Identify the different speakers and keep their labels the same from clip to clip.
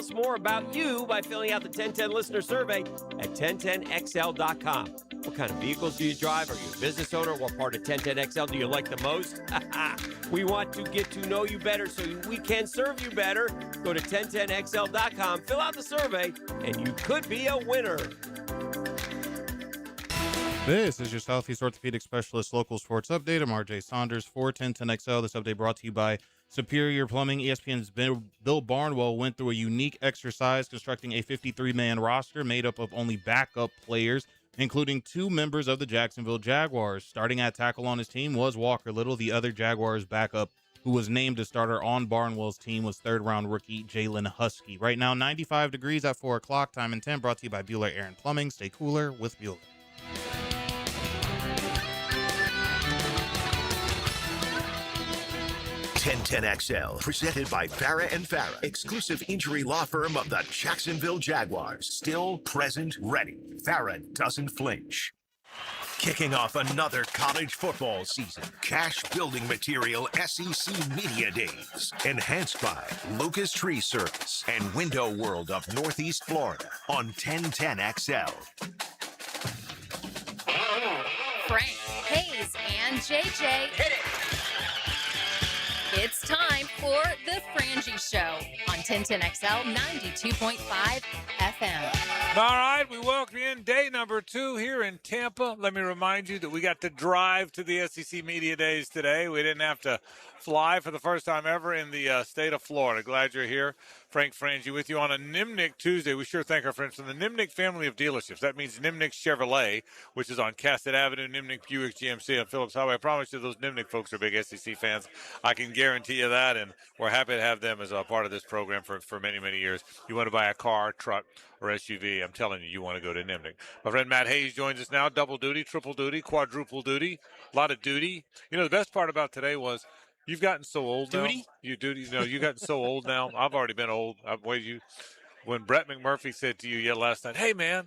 Speaker 1: us more about you by filling out the 1010 listener survey at 1010XL.com. What kind of vehicles do you drive? Are you a business owner? What part of 1010XL do you like the most? We want to get to know you better so we can serve you better. Go to 1010XL.com, fill out the survey, and you could be a winner.
Speaker 2: This is your Southeast Orthopedic Specialist Local Sports Update. I'm RJ Saunders for 1010XL. This update brought to you by Superior Plumbing. ESPN's Bill Barnwell went through a unique exercise constructing a 53-man roster made up of only backup players, including 2 members of the Jacksonville Jaguars. Starting at tackle on his team was Walker Little. The other Jaguars backup who was named a starter on Barnwell's team was third-round rookie Jalen Husky. Right now, 95 degrees at 4 o'clock, time and 10, brought to you by Bueller Air and Plumbing. Stay cooler with Bueller.
Speaker 3: XL, presented by Farah and Farah, exclusive injury law firm of the Jacksonville Jaguars. Still present, ready. Farah doesn't flinch. Kicking off another college football season. Cash Building Material SEC Media Days. Enhanced by Lucas Tree Service and Window World of Northeast Florida on 1010XL.
Speaker 4: Frank, Hayes, and JJ. Hit it! It's time for the Frangie Show on 1010XL 92.5 FM.
Speaker 5: All right, we welcome you in day number 2 here in Tampa. Let me remind you that we got to drive to the SEC Media Days today. We didn't have to fly for the first time ever in the state of Florida. Glad you're here. Frank Frangie with you on a Nimnick Tuesday. We sure thank our friends from the Nimnick family of dealerships. That means Nimnick Chevrolet, which is on Cassett Avenue, Nimnick Buick GMC on Phillips Highway. I promise you those Nimnick folks are big SEC fans. I can guarantee you that, and we're happy to have them as a part of this program for many, many years. You want to buy a car, truck, or SUV, I'm telling you, you want to go to Nimnick. My friend Matt Hayes joins us now. Double duty, triple duty, quadruple duty, a lot of duty. You know, the best part about today was you've gotten so old now. You've gotten so old now. I've already been old. When Brett McMurphy said to you last night, "Hey man,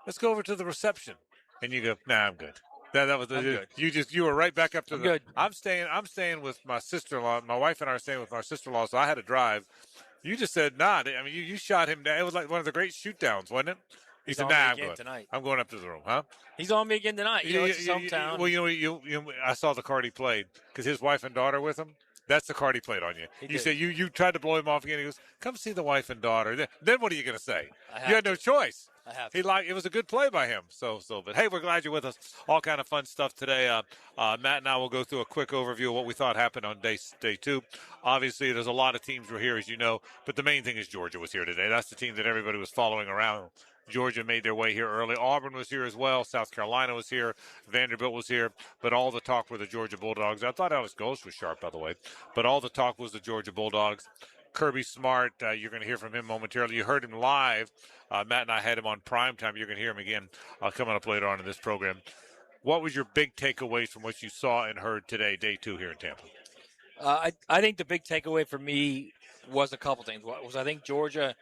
Speaker 5: let's go over to the reception," and you go, "Nah, I'm good." That was good. You were right back up to good. I'm staying with my sister-in-law. My wife and I are staying with my sister-in-law, so I had to drive. You just said, nah. I mean, you shot him down. It was like one of the great shoot-downs, wasn't it? He said, nah, I'm good. Tonight. I'm going up to the room, huh?
Speaker 6: He's on me again tonight. It's his hometown.
Speaker 5: Well, I saw the card he played because his wife and daughter with him. That's the card he played on you. You said you tried to blow him off again. He goes, come see the wife and daughter. Then what are you going to say? You had no choice.
Speaker 6: I have to.
Speaker 5: It was a good play by him. But hey, we're glad you're with us. All kind of fun stuff today. Matt and I will go through a quick overview of what we thought happened on day 2. Obviously, there's a lot of teams were here, as you know, but the main thing is Georgia was here today. That's the team that everybody was following around. Georgia made their way here early. Auburn was here as well. South Carolina was here. Vanderbilt was here. But all the talk were the Georgia Bulldogs. I thought Alex Ghost was sharp, by the way. But all the talk was the Georgia Bulldogs. Kirby Smart, you're going to hear from him momentarily. You heard him live. Matt and I had him on primetime. You're going to hear him again coming up later on in this program. What was your big takeaways from what you saw and heard today, day 2 here in Tampa?
Speaker 6: I think the big takeaway for me was a couple things. I think Georgia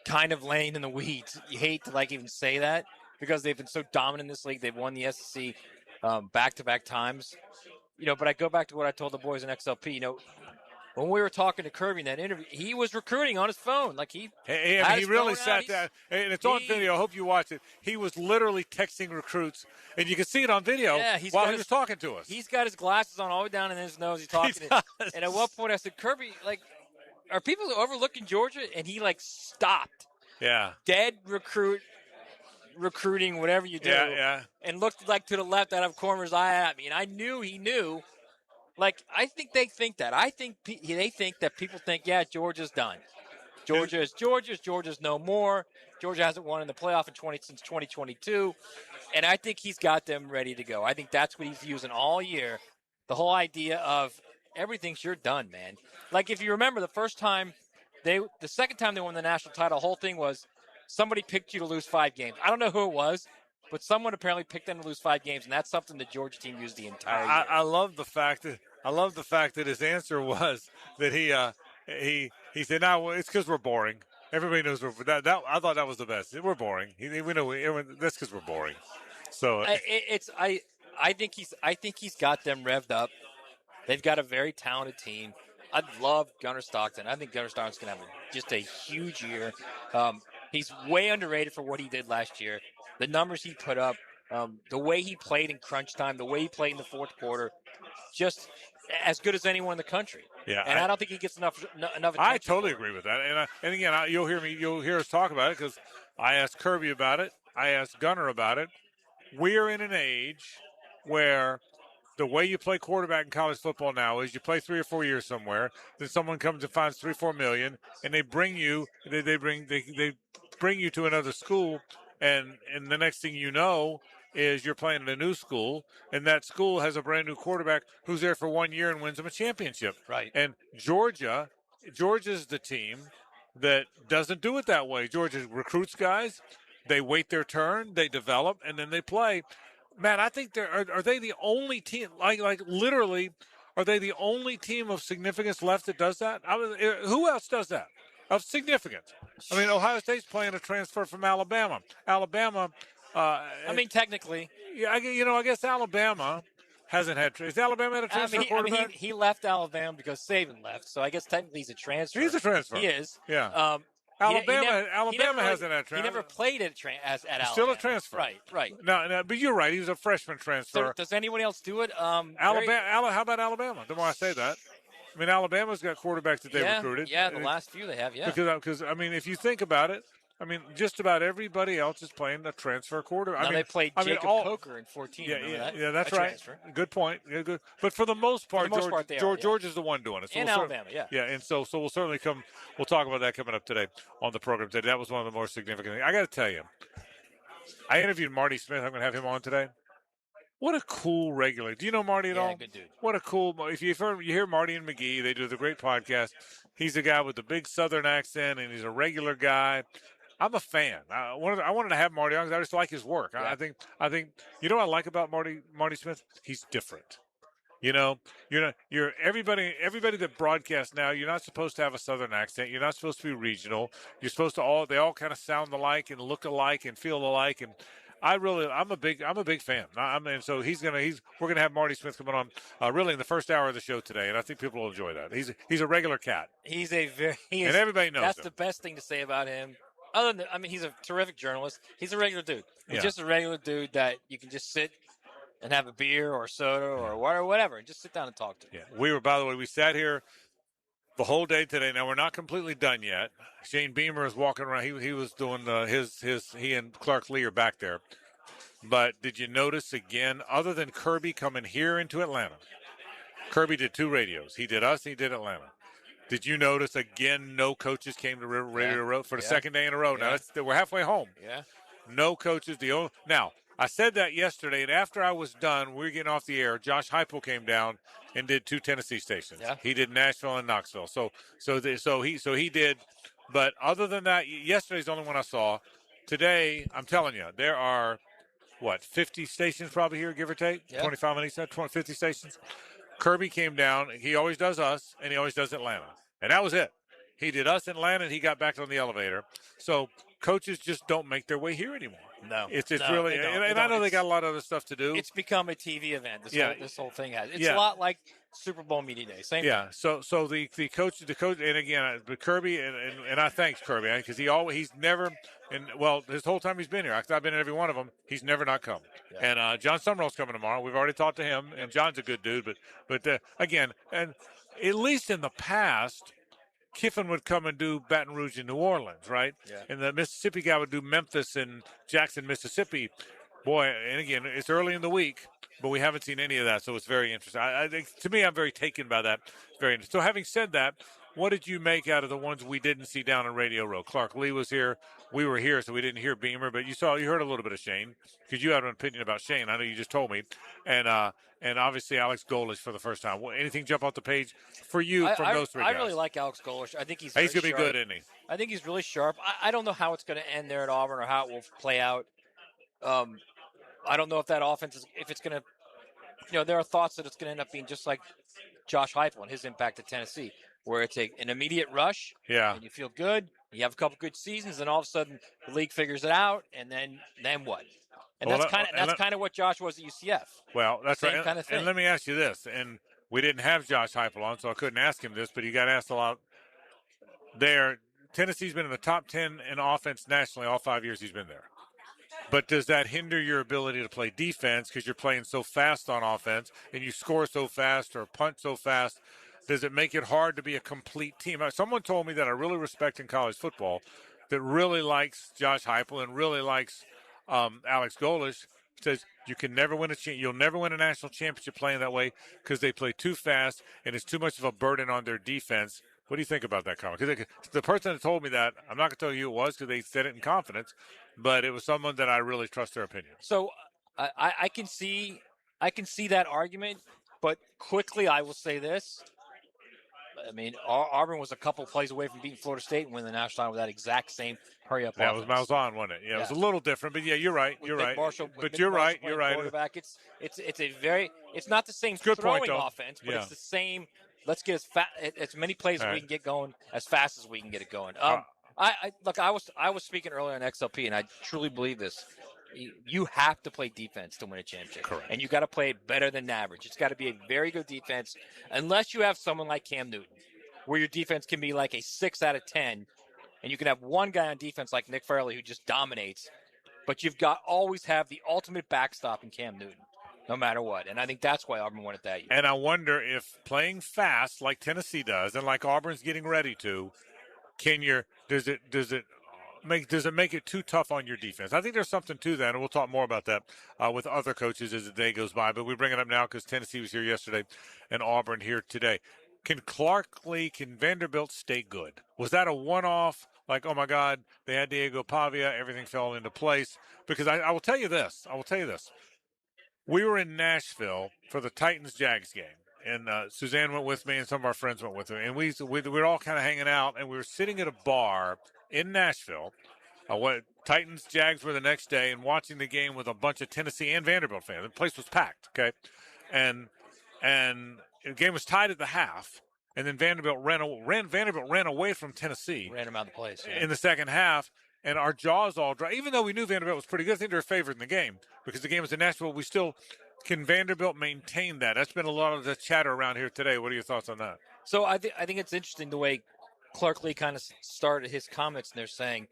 Speaker 6: kind of laying in the weeds. You hate to even say that because they've been so dominant in this league. They've won the SEC back-to-back times. But I go back to what I told the boys in XLP. When we were talking to Kirby in that interview, he was recruiting on his phone. He
Speaker 5: really sat down, and it's on video. I hope you watch it. He was literally texting recruits, and you can see it on video while he was talking to us.
Speaker 6: He's got his glasses on all the way down in his nose. He's talking. And at one point I said, Kirby, are people overlooking Georgia? And he stopped.
Speaker 5: Yeah.
Speaker 6: Dead recruiting, whatever you do.
Speaker 5: Yeah.
Speaker 6: And looked to the left out of corner's eye at me. And I knew he knew. I think they think that. I think they think that people think, yeah, Georgia's done. Georgia's no more. Georgia hasn't won in the playoff since 2022. And I think he's got them ready to go. I think that's what he's using all year. The whole idea of everything's you're done, man. If you remember the second time they won the national title, the whole thing was somebody picked you to lose 5 games. I don't know who it was. But someone apparently picked them to lose 5 games, and that's something the Georgia team used the entire year.
Speaker 5: I love the fact that his answer was that he said, "No, it's because we're boring. Everybody knows we're that." I thought that was the best. We're boring. We know that's because we're boring. So
Speaker 6: I think he's got them revved up. They've got a very talented team. I love Gunnar Stockton. I think Gunnar Stockton's going to have just a huge year. He's way underrated for what he did last year. The numbers he put up, the way he played in crunch time, the way he played in the fourth quarter, just as good as anyone in the country.
Speaker 5: Yeah,
Speaker 6: and I don't think he gets enough attention.
Speaker 5: I totally agree with that. And again, you'll hear us talk about it because I asked Kirby about it. I asked Gunnar about it. We're in an age where the way you play quarterback in college football now is you play 3 or 4 years somewhere, then someone comes and finds $3-4 million, and they bring you to another school, and the next thing you know is you're playing at a new school, and that school has a brand new quarterback who's there for 1 year and wins them a championship.
Speaker 6: Right.
Speaker 5: And Georgia's the team that doesn't do it that way. Georgia recruits guys, they wait their turn, they develop, and then they play. Man, I think are they the only team, like literally, are they the only team of significance left that does that? Who else does that of significance? I mean, Ohio State's playing a transfer from Alabama. Alabama.
Speaker 6: Technically.
Speaker 5: Yeah, I guess Alabama hasn't had. Has Alabama had a transfer quarterback?
Speaker 6: He left Alabama because Saban left, so I guess technically he's a transfer.
Speaker 5: He's a transfer.
Speaker 6: He is.
Speaker 5: Yeah. Alabama hasn't had a transfer.
Speaker 6: He never played at Alabama.
Speaker 5: Still a transfer.
Speaker 6: Right.
Speaker 5: No, but you're right. He was a freshman transfer.
Speaker 6: So does anyone else do it?
Speaker 5: Alabama. How about Alabama? The more I say that, I mean, Alabama's got quarterbacks that they recruited.
Speaker 6: Yeah, the last few they have. Yeah.
Speaker 5: Because I mean, if you think about it, I mean, just about everybody else is playing a transfer quarterback.
Speaker 6: They played Jacob Coker in 14.
Speaker 5: Yeah, that's right.
Speaker 6: Transfer.
Speaker 5: Good point. Yeah, good. But for the most part, George is the one doing it. So
Speaker 6: and Alabama, yeah.
Speaker 5: Yeah, and so we'll certainly come. We'll talk about that coming up today on the program today. That was one of the more significant things. I got to tell you, I interviewed Marty Smith. I'm going to have him on today. What a cool regular. Do you know Marty at all?
Speaker 6: Yeah, good dude.
Speaker 5: What a cool. If you hear Marty and McGee, they do the great podcast. He's a guy with the big Southern accent, and he's a regular guy. I'm a fan. I wanted to have Marty on because I just like his work. Yeah. I think you know what I like about Marty Smith? He's different. You're everybody that broadcasts now. You're not supposed to have a Southern accent. You're not supposed to be regional. You're supposed to they all kind of sound alike and look alike and feel alike. And I'm a big fan. And so we're gonna have Marty Smith coming on really in the first hour of the show today, and I think people will enjoy that. He's a regular cat.
Speaker 6: And
Speaker 5: everybody knows
Speaker 6: that's
Speaker 5: him.
Speaker 6: The best thing to say about him. Other than, he's a terrific journalist. He's a regular dude. He's just a regular dude that you can just sit and have a beer or soda or water or whatever and just sit down and talk to.
Speaker 5: Yeah. By the way, we sat here the whole day today. Now, we're not completely done yet. Shane Beamer is walking around. He was doing he and Clark Lee are back there. But did you notice again, other than Kirby coming here into Atlanta, Kirby did 2 radios. He did us, he did Atlanta. Did you notice, again, no coaches came to Radio Row for the second day in a row?
Speaker 6: Yeah.
Speaker 5: Now, we're halfway home.
Speaker 6: Yeah.
Speaker 5: No coaches. Now, I said that yesterday, and after I was done, we were getting off the air, Josh Heupel came down and did 2 Tennessee stations.
Speaker 6: Yeah.
Speaker 5: He did Nashville and Knoxville. So he did. But other than that, yesterday's the only one I saw. Today, I'm telling you, there are, 50 stations probably here, give or take?
Speaker 6: Yeah.
Speaker 5: 25 minutes, 50 stations. Kirby came down. He always does us, and he always does Atlanta. And that was it. He did us in Atlanta, and he got back on the elevator. So coaches just don't make their way here anymore.
Speaker 6: No.
Speaker 5: It's really – and I know they got a lot of other stuff to do.
Speaker 6: It's become a TV event. This whole thing has. It's
Speaker 5: a
Speaker 6: lot like Super Bowl Media Day. Same thing.
Speaker 5: So the coach, and again, Kirby, and I thank Kirby because he's never – and, his whole time he's been here, I've been in every one of them, he's never not come. Yeah. And John Summerall's coming tomorrow. We've already talked to him, and John's a good dude. But again, and at least in the past, Kiffin would come and do Baton Rouge and New Orleans, right? Yeah. And the Mississippi guy would do Memphis and Jackson, Mississippi. Boy, and again, it's early in the week, but we haven't seen any of that, so it's very interesting. I think, to me, I'm very taken by that. Very interesting. So having said that, what did you make out of the ones we didn't see down in Radio Row? Clark Lee was here. We were here, so we didn't hear Beamer, but you heard a little bit of Shane because you had an opinion about Shane. I know you just told me. And obviously Alex Golesh for the first time. Anything jump off the page for you from those 3 guys?
Speaker 6: I really like Alex Golesh. I think he's
Speaker 5: going to be good, isn't he?
Speaker 6: I think he's really sharp. I don't know how it's going to end there at Auburn or how it will play out. I don't know if that offense if it's going to, there are thoughts that it's going to end up being just like Josh Heupel and his impact at Tennessee, where it's an immediate rush.
Speaker 5: Yeah.
Speaker 6: And you feel good. You have a couple good seasons, and all of a sudden the league figures it out, and then what? And that's kind of what Josh was at UCF.
Speaker 5: Well, that's
Speaker 6: Same
Speaker 5: right.
Speaker 6: kind of thing.
Speaker 5: And let me ask you this, and we didn't have Josh Heupel on, so I couldn't ask him this, but he got asked a lot there. Tennessee's been in the top 10 in offense nationally all 5 years he's been there. But does that hinder your ability to play defense because you're playing so fast on offense and you score so fast or punt so fast? Does it make it hard to be a complete team? Someone told me that I really respect in college football that really likes Josh Heupel and really likes Alex Golesh, says you can never win you'll never win a national championship playing that way because they play too fast and it's too much of a burden on their defense. What do you think about that comment? Because the person that told me that, I'm not going to tell you who it was because they said it in confidence, but it was someone that I really trust their opinion.
Speaker 6: So I can see that argument, but quickly I will say this. I mean, Auburn was a couple plays away from beating Florida State and winning the national title with that exact same hurry-up offense.
Speaker 5: Yeah, it was Miles on, wasn't it? Yeah, it was a little different, but yeah, you're right. You're right. But you're right. You're right.
Speaker 6: Quarterback. It's not the same
Speaker 5: good
Speaker 6: throwing
Speaker 5: point,
Speaker 6: offense, but it's the same. Let's get as many plays as we can get going as fast as we can get it going. I was speaking earlier on XLP, and I truly believe this. You have to play defense to win a championship.
Speaker 5: Correct.
Speaker 6: And you got to play it better than average. It's got to be a very good defense, unless you have someone like Cam Newton, where your defense can be like a 6 out of 10, and you can have one guy on defense like Nick Fairley who just dominates, but you've got always have the ultimate backstop in Cam Newton, no matter what. And I think that's why Auburn won it that year.
Speaker 5: And I wonder if playing fast like Tennessee does, and like Auburn's getting ready to, does it make it too tough on your defense? I think there's something to that, and we'll talk more about that with other coaches as the day goes by. But we bring it up now because Tennessee was here yesterday and Auburn here today. Can Vanderbilt stay good? Was that a one-off? Like, oh, my God, they had Diego Pavia, everything fell into place? Because I will tell you this. We were in Nashville for the Titans-Jags game. And Suzanne went with me, and some of our friends went with her. And we were all kind of hanging out, and we were sitting at a bar in Nashville. Titans, Jags were the next day, and watching the game with a bunch of Tennessee and Vanderbilt fans. The place was packed, okay? And the game was tied at the half, and then Vanderbilt ran away from Tennessee.
Speaker 6: Ran them out of the place. Yeah.
Speaker 5: In the second half, and our jaws all dropped. Even though we knew Vanderbilt was pretty good, I think they were favored in the game because the game was in Nashville. We still – can Vanderbilt maintain that? That's been a lot of the chatter around here today. What are your thoughts on that?
Speaker 6: So I think it's interesting the way Clark Lee kind of started his comments, and they're saying,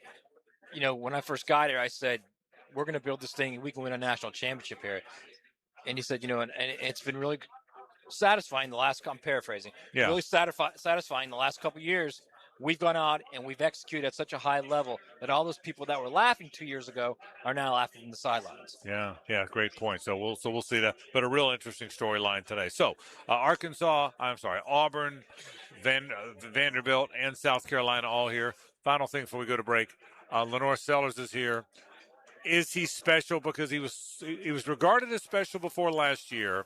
Speaker 6: when I first got here, I said, we're going to build this thing and we can win a national championship here. And he said, and it's been really satisfying I'm paraphrasing.
Speaker 5: Yeah.
Speaker 6: Really satisfying the last couple of years. We've gone out and we've executed at such a high level that all those people that were laughing 2 years ago are now laughing from the sidelines.
Speaker 5: Yeah, great point. So we'll see that. But a real interesting storyline today. So Auburn, Vanderbilt, and South Carolina all here. Final thing before we go to break. Lenore Sellers is here. Is he special because he was regarded as special before last year?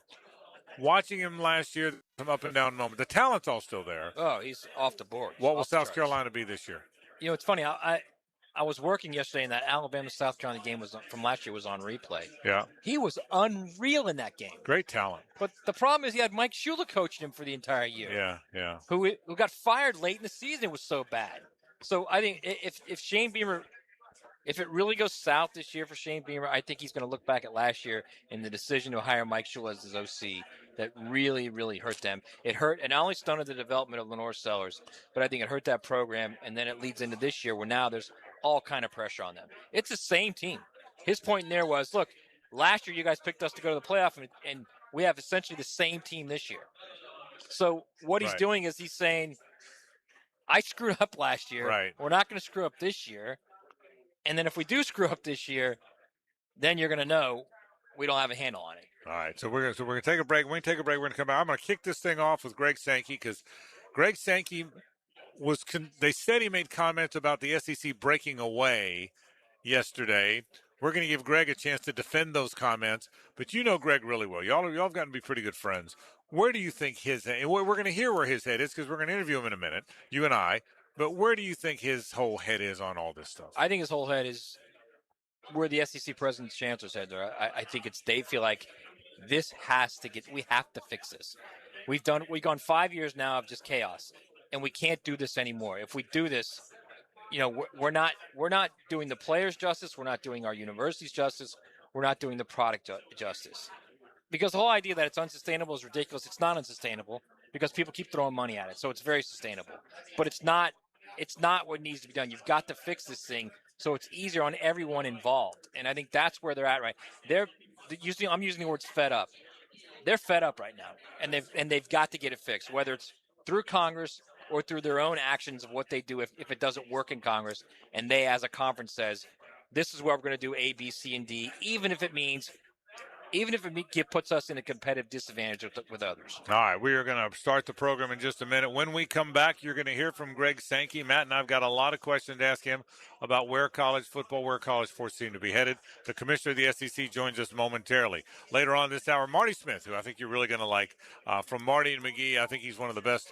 Speaker 5: Watching him last year, some up and down moment. The talent's all still there.
Speaker 6: Oh, he's off the board.
Speaker 5: What will South Carolina be this year?
Speaker 6: It's funny. I was working yesterday, and that Alabama-South Carolina game from last year was on replay.
Speaker 5: Yeah.
Speaker 6: He was unreal in that game.
Speaker 5: Great talent.
Speaker 6: But the problem is he had Mike Shula coaching him for the entire year.
Speaker 5: Yeah.
Speaker 6: Who got fired late in the season. It was so bad. So I think if Shane Beamer – if it really goes south this year for Shane Beamer, I think he's going to look back at last year and the decision to hire Mike Shula as his OC that really, really hurt them. It hurt, and not only stunted the development of Lenore Sellers, but I think it hurt that program, and then it leads into this year where now there's all kind of pressure on them. It's the same team. His point in there was, look, last year you guys picked us to go to the playoff, and we have essentially the same team this year. So what he's doing is he's saying, I screwed up last year.
Speaker 5: Right.
Speaker 6: We're not going to screw up this year. And then if we do screw up this year, then you're going to know we don't have a handle on it.
Speaker 5: All right, so we're going to take a break. When we take a break, we're going to come back. I'm going to kick this thing off with Greg Sankey because Greg Sankey they said he made comments about the SEC breaking away yesterday. We're going to give Greg a chance to defend those comments, but you know Greg really well. Y'all have gotten to be pretty good friends. Where do you think his head – we're going to hear where his head is because we're going to interview him in a minute, you and I. But where do you think his whole head is on all this stuff?
Speaker 6: I think his whole head is where the SEC president's chancellor's head are. I think they feel like this we have to fix this. We've gone 5 years now of just chaos, and we can't do this anymore. If we do this, we're not doing the players justice. We're not doing our universities justice. We're not doing the product justice. because the whole idea that it's unsustainable is ridiculous. It's not unsustainable because people keep throwing money at it, so it's very sustainable. But it's not what needs to be done. You've got to fix this thing so it's easier on everyone involved, and I think that's where they're at. Right, I'm using the words fed up. They're fed up right now, and they've got to get it fixed, whether it's through Congress or through their own actions of what they do if it doesn't work in Congress, and they as a conference says, this is what we're going to do A, B, C, and D, even if it puts us in a competitive disadvantage with others.
Speaker 5: All right, we are going to start the program in just a minute. When we come back, you're going to hear from Greg Sankey. Matt and I've got a lot of questions to ask him about where college sports seem to be headed. The commissioner of the SEC joins us momentarily. Later on this hour, Marty Smith, who I think you're really going to like. From Marty and McGee, I think he's one of the best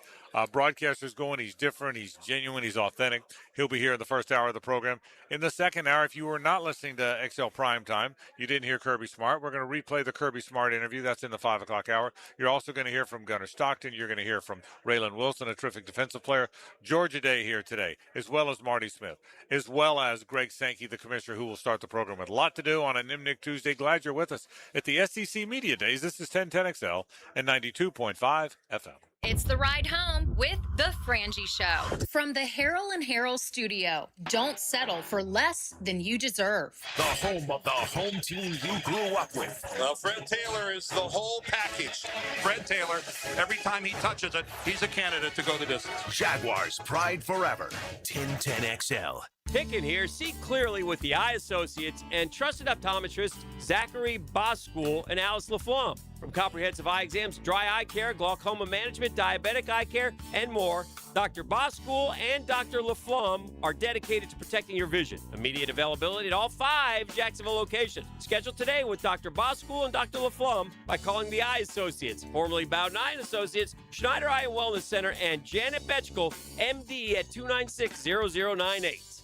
Speaker 5: broadcasters going. He's different, he's genuine, he's authentic. He'll be here in the first hour of the program. In the second hour, if you were not listening to XL Primetime, you didn't hear Kirby Smart, we're going to replay the Kirby Smart interview. That's in the 5 o'clock hour. You're also going to hear from Gunnar Stockton. You're going to hear from Raylan Wilson, a terrific defensive player. Georgia Day here today, as well as Marty Smith, as well as Greg Sankey, the commissioner, who will start the program with a lot to do on a Nimnik Tuesday. Glad you're with us at the SEC Media Days. This is 1010XL and 92.5 FM.
Speaker 4: It's the ride home with the Frangie Show. From the Harrell and Harrell studio, don't settle for less than you deserve.
Speaker 3: The home of the home team you grew up with.
Speaker 7: Well, Fred Taylor is the whole package. Fred Taylor, every time he touches it, he's a candidate to go the distance.
Speaker 3: Jaguars, pride forever. 1010XL.
Speaker 1: Hicken here. See clearly with the eye associates and trusted optometrists Zachary Boskool and Alice LaFlamme. From comprehensive eye exams, dry eye care, glaucoma management, diabetic eye care, and more, Dr. Boskool and Dr. LaFlamme are dedicated to protecting your vision. Immediate availability at all 5 Jacksonville locations. Schedule today with Dr. Boskool and Dr. LaFlamme by calling the Eye Associates, formerly Bowden Eye Associates, Schneider Eye and Wellness Center, and Janet Betchkel, MD at 296-0098.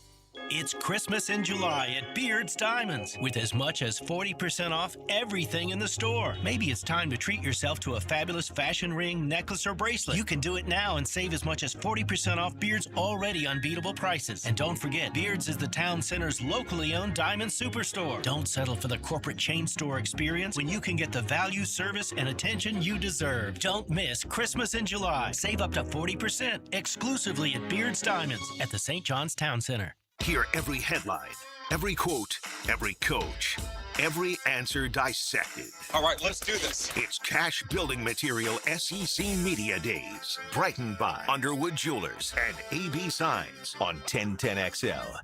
Speaker 8: It's Christmas in July at Beard's Diamonds with as much as 40% off everything in the store. Maybe it's time to treat yourself to a fabulous fashion ring, necklace, or bracelet. You can do it now and save as much as 40% off Beard's already unbeatable prices. And don't forget, Beard's is the town center's locally owned diamond superstore. Don't settle for the corporate chain store experience when you can get the value, service, and attention you deserve. Don't miss Christmas in July. Save up to 40% exclusively at Beard's Diamonds at the St. John's Town Center.
Speaker 3: Hear every headline, every quote, every coach, every answer dissected.
Speaker 7: All right, let's do this.
Speaker 3: It's Cash Building Material SEC Media Days. Brightened by Underwood Jewelers and AB Signs on 1010XL.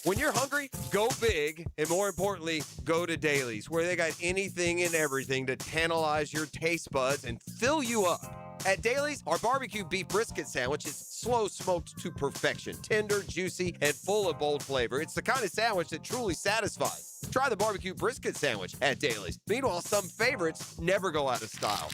Speaker 1: When you're hungry, go big, and more importantly, go to Dailies, where they got anything and everything to tantalize your taste buds and fill you up. At Dailies, our barbecue beef brisket sandwich is slow smoked to perfection, tender, juicy, and full of bold flavor. It's the kind of sandwich that truly satisfies. Try the barbecue brisket sandwich at Dailies. Meanwhile, some favorites never go out of style.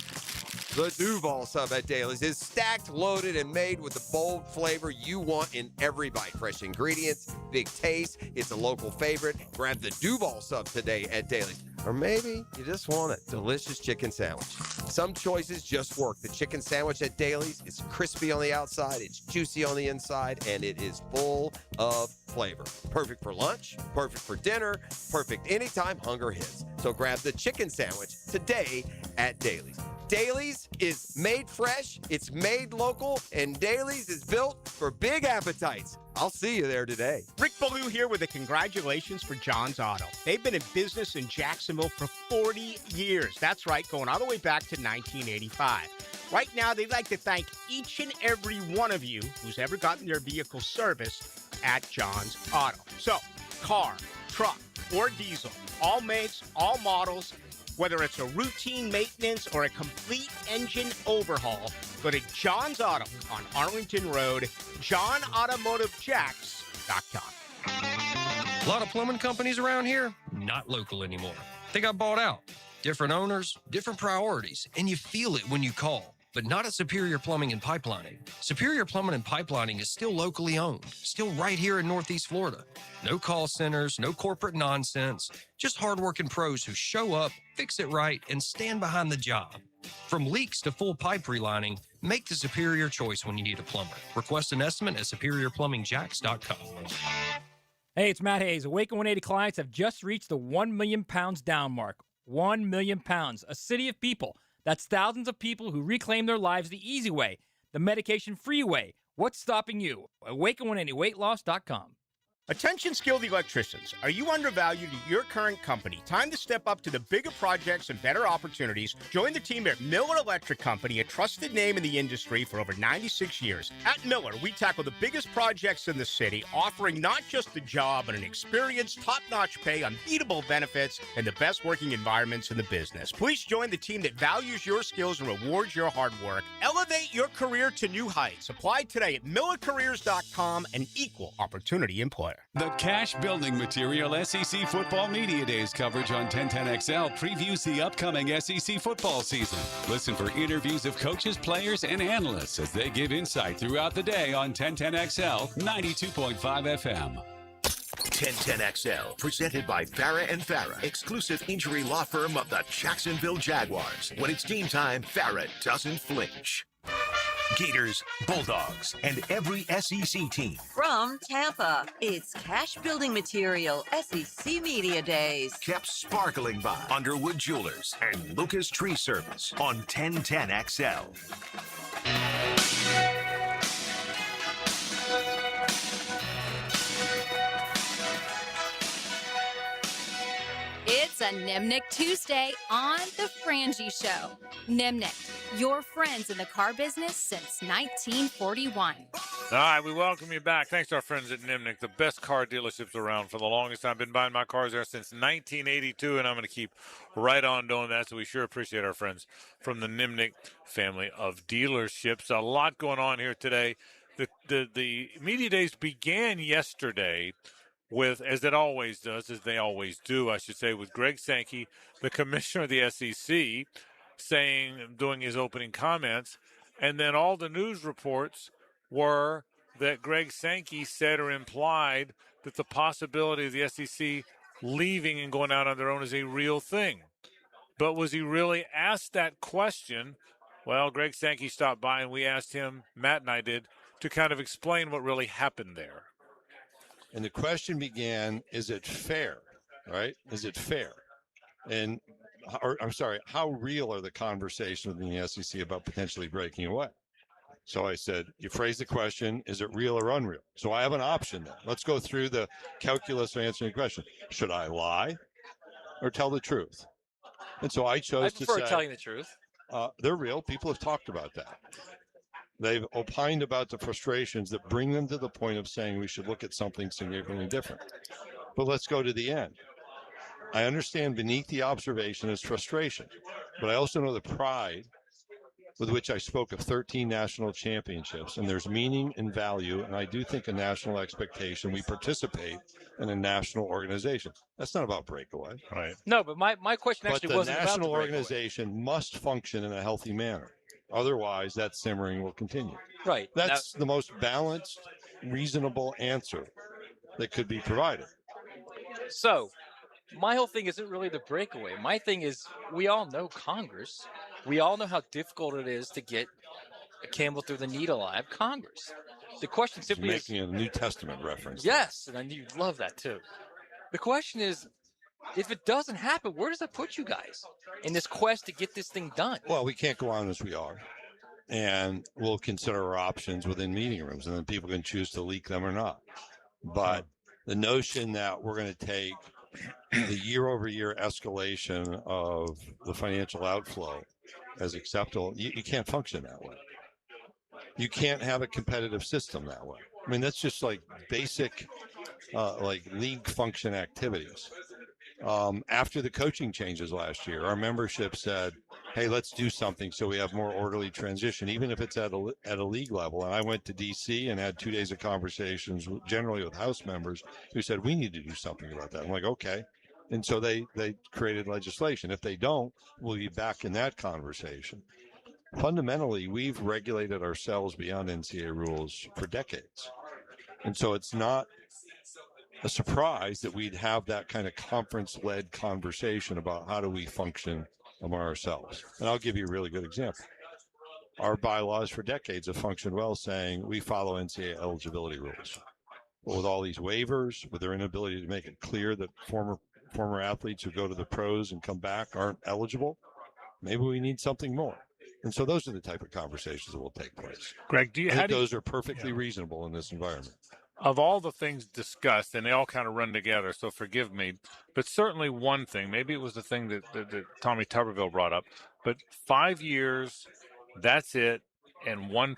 Speaker 1: The Duval sub at Dailies is stacked, loaded, and made with the bold flavor you want in every bite. Fresh ingredients, big taste. It's a local favorite. Grab the Duval sub today at Dailies. Or maybe you just want a delicious chicken sandwich. Some choices just work. The chicken sandwich at Dailies is crispy on the outside, it's juicy on the inside, and it is full of flavor. Perfect for lunch, perfect for dinner, perfect anytime hunger hits. So grab the chicken sandwich today at Dailies. Dailies is made fresh, it's made local, and Dailies is built for big appetites. I'll see you there today.
Speaker 9: Rick Ballou here with a congratulations for John's Auto. They've been in business in Jacksonville for 40 years. That's right, going all the way back to 1985. Right now, they'd like to thank each and every one of you who's ever gotten their vehicle serviced at John's Auto. So, car, truck, or diesel, all makes, all models, whether it's a routine maintenance or a complete engine overhaul, go to John's Auto on Arlington Road, johnautomotivejacks.com.
Speaker 10: A lot of plumbing companies around here, not local anymore. They got bought out. Different owners, different priorities, and you feel it when you call. But not at Superior Plumbing and Pipelining. Superior Plumbing and Pipelining is still locally owned, still right here in Northeast Florida. No call centers, no corporate nonsense, just hardworking pros who show up, fix it right, and stand behind the job. From leaks to full pipe relining, make the superior choice when you need a plumber. Request an estimate at superiorplumbingjacks.com.
Speaker 11: Hey, it's Matt Hayes. Awaken 180 clients have just reached the 1 million pounds down mark. 1 million pounds. A city of people. That's thousands of people who reclaim their lives the easy way, the medication-free way. What's stopping you? AwakenOneAnyWeightLoss.com.
Speaker 9: Attention skilled electricians, are you undervalued at your current company? Time to step up to the bigger projects and better opportunities. Join the team at Miller Electric Company, a trusted name in the industry for over 96 years. At Miller, we tackle the biggest projects in the city, offering not just the job, but an experienced, top-notch pay, unbeatable benefits, and the best working environments in the business. Please join the team that values your skills and rewards your hard work. Elevate your career to new heights. Apply today at millercareers.com, an equal opportunity employer.
Speaker 12: The Cash Building Material SEC Football Media Days coverage on 1010XL previews the upcoming SEC football season. Listen for interviews of coaches, players, and analysts as they give insight throughout the day on 1010XL 92.5 FM.
Speaker 3: 1010XL, presented by Farah and Farah, exclusive injury law firm of the Jacksonville Jaguars. When it's game time, Farah doesn't flinch. Gators, Bulldogs, and every SEC team.
Speaker 13: From Tampa, it's Cash Building Material SEC Media Days.
Speaker 3: Kept sparkling by Underwood Jewelers and Lucas Tree Service on 1010XL.
Speaker 4: It's a Nimnick Tuesday on The Frangie Show. Nimnick, your friends in the car business since 1941.
Speaker 5: All right, we welcome you back. Thanks to our friends at Nimnick, the best car dealerships around for the longest time. I've been buying my cars there since 1982, and I'm going to keep right on doing that, so we sure appreciate our friends from the Nimnick family of dealerships. A lot going on here today. The media days began yesterday with, as it always does, as they always do, I should say, with Greg Sankey, the commissioner of the SEC, doing his opening comments, and then all the news reports were that Greg Sankey said or implied that the possibility of the SEC leaving and going out on their own is a real thing. But was he really asked that question? Well, Greg Sankey stopped by, and we asked him, Matt and I did, to kind of explain what really happened there.
Speaker 14: And the question began, is it fair, right? Is it fair? And, how real are the conversations within the SEC about potentially breaking away? So I said, you phrase the question, is it real or unreal? So I have an option then. Let's go through the calculus of answering the question. Should I lie or tell the truth? And so I chose to say—
Speaker 6: I prefer telling the truth.
Speaker 14: They're real. People have talked about that. They've opined about the frustrations that bring them to the point of saying we should look at something significantly different. But let's go to the end. I understand beneath the observation is frustration, but I also know the pride with which I spoke of 13 national championships, and there's meaning and value, and I do think a national expectation. We participate in a national organization. That's not about breakaway.
Speaker 5: Right.
Speaker 6: No, but my question actually wasn't about the
Speaker 14: national
Speaker 6: breakaway.
Speaker 14: organization must function in a healthy manner. Otherwise, that simmering will continue.
Speaker 6: Right.
Speaker 14: That's the most balanced, reasonable answer that could be provided.
Speaker 6: So, my whole thing isn't really the breakaway. My thing is, we all know Congress. We all know how difficult it is to get a camel through the needle eye of Congress. The question simply is—
Speaker 14: making a New Testament reference.
Speaker 6: Yes, and I knew you'd love that too. The question is, if it doesn't happen, where does that put you guys in this quest to get this thing done?
Speaker 14: Well, we can't go on as we are. And we'll consider our options within meeting rooms, and then people can choose to leak them or not. But the notion that we're going to take the year-over-year escalation of the financial outflow as acceptable, you can't function that way. You can't have a competitive system that way. I mean, that's just like basic league function activities. After the coaching changes last year, our membership said, hey, let's do something so we have more orderly transition, even if it's at a league level. And I went to D.C. and had 2 days of conversations, generally with House members, who said, we need to do something about that. I'm like, okay. And so they created legislation. If they don't, we'll be back in that conversation. Fundamentally, we've regulated ourselves beyond NCAA rules for decades. And so it's not a surprise that we'd have that kind of conference-led conversation about how do we function among ourselves. And I'll give you a really good example. Our bylaws for decades have functioned well, saying we follow NCAA eligibility rules. But with all these waivers, with their inability to make it clear that former former athletes who go to the pros and come back aren't eligible. Maybe we need something more. And so those are the type of conversations that will take place.
Speaker 5: Greg,
Speaker 14: I think those are perfectly reasonable in this environment.
Speaker 5: Of all the things discussed, and they all kind of run together, so forgive me, but certainly one thing, maybe it was the thing that Tommy Tuberville brought up, but 5 years, that's it, and one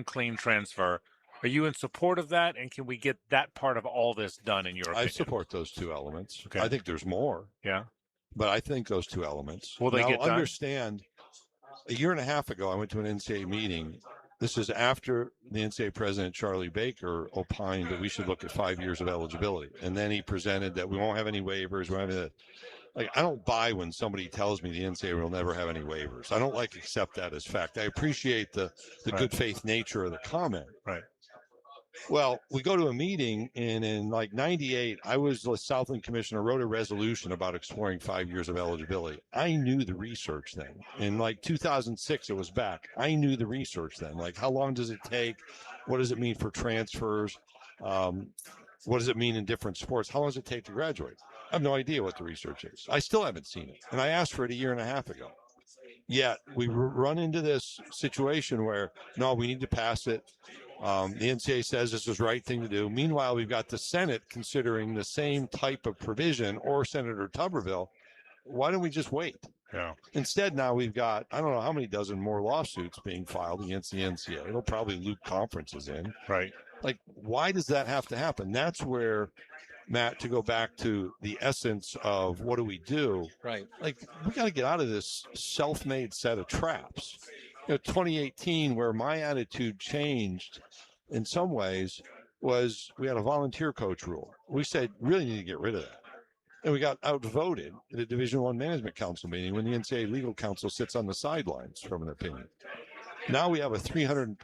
Speaker 5: clean transfer. Are you in support of that, and can we get that part of all this done in your opinion?
Speaker 14: I support those two elements.
Speaker 5: Okay.
Speaker 14: I think there's more.
Speaker 5: Yeah.
Speaker 14: But I think those two elements.
Speaker 5: Will they
Speaker 14: now,
Speaker 5: get done?
Speaker 14: Understand, a year and a half ago, I went to an NCAA meeting. This is after the NCAA president, Charlie Baker, opined that we should look at 5 years of eligibility. And then he presented that we won't have any waivers. We won't have I don't buy when somebody tells me the NCAA will never have any waivers. I don't accept that as fact. I appreciate the good faith nature of the comment.
Speaker 5: Right.
Speaker 14: Well, we go to a meeting, and in 98, I was the Southland commissioner, wrote a resolution about exploring 5 years of eligibility. I knew the research then. In 2006, it was back. I knew the research then. How long does it take? What does it mean for transfers? What does it mean in different sports? How long does it take to graduate? I have no idea what the research is. I still haven't seen it. And I asked for it a year and a half ago. Yet we run into this situation where, no, we need to pass it. The NCAA says this is the right thing to do. Meanwhile, we've got the Senate considering the same type of provision, or Senator Tuberville. Why don't we just wait?
Speaker 5: Yeah.
Speaker 14: Instead, now we've got, I don't know how many dozen more lawsuits being filed against the NCAA. It'll probably loop conferences in.
Speaker 5: Right.
Speaker 14: Why does that have to happen? That's where, Matt, to go back to the essence of what do we do?
Speaker 6: Right.
Speaker 14: We got to get out of this self-made set of traps. 2018, where my attitude changed in some ways, was we had a volunteer coach rule. We said, really need to get rid of that. And we got outvoted at a Division I Management Council meeting when the NCAA legal counsel sits on the sidelines from an opinion. Now we have a $300+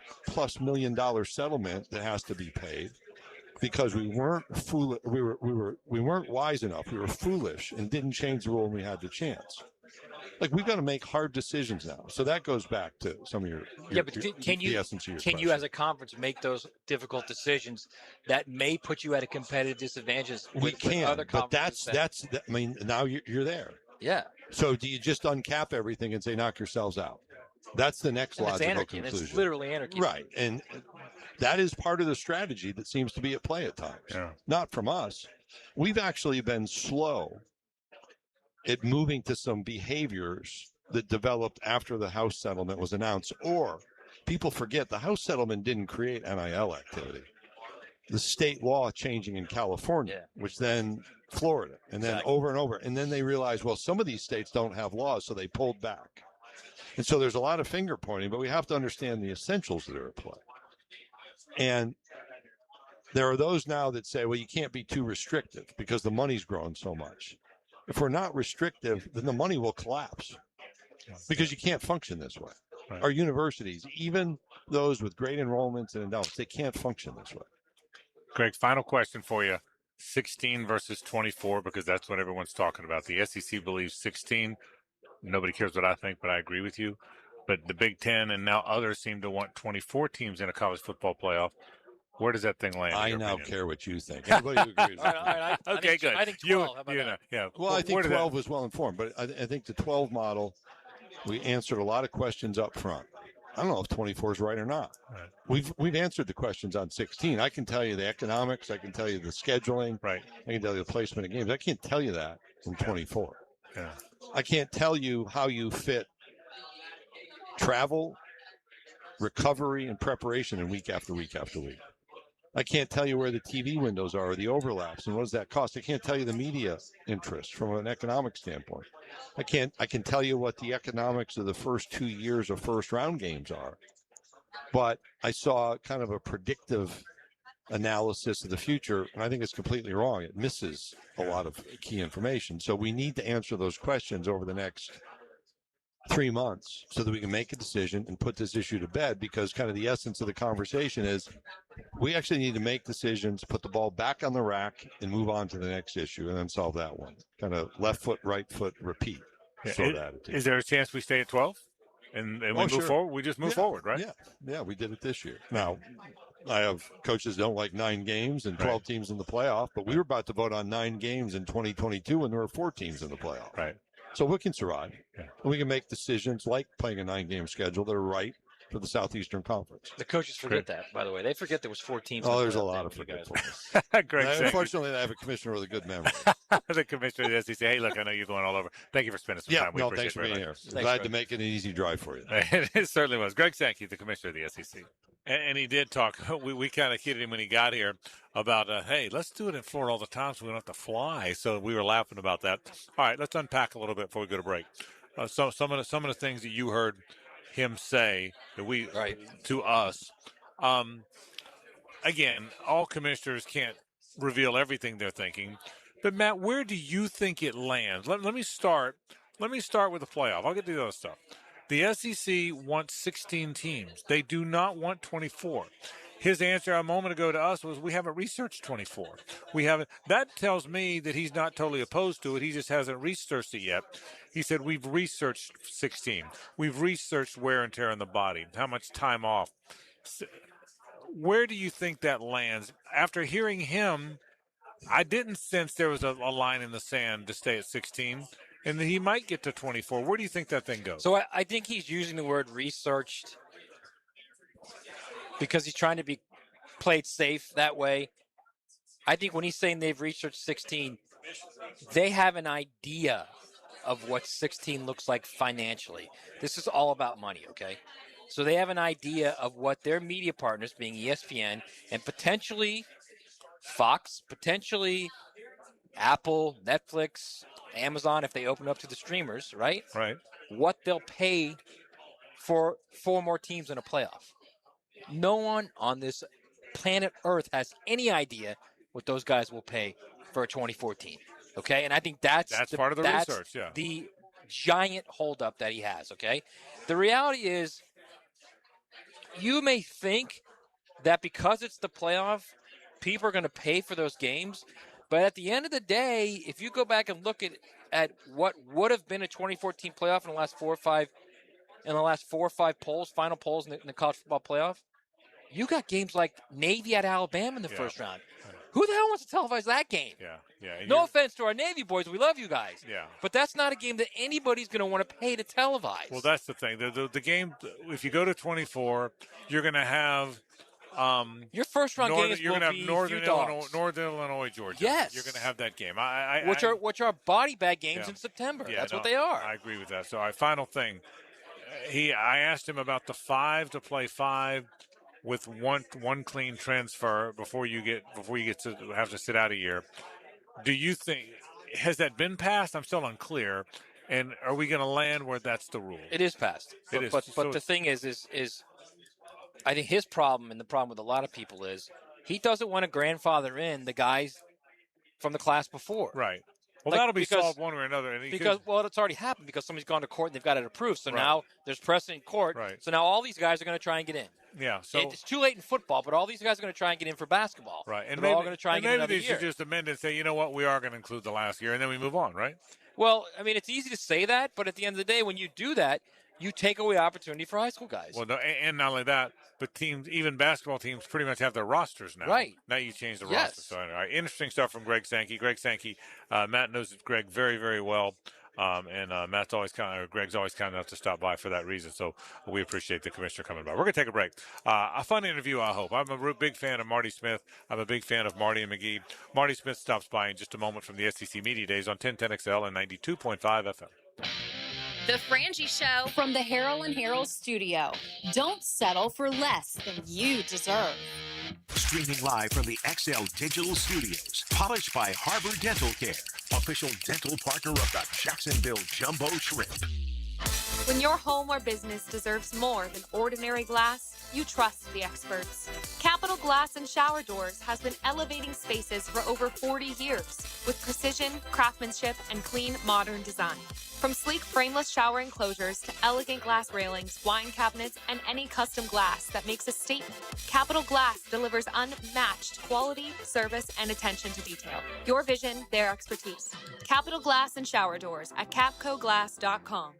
Speaker 14: million settlement that has to be paid because we weren't we weren't wise enough. We were foolish and didn't change the rule when we had the chance. We've got to make hard decisions now. So that goes back to some of the essence of your
Speaker 6: can you
Speaker 14: question.
Speaker 6: as a conference make those difficult decisions that may put you at a competitive disadvantage with other conferences?
Speaker 14: But now you're there.
Speaker 6: Yeah.
Speaker 14: So do you just uncap everything and say knock yourselves out? That's the next logical conclusion.
Speaker 6: It's literally anarchy.
Speaker 14: Right. And that is part of the strategy that seems to be at play at times.
Speaker 5: Yeah.
Speaker 14: Not from us. We've actually been slow at moving to some behaviors that developed after the House settlement was announced. Or people forget the House settlement didn't create NIL activity. The state law changing in California, which then Florida, and then over and over. And then they realized, well, some of these states don't have laws, so they pulled back. And so there's a lot of finger pointing, but we have to understand the essentials that are at play. And there are those now that say, well, you can't be too restrictive because the money's growing so much. If we're not restrictive, then the money will collapse because you can't function this way. Right. Our universities, even those with great enrollments and endowments, they can't function this way.
Speaker 5: Greg, final question for you. 16 versus 24, because that's what everyone's talking about. The SEC believes 16. Nobody cares what I think, but I agree with you. But the Big Ten and now others seem to want 24 teams in a college football playoff. Where does that thing land?
Speaker 14: I now care what you think. Everybody who agrees with me.
Speaker 5: Okay, good.
Speaker 6: I think 12.
Speaker 14: Well, I think 12 was well informed, but I think the 12 model, we answered a lot of questions up front. I don't know if 24 is right or not. Right. We've answered the questions on 16. I can tell you the economics. I can tell you the scheduling.
Speaker 5: Right.
Speaker 14: I can tell you the placement of games. I can't tell you that in 24.
Speaker 5: Yeah.
Speaker 14: I can't tell you how you fit travel, recovery, and preparation in week after week after week. I can't tell you where the TV windows are or the overlaps and what does that cost. I can't tell you the media interest from an economic standpoint. I can tell you what the economics of the first 2 years of first round games are. But I saw kind of a predictive analysis of the future, and I think it's completely wrong. It misses a lot of key information. So we need to answer those questions over the next 3 months so that we can make a decision and put this issue to bed, because kind of the essence of the conversation is we actually need to make decisions, put the ball back on the rack, and move on to the next issue and then solve that one. Kind of left foot, right foot, repeat. Sort of attitude.
Speaker 5: Is there a chance we stay at 12 and we move forward? We just move forward, right?
Speaker 14: Yeah, we did it this year. Now, I have coaches don't like 9 games and 12 teams in the playoff, but we were about to vote on 9 games in 2022 when there were 4 teams in the playoff.
Speaker 5: Right.
Speaker 14: So we can survive. Yeah. And we can make decisions like playing a 9-game schedule that are right for the Southeastern Conference.
Speaker 6: The coaches forget that, by the way. They forget there was 4 teams.
Speaker 14: Oh, there's a lot of forgetfulness. Unfortunately, I have a commissioner with a good memory.
Speaker 5: The commissioner of the SEC. Hey, look, I know you're going all over. Thank you for spending some time. We appreciate
Speaker 14: thanks for being here.
Speaker 5: Thanks,
Speaker 14: Glad
Speaker 5: Greg.
Speaker 14: to make it an easy drive for you.
Speaker 5: It certainly was. Greg Sankey, the commissioner of the SEC. And he did talk. We kind of kidded him when he got here about, hey, let's do it in Florida all the time so we don't have to fly. So we were laughing about that. All right, let's unpack a little bit before we go to break. So some of the things that you heard him say that to us. Again, all commissioners can't reveal everything they're thinking. But Matt, where do you think it lands? Let me start. Let me start with the playoff. I'll get to the other stuff. The SEC wants 16 teams. They do not want 24. His answer a moment ago to us was, we haven't researched 24. We haven't. That tells me that he's not totally opposed to it. He just hasn't researched it yet. He said, we've researched 16. We've researched wear and tear on the body, how much time off. Where do you think that lands? After hearing him, I didn't sense there was a line in the sand to stay at 16, and that he might get to 24. Where do you think that thing goes?
Speaker 6: So I think he's using the word researched because he's trying to be played safe that way. I think when he's saying they've researched 16, they have an idea of what 16 looks like financially. This is all about money, okay? So they have an idea of what their media partners, being ESPN and potentially Fox, potentially Apple, Netflix, Amazon, if they open up to the streamers, right?
Speaker 5: Right.
Speaker 6: What they'll pay for 4 more teams in a playoff. No one on this planet Earth has any idea what those guys will pay for a 2014. Okay, and I think that's
Speaker 5: part of the research. Yeah,
Speaker 6: the giant holdup that he has. Okay, the reality is, you may think that because it's the playoff, people are going to pay for those games, but at the end of the day, if you go back and look at what would have been a 2014 playoff in the last 4 or 5 polls, final polls in the college football playoff, you got games like Navy at Alabama in the first round. Who the hell wants to televise that game?
Speaker 5: Yeah.
Speaker 6: No offense to our Navy boys. We love you guys.
Speaker 5: Yeah.
Speaker 6: But that's not a game that anybody's going to want to pay to televise.
Speaker 5: Well, that's the thing. The game, if you go to 24, you're going to have
Speaker 6: your first round games
Speaker 5: you're
Speaker 6: will
Speaker 5: going to
Speaker 6: be
Speaker 5: have Northern
Speaker 6: dogs.
Speaker 5: Illinois, Georgia.
Speaker 6: Yes.
Speaker 5: You're going to have that game.
Speaker 6: Which are body bag games in September.
Speaker 5: Yeah,
Speaker 6: that's what they are.
Speaker 5: I agree with that. So, final thing. I asked him about the 5 to play 5 with one clean transfer before you get to have to sit out a year. Do you think, has that been passed? I'm still unclear. And are we going to land where that's the rule?
Speaker 6: It is passed. But the thing is I think his problem, and the problem with a lot of people, is he doesn't want to grandfather in the guys from the class before.
Speaker 5: Right. Well, that'll be solved one way or another. And
Speaker 6: it's already happened because somebody's gone to court and they've got it approved. So now there's precedent in court.
Speaker 5: Right.
Speaker 6: So now all these guys are going to try and get in.
Speaker 5: Yeah. So
Speaker 6: it's too late in football, but all these guys are going to try and get in for basketball.
Speaker 5: Right. And
Speaker 6: they're all going to try and get another
Speaker 5: maybe they
Speaker 6: year.
Speaker 5: should just amend it and say, you know what, we are going to include the last year, and then we move on, right?
Speaker 6: Well, I mean, it's easy to say that, but at the end of the day, when you do that, you take away opportunity for high school guys.
Speaker 5: Well, no, and not only that, but teams, even basketball teams, pretty much have their rosters now.
Speaker 6: Right.
Speaker 5: Now you change the roster. So, all right, interesting stuff from Greg Sankey. Greg Sankey, Matt knows Greg very, very well. And Greg's always kind enough to stop by for that reason. So we appreciate the commissioner coming by. We're going to take a break. A fun interview, I hope. I'm a big fan of Marty Smith. I'm a big fan of Marty and McGee. Marty Smith stops by in just a moment from the SEC Media Days on 1010XL and 92.5 FM.
Speaker 4: The Frangie Show from the Harold and Harold studio. Don't settle for less than you deserve.
Speaker 3: Streaming live from the XL Digital Studios. Polished by Harbor Dental Care, official dental partner of the Jacksonville Jumbo Shrimp.
Speaker 15: When your home or business deserves more than ordinary glass, you trust the experts. Capital Glass and Shower Doors has been elevating spaces for over 40 years with precision, craftsmanship, and clean, modern design. From sleek frameless shower enclosures to elegant glass railings, wine cabinets, and any custom glass that makes a statement, Capital Glass delivers unmatched quality, service, and attention to detail. Your vision, their expertise. Capital Glass and Shower Doors at capcoglass.com.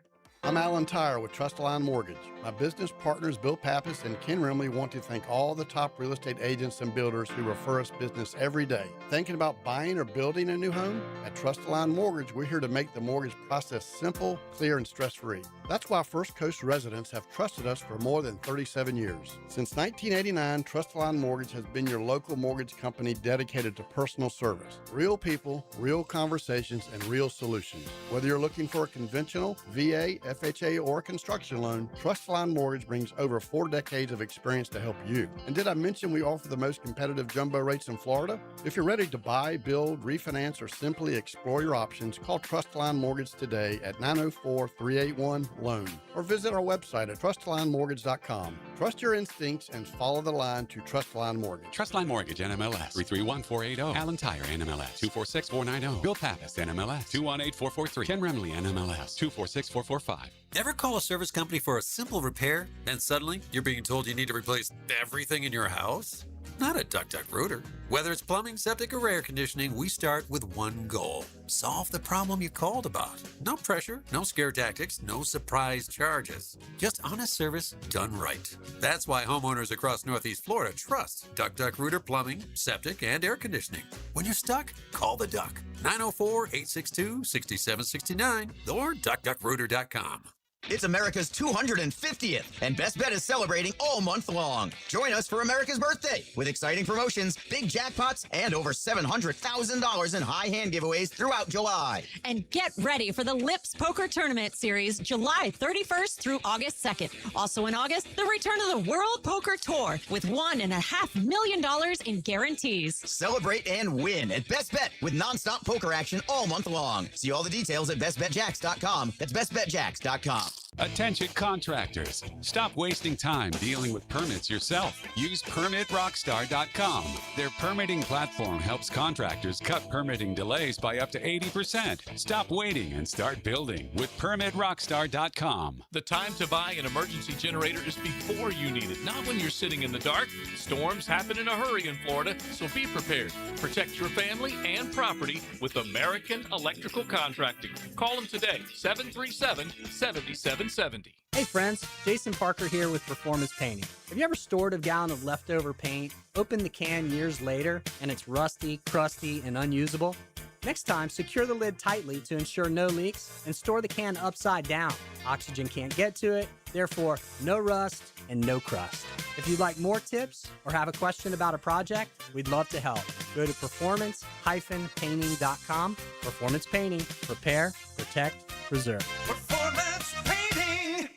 Speaker 16: I'm Alan Tyre with Trust Line Mortgage. My business partners Bill Pappas and Ken Rimley want to thank all the top real estate agents and builders who refer us business every day. Thinking about buying or building a new home? At Trust Line Mortgage, we're here to make the mortgage process simple, clear, and stress-free. That's why First Coast residents have trusted us for more than 37 years. Since 1989, Trust Line Mortgage has been your local mortgage company dedicated to personal service. Real people, real conversations, and real solutions. Whether you're looking for a conventional, VA, FHA, or construction loan, Trust Line Mortgage brings over 4 decades of experience to help you. And did I mention we offer the most competitive jumbo rates in Florida? If you're ready to buy, build, refinance, or simply explore your options, call Trust Line Mortgage today at 904-381-LOAN or visit our website at trustlinemortgage.com. Trust your instincts and follow the line to Trust Line Mortgage.
Speaker 12: Trustline Mortgage, NMLS 331480. Alan Tyre, NMLS 246490. Bill Pappas, NMLS 218443. Ken Remley, NMLS 246445.
Speaker 17: Ever call a service company for a simple repair and suddenly you're being told you need to replace everything in your house? Not at Duck Duck Rooter. Whether it's plumbing, septic, or air conditioning, we start with one goal. Solve the problem you called about. No pressure, no scare tactics, no surprise charges. Just honest service done right. That's why homeowners across Northeast Florida trust Duck Duck Rooter Plumbing, Septic, and Air Conditioning. When you're stuck, call the Duck. 904-862-6769 or duckduckrooter.com.
Speaker 18: It's America's 250th, and Best Bet is celebrating all month long. Join us for America's birthday with exciting promotions, big jackpots, and over $700,000 in high hand giveaways throughout July.
Speaker 19: And get ready for the Lips Poker Tournament Series, July 31st through August 2nd. Also in August, the return of the World Poker Tour with $1.5 million in guarantees.
Speaker 18: Celebrate and win at Best Bet with nonstop poker action all month long. See all the details at bestbetjacks.com. That's bestbetjacks.com.
Speaker 12: Attention contractors. Stop wasting time dealing with permits yourself. Use PermitRockstar.com. Their permitting platform helps contractors cut permitting delays by up to 80%. Stop waiting and start building with PermitRockstar.com.
Speaker 20: The time to buy an emergency generator is before you need it, not when you're sitting in the dark. Storms happen in a hurry in Florida, so be prepared. Protect your family and property with American Electrical Contracting. Call them today, 737-7770.
Speaker 21: Hey friends, Jason Parker here with Performance Painting. Have you ever stored a gallon of leftover paint, opened the can years later, and it's rusty, crusty, and unusable? Next time, secure the lid tightly to ensure no leaks and store the can upside down. Oxygen can't get to it, therefore no rust and no crust. If you'd like more tips or have a question about a project, we'd love to help. Go to performance-painting.com. Performance Painting. Repair, protect, preserve.
Speaker 22: Performance Painting.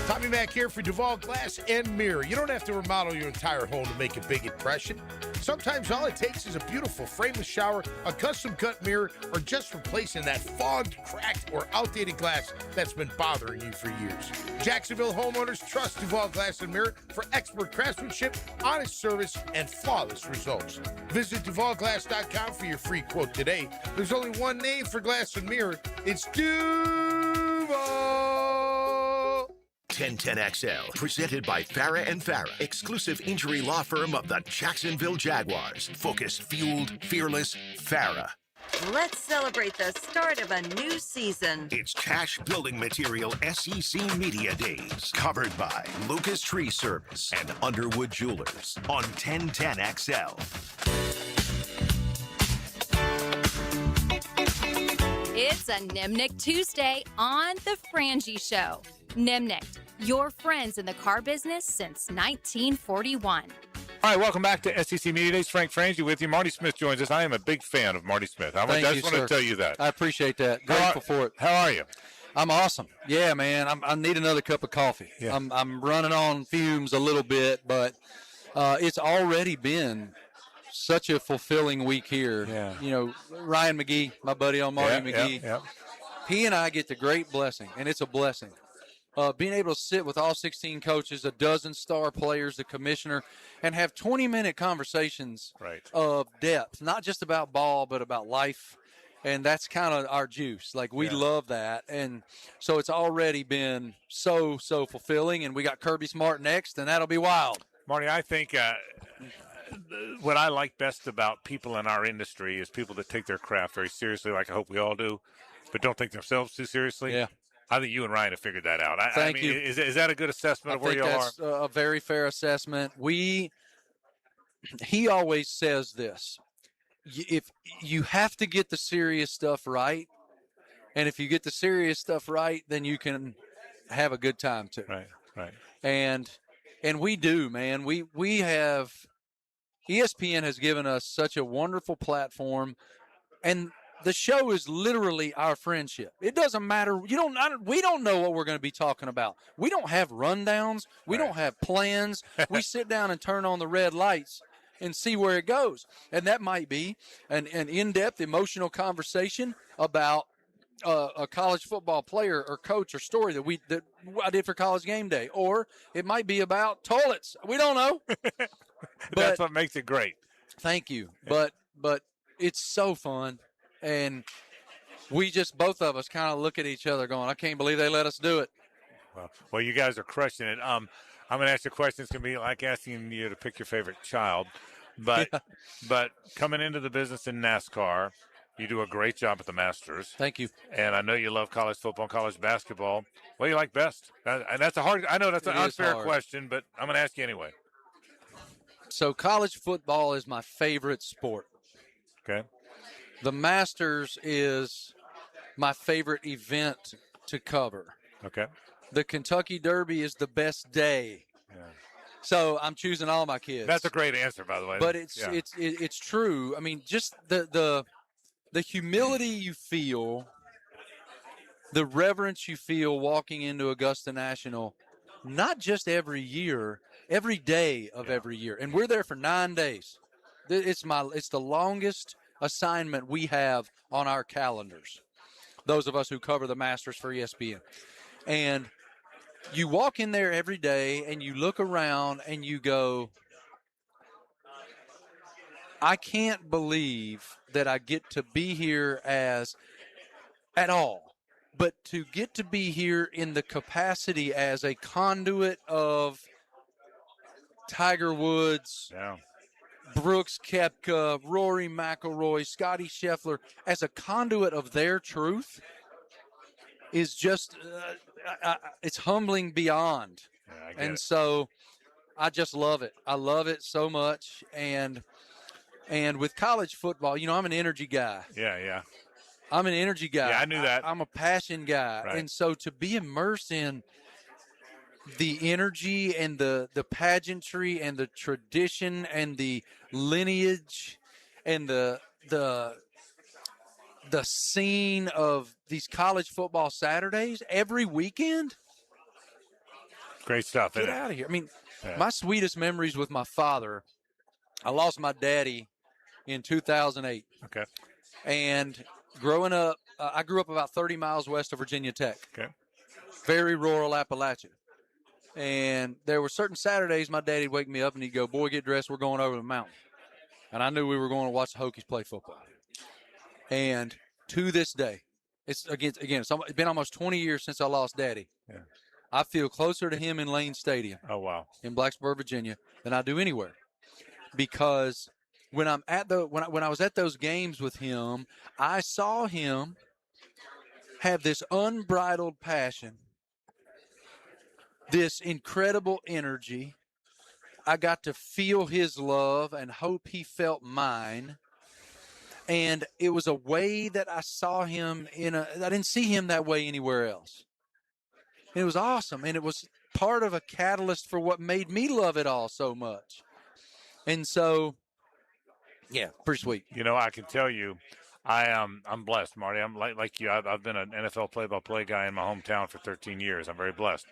Speaker 22: Tommy Mac here for Duval Glass and Mirror. You don't have to remodel your entire home to make a big impression. Sometimes all it takes is a beautiful frameless shower, a custom-cut mirror, or just replacing that fogged, cracked, or outdated glass that's been bothering you for years. Jacksonville homeowners trust Duval Glass and Mirror for expert craftsmanship, honest service, and flawless results. Visit DuvalGlass.com for your free quote today. There's only one name for glass and mirror. It's Duval.
Speaker 3: 1010XL, presented by Farah and Farah, exclusive injury law firm of the Jacksonville Jaguars. Focused, fueled, fearless, Farah.
Speaker 13: Let's celebrate the start of a new season.
Speaker 3: It's Cash Building Material SEC Media Days, covered by Lucas Tree Service and Underwood Jewelers on 1010XL.
Speaker 4: It's a Nimnick Tuesday on The Frangie Show. Nimnick, your friends in the car business since 1941.
Speaker 5: All right, welcome back to SEC Media Days. Frank Frangie with you. Marty Smith joins us. I am a big fan of Marty Smith. I just want to tell you that.
Speaker 23: I appreciate that. Grateful for it.
Speaker 5: How are you?
Speaker 23: I'm awesome. Yeah, man. I need another cup of coffee.
Speaker 5: Yeah.
Speaker 23: I'm running on fumes a little bit, but it's already been such a fulfilling week here.
Speaker 5: Yeah.
Speaker 23: You know, Ryan McGee, my buddy on Marty McGee, he and I get the great blessing, and it's a blessing. Being able to sit with all 16 coaches, a dozen star players, the commissioner, and have 20-minute conversations of depth, not just about ball, but about life. And that's kind of our juice. Like, we love that. And so it's already been so fulfilling. And we got Kirby Smart next, and that'll be wild.
Speaker 5: Marty, I think what I like best about people in our industry is people that take their craft very seriously, like I hope we all do, but don't take themselves too seriously.
Speaker 23: Yeah.
Speaker 5: I think you and Ryan have figured that out.
Speaker 23: Thank
Speaker 5: I mean,
Speaker 23: you.
Speaker 5: Is that a good assessment of where
Speaker 23: I think
Speaker 5: you
Speaker 23: that's a very fair assessment. He always says this: if you have to get the serious stuff right, and if you get the serious stuff right, then you can have a good time too.
Speaker 5: Right.
Speaker 23: And we do, man. We have ESPN has given us such a wonderful platform, and the show is literally our friendship. It doesn't matter. We don't know what we're going to be talking about. We don't have rundowns. We don't have plans. We sit down and turn on the red lights and see where it goes. And that might be an in-depth emotional conversation about a college football player or coach or story that I did for College Game Day, or it might be about toilets. We don't know.
Speaker 5: That's what makes it great.
Speaker 23: Thank you. But it's so fun, and we just both of us kind of look at each other going, I can't believe they let us do it.
Speaker 5: Well, you guys are crushing it. I'm going to ask you a question. It's going to be like asking you to pick your favorite child, but coming into the business in NASCAR, you do a great job at the Masters.
Speaker 23: Thank you.
Speaker 5: And I know you love college football and college basketball. What do you like best? And that's I know that's an unfair question, but I'm going to ask you anyway.
Speaker 23: So college football is my favorite sport.
Speaker 5: Okay.
Speaker 23: The Masters is my favorite event to cover.
Speaker 5: Okay.
Speaker 23: The Kentucky Derby is the best day.
Speaker 5: Yeah.
Speaker 23: So I'm choosing all my kids.
Speaker 5: That's a great answer, by the way.
Speaker 23: But it's true. I mean, just the humility you feel, the reverence you feel walking into Augusta National, not just every year, every day of every year. And we're there for 9 days. It's the longest assignment we have on our calendars, those of us who cover the Masters for ESPN. And you walk in there every day and you look around and you go, I can't believe that I get to be here at all, but to get to be here in the capacity as a conduit of Tiger Woods, Brooks Koepka, Rory McIlroy, Scotty Scheffler, as a conduit of their truth is just, it's humbling beyond. And so I just love it. I love it so much. And with college football, I'm an energy guy.
Speaker 5: Yeah.
Speaker 23: I'm an energy guy.
Speaker 5: Yeah, I knew that.
Speaker 23: I'm a passion guy.
Speaker 5: Right.
Speaker 23: And so to be immersed in the energy and the pageantry and the tradition and the lineage and the scene of these college football Saturdays every weekend.
Speaker 5: Great stuff.
Speaker 23: Get out of here. I mean, my sweetest memories with my father, I lost my daddy in 2008.
Speaker 5: Okay.
Speaker 23: And growing up, I grew up about 30 miles west of Virginia Tech.
Speaker 5: Okay.
Speaker 23: Very rural Appalachia. And there were certain Saturdays my daddy'd wake me up and he'd go, boy, get dressed, we're going over the mountain. And I knew we were going to watch the Hokies play football. And to this day, it's been almost 20 years since I lost Daddy.
Speaker 5: Yeah.
Speaker 23: I feel closer to him in Lane Stadium.
Speaker 5: Oh, wow.
Speaker 23: In Blacksburg, Virginia, than I do anywhere. Because when I was at those games with him, I saw him have this unbridled passion, this incredible energy. I got to feel his love and hope he felt mine. And it was a way that I saw him I didn't see him that way anywhere else. And it was awesome. And it was part of a catalyst for what made me love it all so much. And so, yeah, pretty sweet.
Speaker 5: I can tell you, I'm blessed, Marty. I'm like you. I've been an NFL play-by-play guy in my hometown for 13 years. I'm very blessed.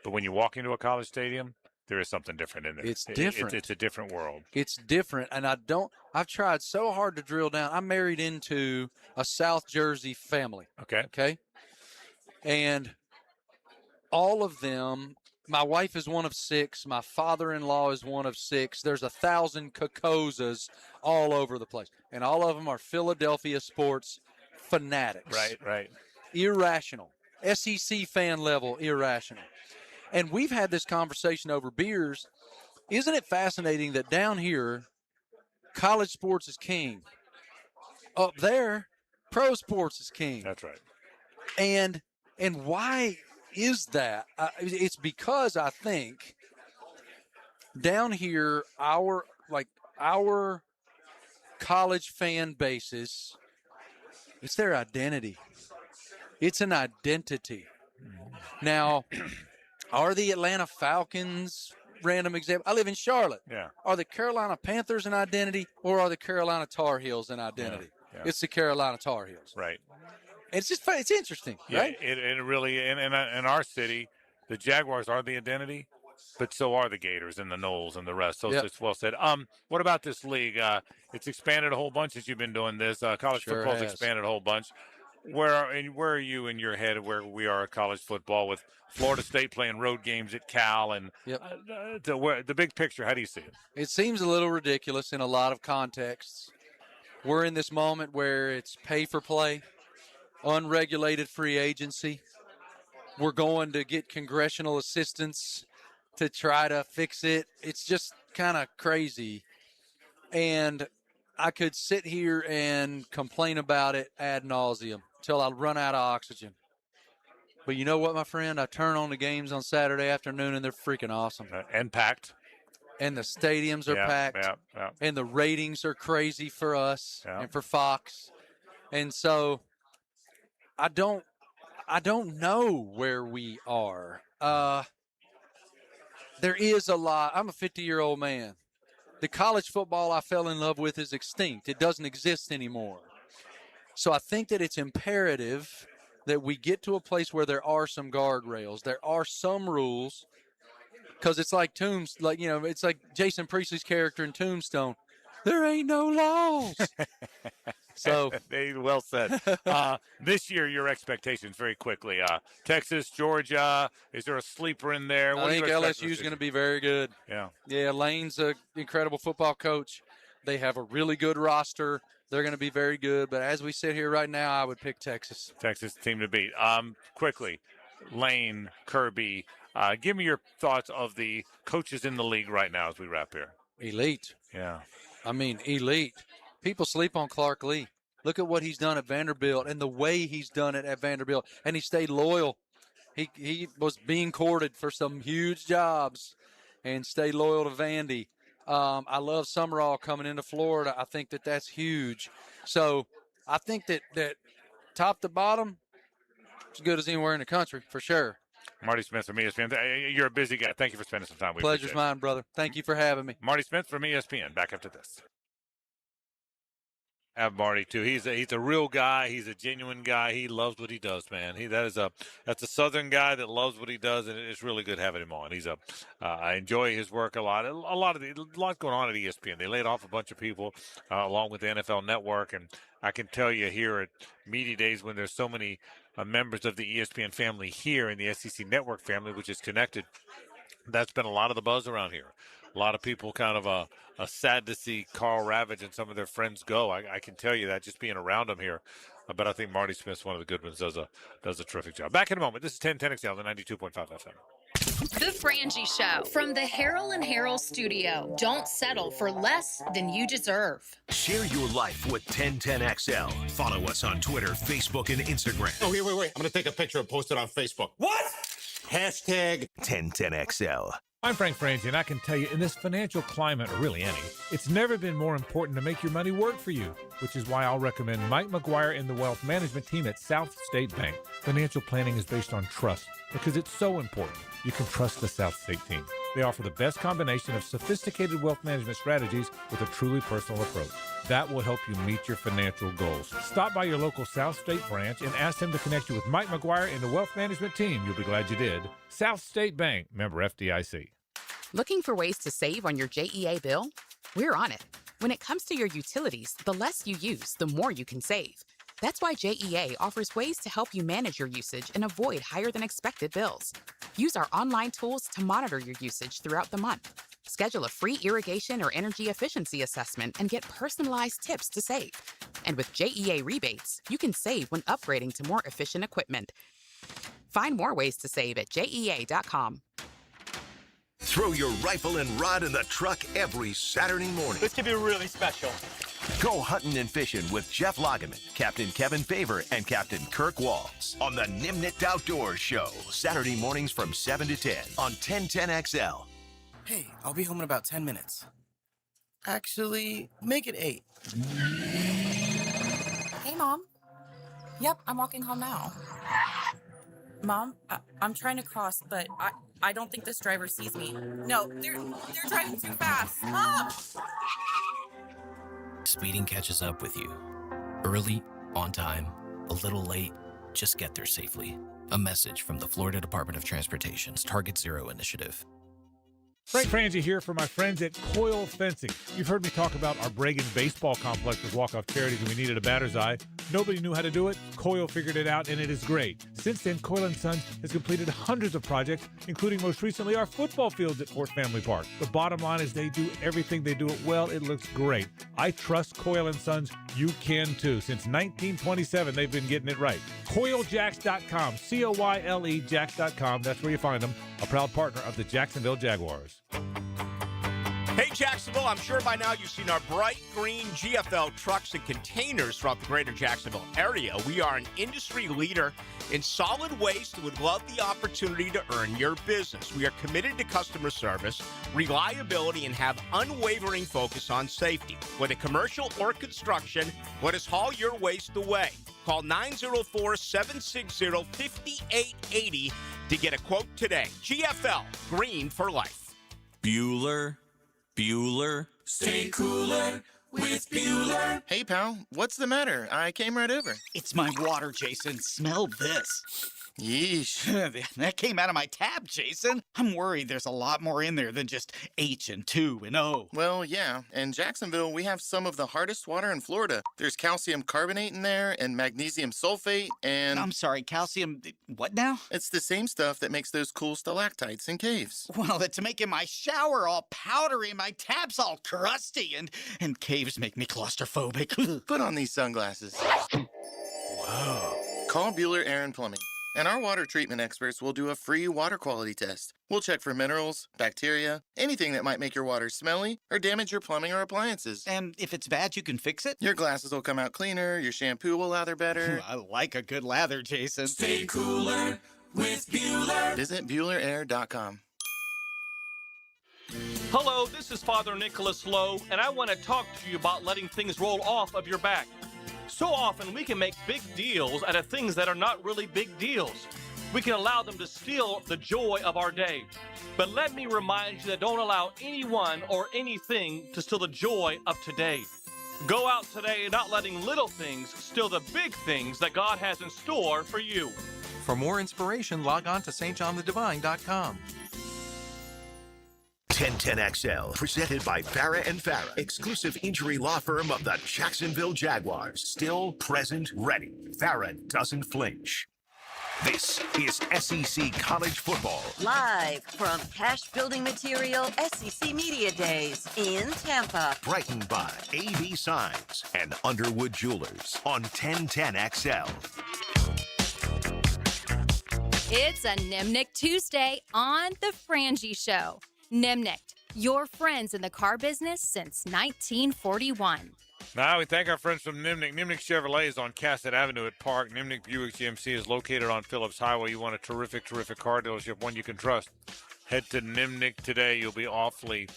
Speaker 5: But when you walk into a college stadium, there is something different in there.
Speaker 23: It's different.
Speaker 5: It's a different world.
Speaker 23: It's different. And I've tried so hard to drill down. I'm married into a South Jersey family. Okay. And all of them, my wife is one of 6. My father-in-law is one of 6. There's 1,000 Cocosas all over the place. And all of them are Philadelphia sports fanatics.
Speaker 5: Right.
Speaker 23: Irrational. SEC fan level irrational. And we've had this conversation over beers. Isn't it fascinating that down here, college sports is king? Up there, pro sports is king.
Speaker 5: That's right.
Speaker 23: And And why is that? It's because I think down here, our college fan bases, it's their identity. It's an identity. Now, are the Atlanta Falcons, random example, I live in Charlotte.
Speaker 5: Yeah.
Speaker 23: Are the Carolina Panthers an identity, or are the Carolina Tar Heels an identity?
Speaker 5: Yeah.
Speaker 23: It's the Carolina Tar Heels.
Speaker 5: Right.
Speaker 23: It's just it's interesting,
Speaker 5: Yeah,
Speaker 23: right?
Speaker 5: it really in our city, the Jaguars are the identity, but so are the Gators and the Knowles and the rest. So it's well said. What about this league? It's expanded a whole bunch since you've been doing this. College football's expanded a whole bunch. Where are you in your head where we are at college football with Florida State playing road games at Cal and the big picture? How do you see it?
Speaker 23: It seems a little ridiculous in a lot of contexts. We're in this moment where it's pay for play, unregulated free agency. We're going to get congressional assistance to try to fix it. It's just kind of crazy. And I could sit here and complain about it ad nauseum till I run out of oxygen. But you know what, my friend? I turn on the games on Saturday afternoon, and they're freaking awesome.
Speaker 5: And packed.
Speaker 23: And the stadiums are packed.
Speaker 5: Yeah.
Speaker 23: And the ratings are crazy for us and for Fox. And so I don't know where we are. There is a lot. I'm a 50-year-old man. The college football I fell in love with is extinct. It doesn't exist anymore. So I think that it's imperative that we get to a place where there are some guardrails. There are some rules, because it's like it's like Jason Priestley's character in Tombstone. There ain't no laws. So
Speaker 5: well said. This year, your expectations very quickly. Texas, Georgia. Is there a sleeper in there?
Speaker 23: I think LSU is going to be very good.
Speaker 5: Yeah.
Speaker 23: Lane's an incredible football coach. They have a really good roster. They're going to be very good. But as we sit here right now, I would pick Texas.
Speaker 5: Texas team to beat. Quickly, Lane, Kirby. Give me your thoughts of the coaches in the league right now as we wrap here.
Speaker 23: Elite.
Speaker 5: Yeah.
Speaker 23: I mean, elite. People sleep on Clark Lee. Look at what he's done at Vanderbilt and the way he's done it at Vanderbilt. And he stayed loyal. He was being courted for some huge jobs and stayed loyal to Vandy. I love Summerall coming into Florida. I think that that's huge. So I think that top to bottom, as good as anywhere in the country, for sure.
Speaker 5: Marty Smith from ESPN. You're a busy guy. Thank you for spending some time with us.
Speaker 23: Pleasure's mine, brother. Thank you for having me.
Speaker 5: Marty Smith from ESPN. Back after this. Have Marty too. He's a real guy. He's a genuine guy. He loves what he does, man. That's a Southern guy that loves what he does, and it's really good having him on. I enjoy his work a lot. A lot going on at ESPN. They laid off a bunch of people along with the NFL Network, and I can tell you here at Media Days when there's so many members of the ESPN family here in the SEC Network family, which is connected. That's been a lot of the buzz around here. A lot of people kind of sad to see Carl Ravage and some of their friends go. I can tell you that just being around them here. But I think Marty Smith's one of the good ones, does a terrific job. Back in a moment. This is 1010XL, the 92.5 FM.
Speaker 4: The Frangie Show from the Harrell and Harrell studio. Don't settle for less than you deserve.
Speaker 3: Share your life with 1010XL. Follow us on Twitter, Facebook, and Instagram.
Speaker 2: Oh, wait. I'm going to take a picture and post it on Facebook. What? Hashtag
Speaker 3: 1010XL.
Speaker 5: I'm Frank Frangie, and I can tell you, in this financial climate, or really any, it's never been more important to make your money work for you, which is why I'll recommend Mike McGuire and the Wealth Management Team at South State Bank. Financial planning is based on trust, because it's so important. You can trust the South State team. They offer the best combination of sophisticated wealth management strategies with a truly personal approach. That will help you meet your financial goals. Stop by your local South State branch and ask them to connect you with Mike McGuire and the Wealth Management Team. You'll be glad you did. South State Bank, member FDIC.
Speaker 7: Looking for ways to save on your JEA bill? We're on it. When it comes to your utilities, the less you use, the more you can save. That's why JEA offers ways to help you manage your usage and avoid higher than expected bills. Use our online tools to monitor your usage throughout the month. Schedule a free irrigation or energy efficiency assessment and get personalized tips to save. And with JEA rebates, you can save when upgrading to more efficient equipment. Find more ways to save at JEA.com.
Speaker 3: Throw your rifle and rod in the truck every Saturday morning.
Speaker 8: This could be really special.
Speaker 3: Go hunting and fishing with Jeff Lageman, Captain Kevin Favor, and Captain Kirk Walls on the Nimnicht Outdoors Show, Saturday mornings from 7 to 10 on 1010XL.
Speaker 1: Hey, I'll be home in about 10 minutes. Actually, make it 8.
Speaker 8: Hey, Mom. Yep, I'm walking home now. Mom, I'm trying to cross, but I don't think this driver sees me. No, they're driving too fast. Mom!
Speaker 1: Speeding catches up with you. Early, on time, a little late, just get there safely. A message from the Florida Department of Transportation's Target Zero initiative.
Speaker 5: Frank Frangie here for my friends at Coyle Fencing. You've heard me talk about our Bregan baseball complex with walk-off charities and we needed a batter's eye. Nobody knew how to do it. Coyle figured it out, and it is great. Since then, Coyle & Sons has completed hundreds of projects, including most recently our football fields at Fort Family Park. The bottom line is they do everything. They do it well. It looks great. I trust Coyle & Sons. You can too. Since 1927, they've been getting it right. CoyleJacks.com, C-O-Y-L-E Jacks.com. That's where you find them. A proud partner of the Jacksonville Jaguars.
Speaker 9: Hey, Jacksonville, I'm sure by now you've seen our bright green GFL trucks and containers throughout the greater Jacksonville area. We are an industry leader in solid waste and would love the opportunity to earn your business. We are committed to customer service, reliability, and have unwavering focus on safety. Whether commercial or construction, let us haul your waste away. Call 904-760-5880 to get a quote today. GFL, green for life.
Speaker 10: Bueller. Stay cooler with Bueller.
Speaker 24: Hey, pal, what's the matter? I came right over.
Speaker 25: It's my water, Jason. Smell this.
Speaker 24: Yeesh.
Speaker 25: That came out of my tap, Jason. I'm worried there's a lot more in there than just H and 2 and O.
Speaker 24: Well, yeah. In Jacksonville, we have some of the hardest water in Florida. There's calcium carbonate in there and magnesium sulfate and...
Speaker 25: I'm sorry, calcium... what now?
Speaker 24: It's the same stuff that makes those cool stalactites in caves.
Speaker 25: Well, it's making my shower all powdery, my tap's all crusty, and caves make me claustrophobic.
Speaker 24: Put on these sunglasses. Whoa. Call Bueller Air and Plumbing. And our water treatment experts will do a free water quality test. We'll check for minerals, bacteria, anything that might make your water smelly or damage your plumbing or appliances.
Speaker 25: And if it's bad, you can fix it?
Speaker 24: Your glasses will come out cleaner, your shampoo will lather better.
Speaker 25: I like a good lather, Jason.
Speaker 10: Stay cooler with Bueller.
Speaker 24: Visit BuellerAir.com.
Speaker 26: Hello, this is Father Nicholas Lowe, and I want to talk to you about letting things roll off of your back. So often we can make big deals out of things that are not really big deals. We can allow them to steal the joy of our day. But let me remind you that don't allow anyone or anything to steal the joy of today. Go out today not letting little things steal the big things that God has in store for you.
Speaker 27: For more inspiration, log on to stjohnthedivine.com.
Speaker 3: 1010XL, presented by Farah and Farah, exclusive injury law firm of the Jacksonville Jaguars. Still, present, ready. Farah doesn't flinch. This is SEC College Football.
Speaker 13: Live from Cash Building Material SEC Media Days in Tampa.
Speaker 3: Brightened by AV Signs and Underwood Jewelers on 1010XL.
Speaker 4: It's a Nimnicht Tuesday on The Frangie Show. Nimnicht, your friends in the car business since 1941.
Speaker 5: Now we thank our friends from Nimnicht. Nimnicht Chevrolet is on Cassett Avenue at Park. Nimnicht Buick GMC is located on Phillips Highway. You want a terrific car dealership, one you can trust. Head to Nimnicht today. You'll be awfully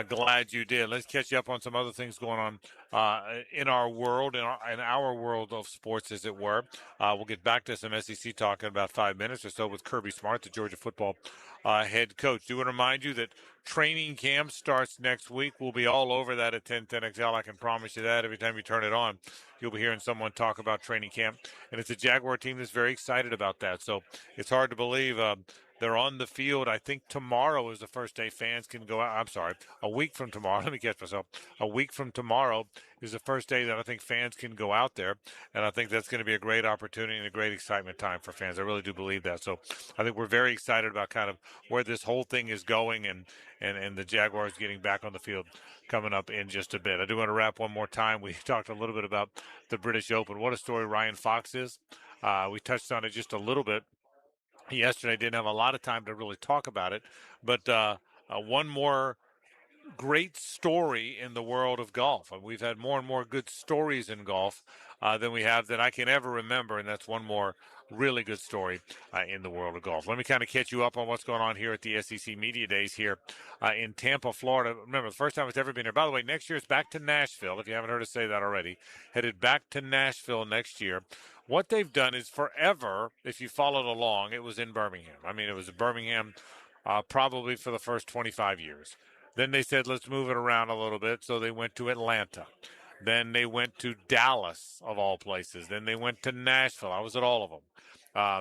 Speaker 5: glad you did. Let's catch you up on some other things going on in our world, in our world of sports, as it were. We'll get back to some SEC talk in about 5 minutes or so with Kirby Smart, the Georgia football head coach. Do want to remind you that training camp starts next week. We'll be all over that at 1010XL. I can promise you that. Every time you turn it on, you'll be hearing someone talk about training camp. And it's a Jaguar team that's very excited about that. So it's hard to believe they're on the field. I think tomorrow is the first day fans can go out. I'm sorry, a week from tomorrow. Let me catch myself. A week from tomorrow is the first day that I think fans can go out there. And I think that's going to be a great opportunity and a great excitement time for fans. I really do believe that. So I think we're very excited about kind of where this whole thing is going and the Jaguars getting back on the field coming up in just a bit. I do want to wrap one more time. We talked a little bit about the British Open. What a story Ryan Fox is. We touched on it just a little bit yesterday. Didn't have a lot of time to really talk about it, but one more great story in the world of golf. And we've had more and more good stories in golf than I can ever remember, and that's one more really good story in the world of golf. Let me kind of catch you up on what's going on here at the SEC Media Days here in Tampa, Florida. Remember, the first time it's ever been here. By the way, next year it's back to Nashville, if you haven't heard us say that already. Headed back to Nashville next year. What they've done is forever, if you followed along, it was in Birmingham. I mean, it was Birmingham probably for the first 25 years. Then they said, let's move it around a little bit, so they went to Atlanta. Then they went to Dallas, of all places. Then they went to Nashville. I was at all of them.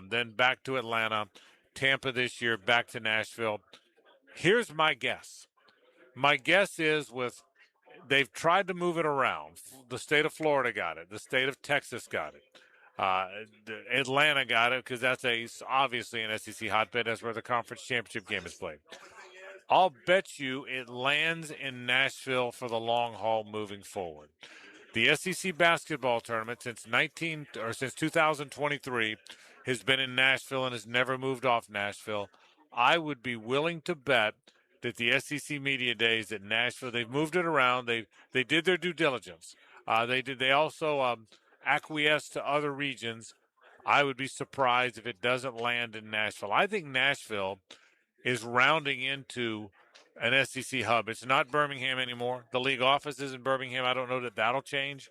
Speaker 5: Then back to Atlanta, Tampa this year, back to Nashville. Here's my guess. My guess is they've tried to move it around. The state of Florida got it. The state of Texas got it. Atlanta got it because that's obviously an SEC hotbed. That's where the conference championship game is played. I'll bet you it lands in Nashville for the long haul moving forward. The SEC basketball tournament since 2023 has been in Nashville and has never moved off Nashville. I would be willing to bet that the SEC Media Days at Nashville, they've moved it around. They did their due diligence. They also acquiesced to other regions. I would be surprised if it doesn't land in Nashville. I think Nashville is rounding into an SEC hub. It's not Birmingham anymore. The league office is in Birmingham. I don't know that that'll change,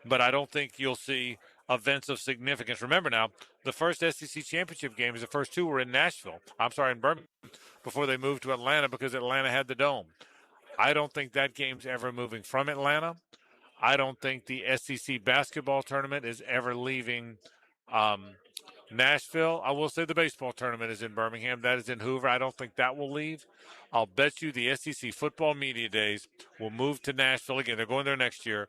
Speaker 5: but I don't think you'll see events of significance. Remember now, the first SEC championship games, the first two were in in Birmingham, before they moved to Atlanta because Atlanta had the Dome. I don't think that game's ever moving from Atlanta. I don't think the SEC basketball tournament is ever leaving Nashville. I will say the baseball tournament is in Birmingham. That is in Hoover. I don't think that will leave. I'll bet you the SEC football media days will move to Nashville again. They're going there next year.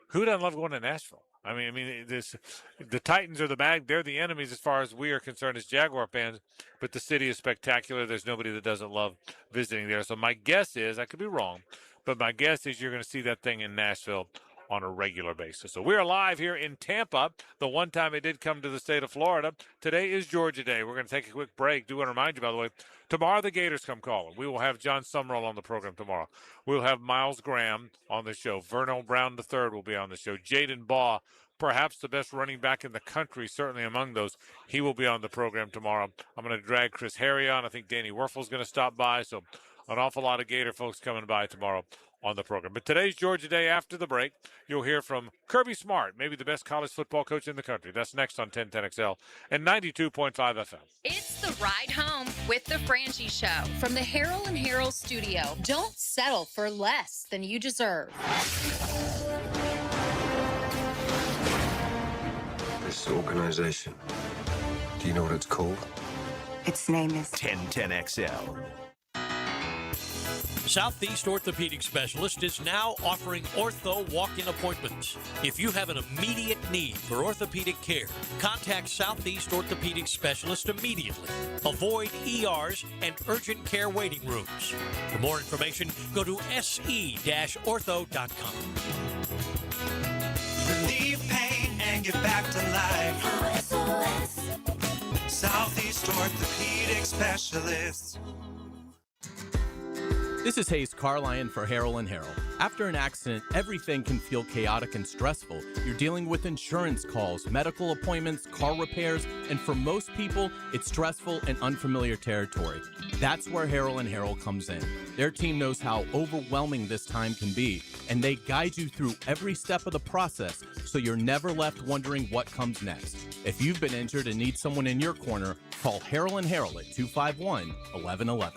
Speaker 5: Who doesn't love going to Nashville? I mean, the Titans are they're the enemies as far as we are concerned as Jaguar fans, but the city is spectacular. There's nobody that doesn't love visiting there. So my guess is, I could be wrong, but my guess is you're going to see that thing in Nashville on a regular basis. So we're live here in Tampa. The one time it did come to the state of Florida. Today is Georgia Day. We're going to take a quick break. Do want to remind you, by the way, tomorrow the Gators come calling. We will have John Summerall on the program tomorrow. We'll have Miles Graham on the show. Vernon Brown III will be on the show. Jaden Baugh, perhaps the best running back in the country, certainly among those. He will be on the program tomorrow. I'm going to drag Chris Harry on. I think Danny Werfel's going to stop by. So an awful lot of Gator folks coming by tomorrow on the program. But today's Georgia Day. After the break, you'll hear from Kirby Smart, maybe the best college football coach in the country. That's next on 1010XL and 92.5 FM.
Speaker 4: It's the ride home with the Frangie Show from the Harold and Harold studio. Don't settle for less than you deserve.
Speaker 6: This organization, do you know what it's called?
Speaker 11: Its name is
Speaker 3: 1010XL.
Speaker 14: Southeast Orthopedic Specialist is now offering ortho walk-in appointments. If you have an immediate need for orthopedic care, contact Southeast Orthopedic Specialist immediately. Avoid ERs and urgent care waiting rooms. For more information, go to se-ortho.com.
Speaker 10: Relieve pain and get back to life. Southeast Orthopedic Specialists.
Speaker 15: This is Hayes Carlion for Harold & Harold. After an accident, everything can feel chaotic and stressful. You're dealing with insurance calls, medical appointments, car repairs, and for most people, it's stressful and unfamiliar territory. That's where Harold & Harold comes in. Their team knows how overwhelming this time can be, and they guide you through every step of the process so you're never left wondering what comes next. If you've been injured and need someone in your corner, call Harold & Harold at 251-1111.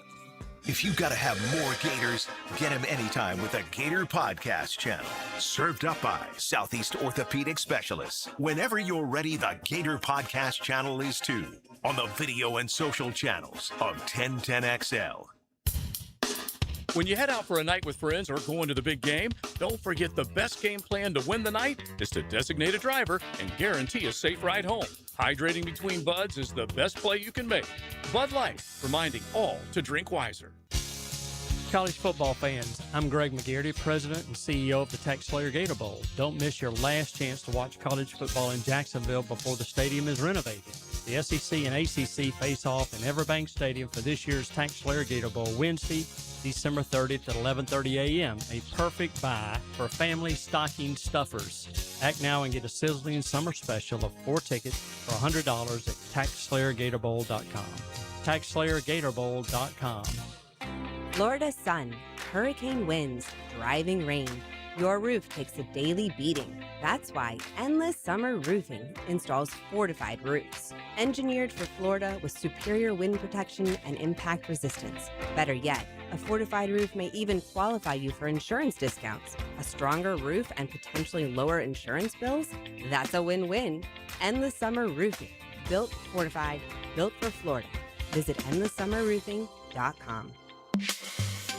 Speaker 3: If you gotta have more Gators, get them anytime with the Gator Podcast Channel. Served up by Southeast Orthopedic Specialists. Whenever you're ready, the Gator Podcast Channel is too. On the video and social channels of 1010XL.
Speaker 20: When you head out for a night with friends or going to the big game, don't forget the best game plan to win the night is to designate a driver and guarantee a safe ride home. Hydrating between buds is the best play you can make. Bud Light, reminding all to drink wiser.
Speaker 12: College football fans, I'm Greg McGarity, President and CEO of the Tech Slayer Gator Bowl. Don't miss your last chance to watch college football in Jacksonville before the stadium is renovated. The SEC and ACC face off in Everbank Stadium for this year's Tech Slayer Gator Bowl Wednesday, December 30th at 11:30 a.m. A perfect buy for family stocking stuffers. Act now and get a sizzling summer special of 4 tickets for $100 at TaxSlayerGatorBowl.com. TaxSlayerGatorBowl.com.
Speaker 16: Florida sun, hurricane winds, driving rain. Your roof takes a daily beating. That's why Endless Summer Roofing installs fortified roofs. Engineered for Florida with superior wind protection and impact resistance. Better yet, a fortified roof may even qualify you for insurance discounts. A stronger roof and potentially lower insurance bills? That's a win-win. Endless Summer Roofing. Built, fortified, built for Florida. Visit EndlessSummerRoofing.com.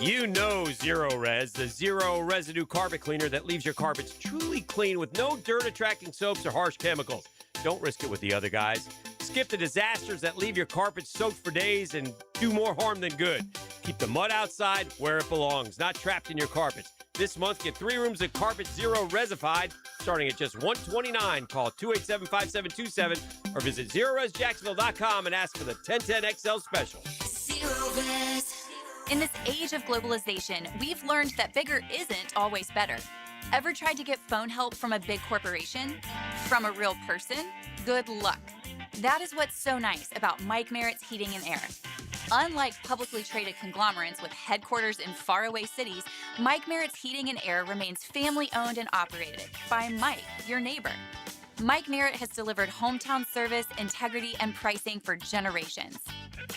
Speaker 17: You know Zero Res, the zero residue carpet cleaner that leaves your carpets truly clean with no dirt-attracting soaps or harsh chemicals. Don't risk it with the other guys. Skip the disasters that leave your carpets soaked for days and do more harm than good. Keep the mud outside where it belongs, not trapped in your carpets. This month, get 3 rooms of Carpet Zero Resified, starting at just $129. Call 287-5727 or visit ZeroResJacksonville.com and ask for the 1010XL special.
Speaker 4: Zero Res. In this age of globalization, we've learned that bigger isn't always better. Ever tried to get phone help from a big corporation? From a real person? Good luck. That is what's so nice about Mike Merritt's Heating and Air. Unlike publicly traded conglomerates with headquarters in faraway cities, Mike Merritt's Heating and Air remains family-owned and operated by Mike, your neighbor. Mike Merritt has delivered hometown service, integrity, and pricing for generations.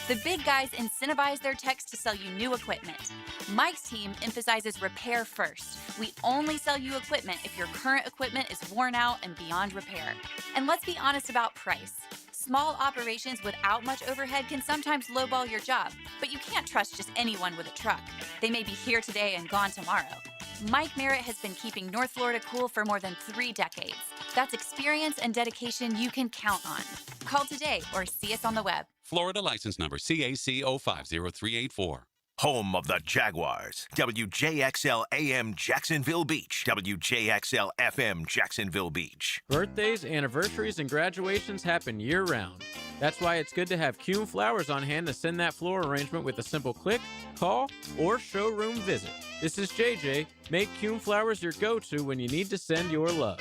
Speaker 4: The big guys incentivize their techs to sell you new equipment. Mike's team emphasizes repair first. We only sell you equipment if your current equipment is worn out and beyond repair. And let's be honest about price. Small operations without much overhead can sometimes lowball your job, but you can't trust just anyone with a truck. They may be here today and gone tomorrow. Mike Merritt has been keeping North Florida cool for more than 3 decades. That's experience and dedication you can count on. Call today or see us on the web.
Speaker 18: Florida license number CAC 050384.
Speaker 3: Home of the Jaguars. WJXL AM Jacksonville Beach. WJXL FM Jacksonville Beach.
Speaker 19: Birthdays, anniversaries, and graduations happen year-round. That's why it's good to have Kuhn Flowers on hand to send that floral arrangement with a simple click, call, or showroom visit. This is JJ. Make Kuhn Flowers your go-to when you need to send your love.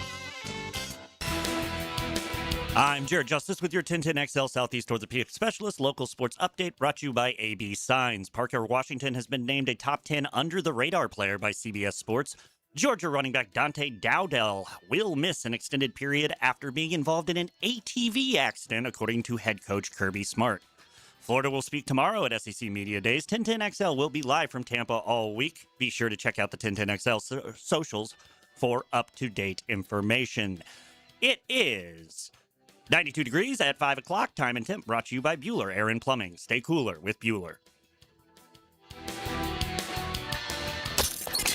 Speaker 21: I'm Jared Justice with your 1010XL Southeast Orthopedic Specialist local sports update brought to you by AB Signs. Parker Washington has been named a top 10 under-the-radar player by CBS Sports. Georgia running back Dante Dowdell will miss an extended period after being involved in an ATV accident, according to head coach Kirby Smart. Florida will speak tomorrow at SEC Media Days. 1010XL will be live from Tampa all week. Be sure to check out the 1010XL socials for up-to-date information. It is 92 degrees at 5 o'clock. Time and temp brought to you by Bueller Air and Plumbing. Stay cooler with Bueller.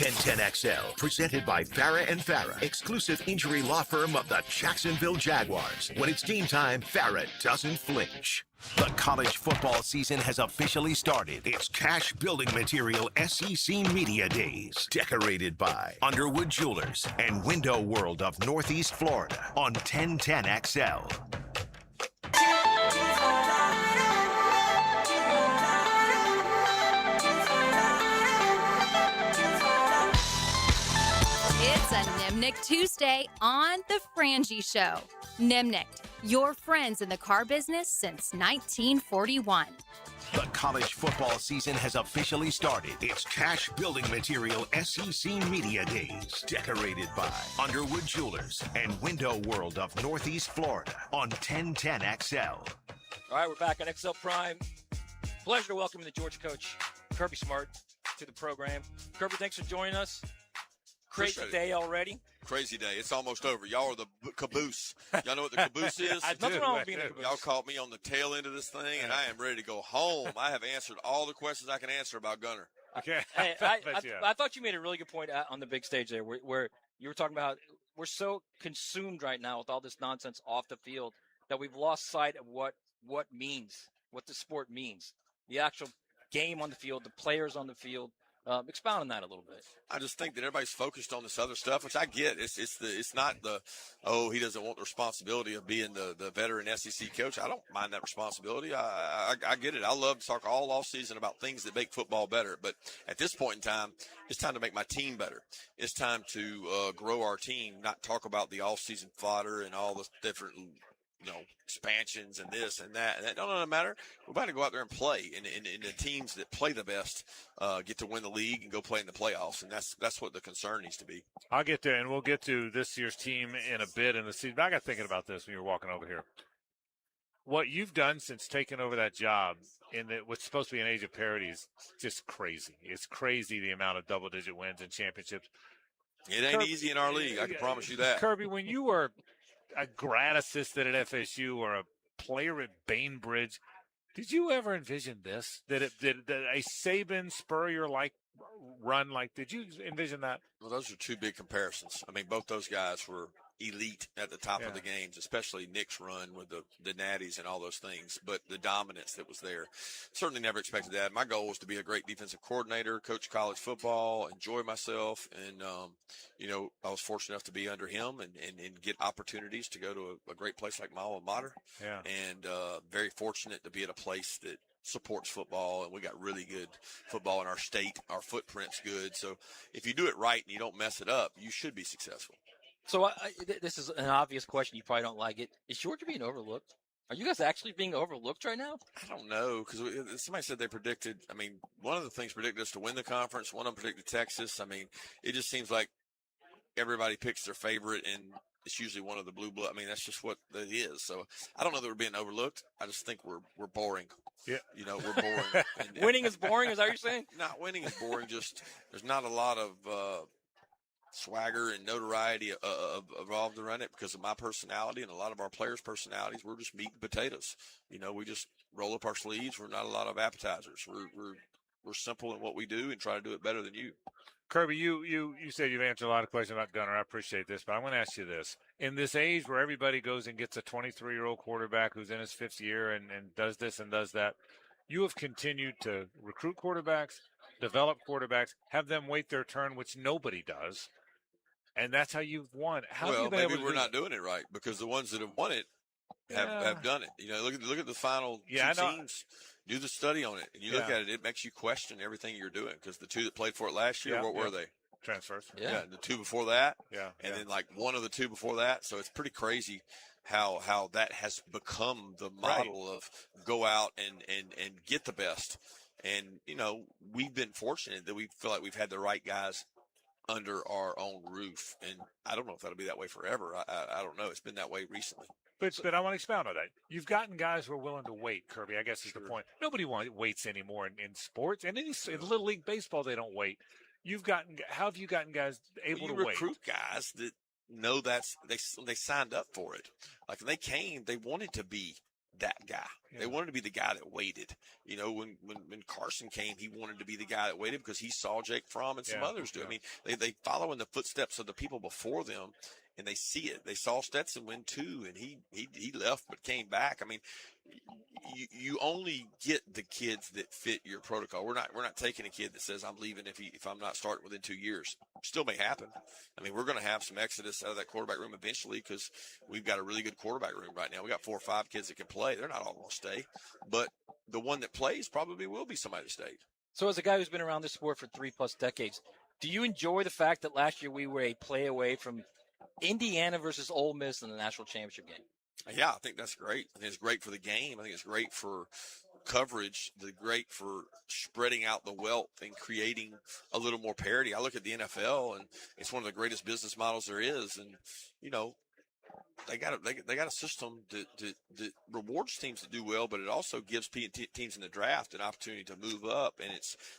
Speaker 3: 1010XL, presented by Farah and Farah, exclusive injury law firm of the Jacksonville Jaguars. When it's game time, Farah doesn't flinch. The college football season has officially started. It's Cash Building Material SEC Media Days, decorated by Underwood Jewelers and Window World of Northeast Florida on 1010XL.
Speaker 4: It's a Nimnick Tuesday on The Frangie Show. Nimnick, your friends in the car business since 1941.
Speaker 3: The college football season has officially started. It's Cash Building Material SEC Media Days, decorated by Underwood Jewelers and Window World of Northeast Florida on 1010XL.
Speaker 22: All right, we're back on XL Prime. Pleasure to welcome the Georgia coach, Kirby Smart, to the program. Kirby, thanks for joining us. Crazy day already.
Speaker 28: Crazy day. It's almost over. Y'all are the caboose. Y'all know what the caboose is?
Speaker 22: Nothing wrong with being a caboose.
Speaker 28: Y'all caught me on the tail end of this thing, and I am ready to go home. I have answered all the questions I can answer about Gunner.
Speaker 22: Okay. Hey, I thought you made a really good point on the big stage there where you were talking about we're so consumed right now with all this nonsense off the field that we've lost sight of what means, what the sport means. The actual game on the field, the players on the field, Expound on that a little bit.
Speaker 28: I just think that everybody's focused on this other stuff, which I get. It's not he doesn't want the responsibility of being the veteran SEC coach. I don't mind that responsibility. I get it. I love to talk all off season about things that make football better. But at this point in time, it's time to make my team better. It's time to grow our team, not talk about the off season fodder and all the different expansions and this and that. And that don't matter. We're about to go out there and play. And the teams that play the best get to win the league and go play in the playoffs. And that's what the concern needs to be.
Speaker 5: I'll get there, and we'll get to this year's team in a bit in the season. But I got thinking about this when you were walking over here. What you've done since taking over that job in what's supposed to be an age of parity is just crazy. It's crazy the amount of double-digit wins and championships.
Speaker 28: It ain't easy in our league. I can promise you that.
Speaker 5: Kirby, when you were a grad assistant at FSU or a player at Bainbridge, did you ever envision this? That a Saban Spurrier-like run, did you envision that?
Speaker 28: Well, those are two big comparisons. I mean, both those guys were elite at the top of the games, especially Nick's run with the natties and all those things, but the dominance that was there. Certainly never expected that. My goal was to be a great defensive coordinator, coach college football, enjoy myself, and I was fortunate enough to be under him and get opportunities to go to a great place like my alma mater.
Speaker 5: Yeah.
Speaker 28: And very fortunate to be at a place that supports football, and we got really good football in our state. Our footprint's good. So if you do it right and you don't mess it up, you should be successful.
Speaker 22: So this is an obvious question. You probably don't like it. Is Georgia being overlooked? Are you guys actually being overlooked right now?
Speaker 28: I don't know, because somebody said they predicted. I mean, one of the things predicted us to win the conference. One of them predicted Texas. I mean, it just seems like everybody picks their favorite, and it's usually one of the blue blood. I mean, that's just what it is. So I don't know that we're being overlooked. I just think we're boring.
Speaker 5: Yeah.
Speaker 28: We're boring.
Speaker 22: Winning is boring, is that what you're saying?
Speaker 28: Not winning is boring. Just there's not a lot of swagger and notoriety involved around it because of my personality and a lot of our players' personalities. We're just meat and potatoes. We just roll up our sleeves. We're not a lot of appetizers. We're simple in what we do and try to do it better than you.
Speaker 5: Kirby, you said you've answered a lot of questions about Gunner. I appreciate this, but I'm going to ask you this. In this age where everybody goes and gets a 23-year-old quarterback who's in his fifth year and does this and does that, you have continued to recruit quarterbacks, develop quarterbacks, have them wait their turn, which nobody does. And that's how you've won.
Speaker 28: Maybe we're not doing it right because the ones that have won it have done it. Look at the final two teams. Do the study on it, and you look at it. It makes you question everything you're doing because the two that played for it last year, what were they?
Speaker 5: Transfers.
Speaker 28: Yeah, the two before that.
Speaker 5: And
Speaker 28: then like one of the two before that. So it's pretty crazy how that has become the model of go out and get the best. And we've been fortunate that we feel like we've had the right guys under our own roof, and I don't know if that'll be that way forever. I don't know. It's been that way recently.
Speaker 5: But I want to expound on that. You've gotten guys who are willing to wait, Kirby, I guess is the point. Nobody waits anymore in sports. And in Little League Baseball, they don't wait. How have you gotten guys able to wait?
Speaker 28: You recruit guys that know they signed up for it. Like when they came, they wanted to be that guy. They wanted to be the guy that waited. When Carson came, he wanted to be the guy that waited because he saw Jake Fromm and some others do. I mean, they follow in the footsteps of the people before them, and they see it. They saw Stetson win too, and he left but came back. I mean, you only get the kids that fit your protocol. We're not taking a kid that says I'm leaving if I'm not starting within 2 years. Still may happen. I mean, we're going to have some exodus out of that quarterback room eventually because we've got a really good quarterback room right now. We got 4 or 5 kids that can play. They're not all going to stay, but the one that plays probably will be somebody that stayed.
Speaker 22: So as a guy who's been around this sport for 3+ decades, do you enjoy the fact that last year we were a play away from Indiana versus Ole Miss in the national championship game?
Speaker 28: Yeah, I think that's great. I think it's great for the game. I think it's great for coverage. It's great for spreading out the wealth and creating a little more parity. I look at the NFL, and it's one of the greatest business models there is. And, they got a system that rewards teams that do well, but it also gives teams in the draft an opportunity to move up. And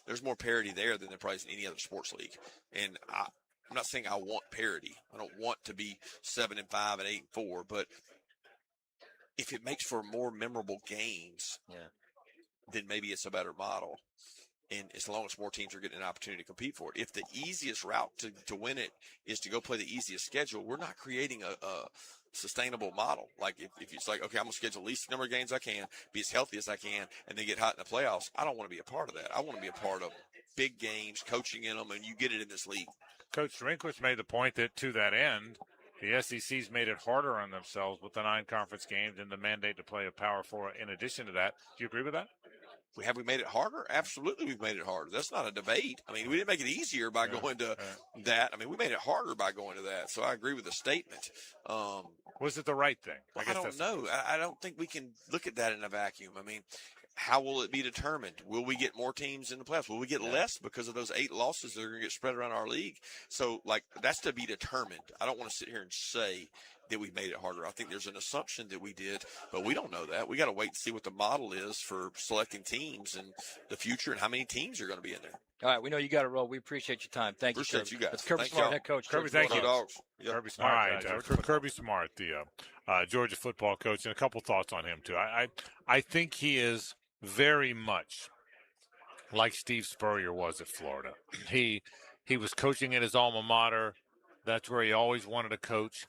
Speaker 28: there's more parity there than there probably is in any other sports league. And I'm not saying I want parity. I don't want to be 7-5 and 8-4, but if it makes for more memorable games, then maybe it's a better model. And as long as more teams are getting an opportunity to compete for it. If the easiest route to win it is to go play the easiest schedule, we're not creating a sustainable model. Like if it's like, okay, I'm going to schedule the least number of games I can, be as healthy as I can, and then get hot in the playoffs. I don't want to be a part of that. I want to be a part of big games, coaching in them, and you get it in this league.
Speaker 5: Coach Drinkwitz made the point that to that end, the SEC's made it harder on themselves with the 9 conference games and the mandate to play a Power 4 in addition to that. Do you agree with that?
Speaker 28: Have we made it harder? Absolutely, we've made it harder. That's not a debate. I mean, we didn't make it easier by going to that. I mean, we made it harder by going to that. So I agree with the statement.
Speaker 5: Was it the right thing?
Speaker 28: I don't know. I don't think we can look at that in a vacuum. I mean, how will it be determined? Will we get more teams in the playoffs? Will we get less because of those 8 losses that are going to get spread around our league? So, that's to be determined. I don't want to sit here and say that we made it harder. I think there's an assumption that we did, but we don't know that. We got to wait and see what the model is for selecting teams in the future and how many teams are going to be in there.
Speaker 22: All right, we know you got to roll. We appreciate your time. Thank you, Kirby.
Speaker 28: Appreciate you guys.
Speaker 22: That's Kirby
Speaker 28: Thank
Speaker 22: Smart,
Speaker 28: y'all.
Speaker 22: head coach.
Speaker 5: Kirby, thank you.
Speaker 28: Dogs. Yep.
Speaker 5: Kirby Smart. All right, Kirby Smart, the Georgia football coach, and a couple thoughts on him, too. I think he is very much like Steve Spurrier was at Florida. He was coaching at his alma mater. That's where he always wanted to coach.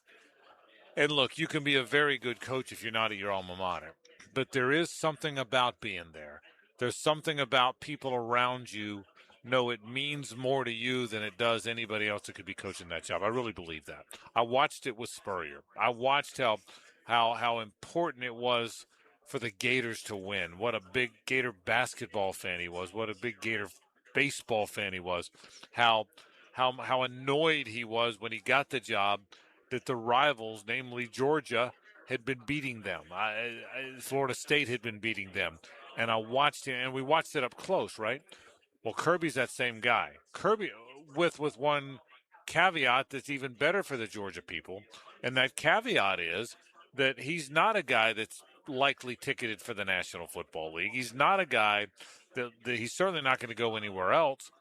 Speaker 5: And look, you can be a very good coach if you're not at your alma mater. But there is something about being there. There's something about people around you know it means more to you than it does anybody else that could be coaching that job. I really believe that. I watched it with Spurrier. I watched how important it was for the Gators to win. What a big Gator basketball fan he was. What a big Gator baseball fan he was. How annoyed he was when he got the job that the rivals, namely Georgia, had been beating them. Florida State had been beating them. And I watched him, and we watched it up close, right? Well, Kirby's that same guy. Kirby, with one caveat that's even better for the Georgia people, and that caveat is that he's not a guy that's likely ticketed for the National Football League. He's not a guy that he's certainly not going to go anywhere else.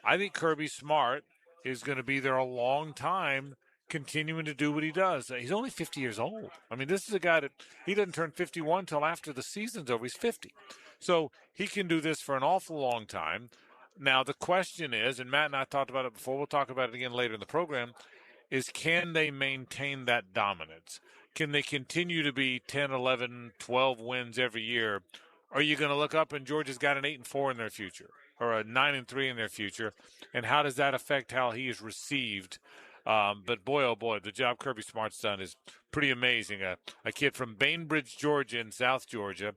Speaker 5: I think Kirby Smart is going to be there a long time, continuing to do what he does. He's only 50 years old. I mean, this is a guy that he doesn't turn 51 until after the season's over. He's 50. So he can do this for an awful long time. Now, the question is, and Matt and I talked about it before, we'll talk about it again later in the program, is can they maintain that dominance? Can they continue to be 10, 11, 12 wins every year? Are you going to look up and Georgia's got an 8-4 in their future or a 9-3 in their future? And how does that affect how he is received? But boy, oh boy, the job Kirby Smart's done is pretty amazing. A kid from Bainbridge, Georgia in South Georgia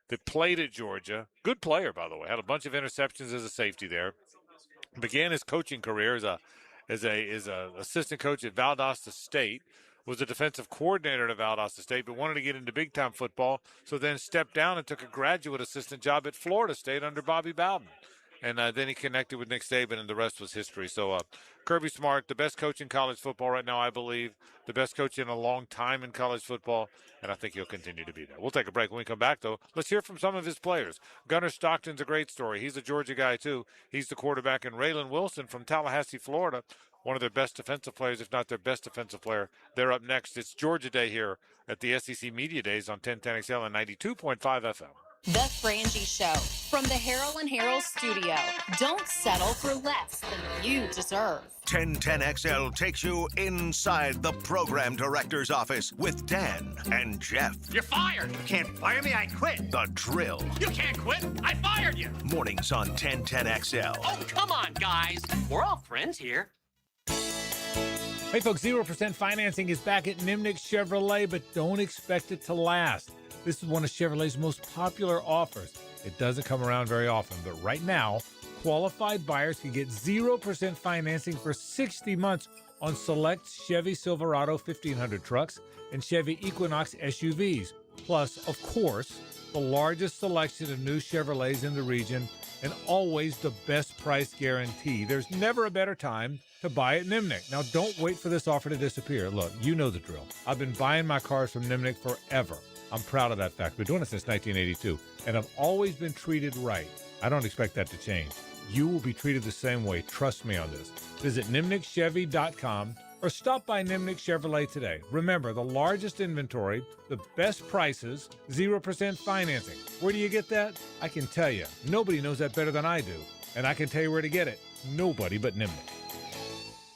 Speaker 5: that played at Georgia. Good player, by the way. Had a bunch of interceptions as a safety there. Began his coaching career as a assistant coach at Valdosta State. Was a defensive coordinator at Valdosta State, but wanted to get into big-time football, so then stepped down and took a graduate assistant job at Florida State under Bobby Bowden. And then he connected with Nick Saban, and the rest was history. So Kirby Smart, the best coach in college football right now, I believe. The best coach in a long time in college football, and I think he'll continue to be there. We'll take a break. When we come back, though, let's hear from some of his players. Gunnar Stockton's a great story. He's a Georgia guy, too. He's the quarterback. And Raylan Wilson from Tallahassee, Florida, one of their best defensive players, if not their best defensive player. They're up next. It's Georgia Day here at the SEC Media Days on 1010XL and 92.5 FM.
Speaker 1: The Frangie Show from the Harold & Harold studio. Don't settle for less than you deserve.
Speaker 3: 1010XL takes you inside the program director's office with Dan and Jeff.
Speaker 2: You're fired. You can't fire me. I quit.
Speaker 3: The Drill.
Speaker 2: You can't quit. I fired you.
Speaker 3: Mornings on 1010XL.
Speaker 2: Oh, come on, guys. We're all friends here.
Speaker 5: Hey, folks, 0% financing is back at Nimnick Chevrolet, but don't expect it to last. This is one of Chevrolet's most popular offers. It doesn't come around very often, but right now, qualified buyers can get 0% financing for 60 months on select Chevy Silverado 1500 trucks and Chevy Equinox SUVs. Plus, of course, the largest selection of new Chevrolets in the region and always the best price guarantee. There's never a better time to buy at Nimnick. Now, don't wait for this offer to disappear. Look, you know the drill. I've been buying my cars from Nimnick forever. I'm proud of that fact. We've been doing it since 1982, and I've always been treated right. I don't expect that to change. You will be treated the same way. Trust me on this. Visit NimnickChevy.com or stop by Nimnick Chevrolet today. Remember, the largest inventory, the best prices, 0% financing. Where do you get that? I can tell you. Nobody knows that better than I do. And I can tell you where to get it. Nobody but Nimnick.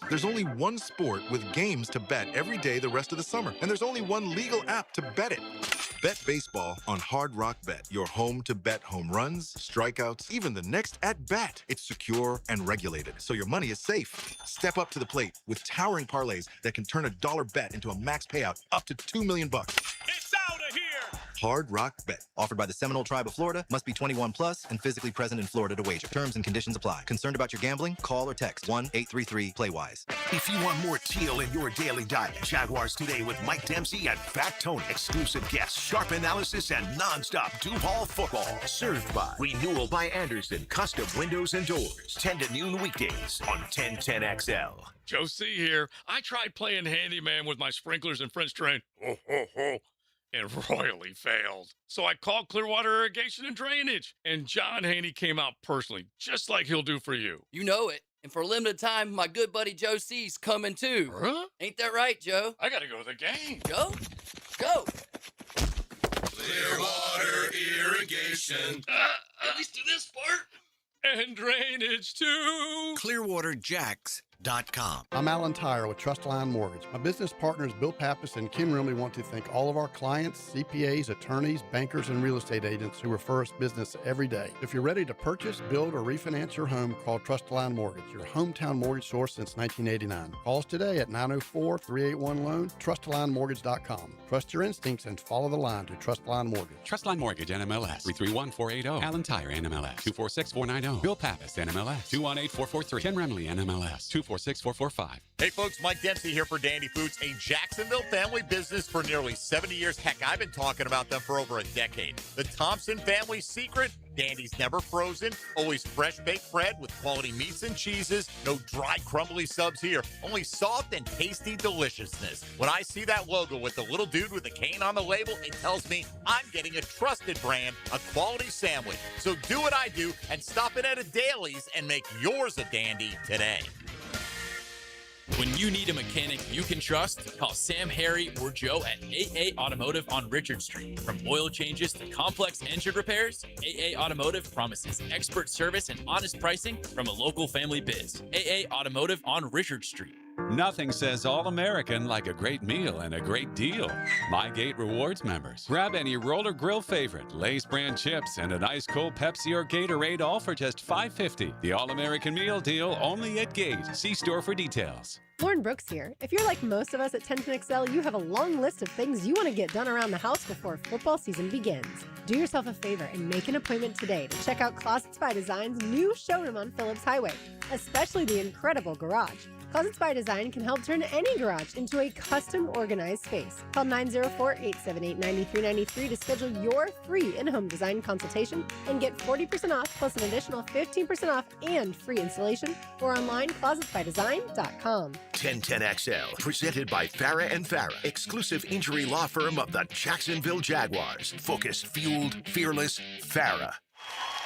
Speaker 7: There's only one sport with games to bet every day the rest of the summer, and there's only one legal app to bet it. Bet baseball on Hard Rock Bet, your home to bet home runs, strikeouts, even the next at-bat. It's secure and regulated, so your money is safe. Step up to the plate with towering parlays that can turn a dollar bet into a max payout up to $2 million.
Speaker 20: It's out of here!
Speaker 8: Hard Rock Bet. Offered by the Seminole Tribe of Florida. Must be 21 plus and physically present in Florida to wager. Terms and conditions apply. Concerned about your gambling? Call or text 1-833-PLAY-WISE.
Speaker 3: If you want more teal in your daily diet, Jaguars Today with Mike Dempsey and Fat Tony. Exclusive guests, sharp analysis, and nonstop Duval football. Served by Renewal by Anderson Custom Windows and Doors. 10 to noon weekdays on 1010XL.
Speaker 20: Joe C. here. I tried playing handyman with my sprinklers and French drain. Ho, ho, ho. And royally failed. So I called Clearwater Irrigation and Drainage, and John Haney came out personally, just like he'll do for you.
Speaker 9: You know it. And for a limited time, my good buddy Joe C's coming too.
Speaker 20: Huh?
Speaker 9: Ain't that right, Joe?
Speaker 20: I gotta go to the game.
Speaker 9: Joe? Go!
Speaker 10: Clearwater Irrigation.
Speaker 20: At least do this part. And drainage too.
Speaker 23: ClearwaterJacks.com.
Speaker 24: I'm Alan Tyre with Trustline Mortgage. My business partners Bill Pappas and Ken Rimley want to thank all of our clients, CPAs, attorneys, bankers, and real estate agents who refer us business every day. If you're ready to purchase, build, or refinance your home, call Trustline Mortgage, your hometown mortgage source since 1989. Call us today at 904-381-LOAN, TrustlineMortgage.com. Trust your instincts and follow the line to Trustline Mortgage.
Speaker 18: Trustline Mortgage, NMLS 331480. Alan Tyre, NMLS 246490. Bill Pappas, NMLS 218443. Ken Remley, NMLS 246445.
Speaker 25: Hey folks, Mike Dempsey here for Dandy Foods, a Jacksonville family business for nearly 70 years. Heck, I've been talking about them for over a decade. The Thompson family secret: Dandy's never frozen, always fresh baked bread with quality meats and cheeses. No dry, crumbly subs here, only soft and tasty deliciousness. When I see that logo with the little dude with the cane on the label, it tells me I'm getting a trusted brand, a quality sandwich. So do what I do and stop in at a Daly's and make yours a dandy today.
Speaker 26: When you need a mechanic you can trust, call Sam, Harry, or Joe at AA Automotive on Richard Street. From oil changes to complex engine repairs, AA Automotive promises expert service and honest pricing from a local family biz. AA Automotive on Richard Street.
Speaker 18: Nothing says all-American like a great meal and a great deal. MyGate Rewards members. Grab any roller grill favorite, Lay's brand chips, and an ice cold Pepsi or Gatorade, all for just $5.50. The all-American meal deal only at Gate. See store for details.
Speaker 27: Lauren Brooks here. If you're like most of us at 1010XL, you have a long list of things you want to get done around the house before football season begins. Do yourself a favor and make an appointment today to check out Closets by Design's new showroom on Phillips Highway, especially the incredible garage. Closets by Design can help turn any garage into a custom organized space. Call 904-878-9393 to schedule your free in-home design consultation and get 40% off plus an additional 15% off and free installation, or online closetbydesign.com.
Speaker 3: 1010XL, presented by Farah and Farah, exclusive injury law firm of the Jacksonville Jaguars. Focused, fueled, fearless, Farah.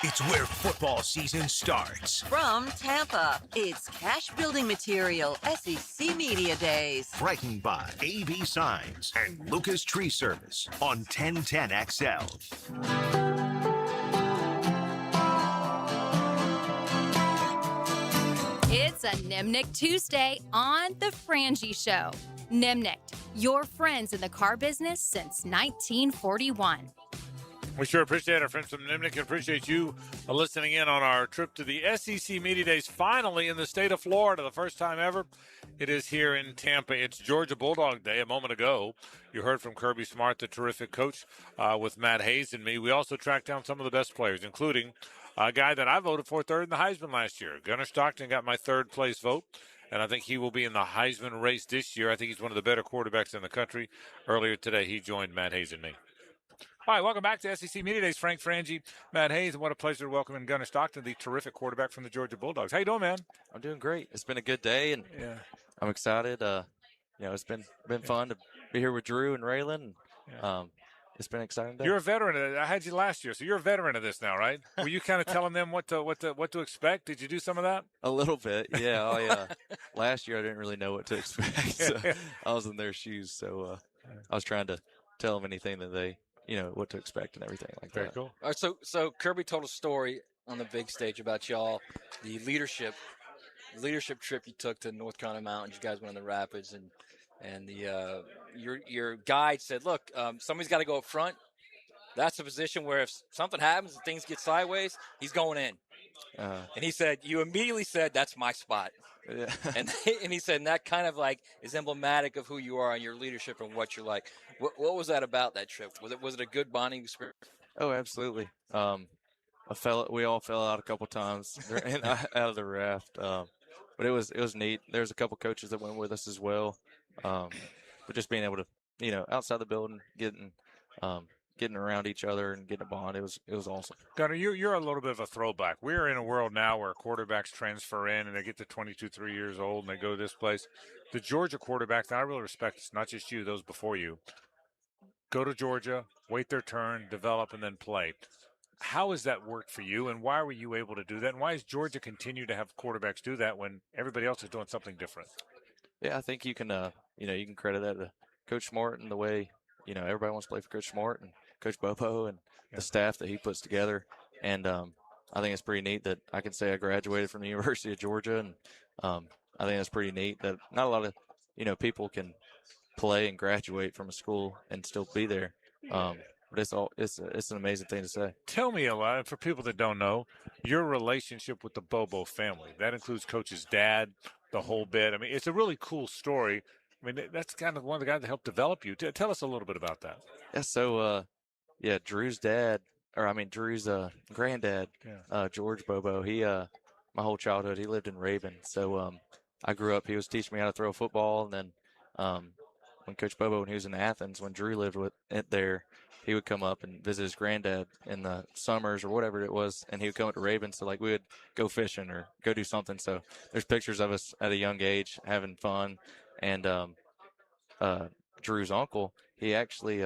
Speaker 3: It's where football season starts.
Speaker 13: From Tampa, it's Cash Building Material SEC Media Days.
Speaker 3: Brightened by AB Signs and Lucas Tree Service on 1010XL.
Speaker 4: It's a Nimnick Tuesday on The Frangie Show. Nimnick, your friends in the car business since 1941.
Speaker 5: We sure appreciate our friends from Nimnick and appreciate you listening in on our trip to the SEC Media Days, finally in the state of Florida, the first time ever. It is here in Tampa. It's Georgia Bulldog Day. A moment ago, you heard from Kirby Smart, the terrific coach, with Matt Hayes and me. We also tracked down some of the best players, including a guy that I voted for third in the Heisman last year. Gunnar Stockton got my third place vote, and I think he will be in the Heisman race this year. I think he's one of the better quarterbacks in the country. Earlier today, he joined Matt Hayes and me. All right, welcome back to SEC Media Days. Frank Frangie, Matt Hayes, and what a pleasure to welcome in Gunnar Stockton, the terrific quarterback from the Georgia Bulldogs. How you doing, man?
Speaker 29: I'm doing great. It's been a good day, and I'm excited. It's been fun to be here with Drew and Raylan. It's been an exciting day.
Speaker 5: You're a veteran of it. I had you last year, so you're a veteran of this now, right? Were you kind of telling them what to expect? Did you do some of that?
Speaker 29: A little bit, yeah. Last year I didn't really know what to expect. So I was in their shoes, so I was trying to tell them anything that they, what to expect and everything like that.
Speaker 5: Very cool.
Speaker 22: All right, so Kirby told a story on the big stage about y'all, the leadership leadership trip you took to North Carolina Mountains. You guys went on the rapids, and the your guide said, "Look, somebody's got to go up front. That's a position where if something happens and things get sideways, he's going in." And he said, "You immediately said that's my spot."
Speaker 29: Yeah.
Speaker 22: and he said, and that kind of like is emblematic of who you are and your leadership and what you're like. What was that about that trip? Was it a good bonding experience?
Speaker 29: Oh, absolutely. We all fell out a couple times out of the raft, but it was neat. There's a couple coaches that went with us as well, but just being able to, outside the building, getting around each other and getting a bond, it was awesome.
Speaker 5: Gunnar, you're a little bit of a throwback. We're in a world now where quarterbacks transfer in and they get to 22, 3 years old and they go to this place. The Georgia quarterbacks, and I really respect this, not just you, those before you, go to Georgia, wait their turn, develop, and then play. How has that worked for you, and why were you able to do that? And why does Georgia continue to have quarterbacks do that when everybody else is doing something different?
Speaker 29: Yeah, I think you can, you can credit that to Coach Smart and the way, everybody wants to play for Coach Smart and Coach Bobo and the staff that he puts together. And I think it's pretty neat that I can say I graduated from the University of Georgia, and I think that's pretty neat that not a lot of, people can play and graduate from a school and still be there. But it's an amazing thing to say.
Speaker 5: Tell me a lot, for people that don't know, your relationship with the Bobo family. That includes Coach's dad, the whole bit. I mean, it's a really cool story. I mean, that's kind of one of the guys that helped develop you. Tell us a little bit about that.
Speaker 29: Yeah, so, Drew's granddad, George Bobo, he, my whole childhood, he lived in Rabun. So I grew up, he was teaching me how to throw football. And then when Coach Bobo, when he was in Athens, when Drew lived there, he would come up and visit his granddad in the summers or whatever it was, and he would come up to Rabun. So, we would go fishing or go do something. So there's pictures of us at a young age having fun. And Drew's uncle, he actually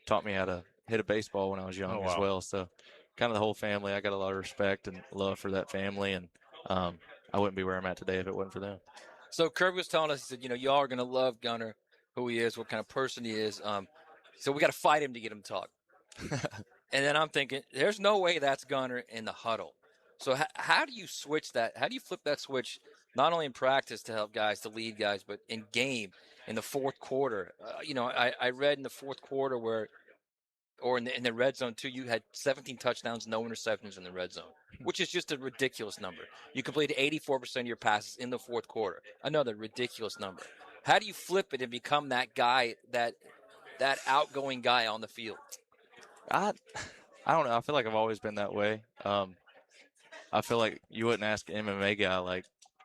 Speaker 29: taught me how to hit a baseball when I was young as well. So kind of the whole family, I got a lot of respect and love for that family, and I wouldn't be where I'm at today if it wasn't for them.
Speaker 22: So Kirby was telling us, he said, y'all are going to love Gunnar, who he is, what kind of person he is. So we got to fight him to get him to talk. And then I'm thinking, there's no way that's Gunnar in the huddle. So how do you switch that? How do you flip that switch, not only in practice to help guys, to lead guys, but in game, in the fourth quarter? I read in the fourth quarter or in the red zone too, you had 17 touchdowns, no interceptions in the red zone, which is just a ridiculous number. You completed 84% of your passes in the fourth quarter. Another ridiculous number. How do you flip it and become that guy, that outgoing guy on the field?
Speaker 29: I don't know. I feel like I've always been that way. I feel like you wouldn't ask an MMA guy, why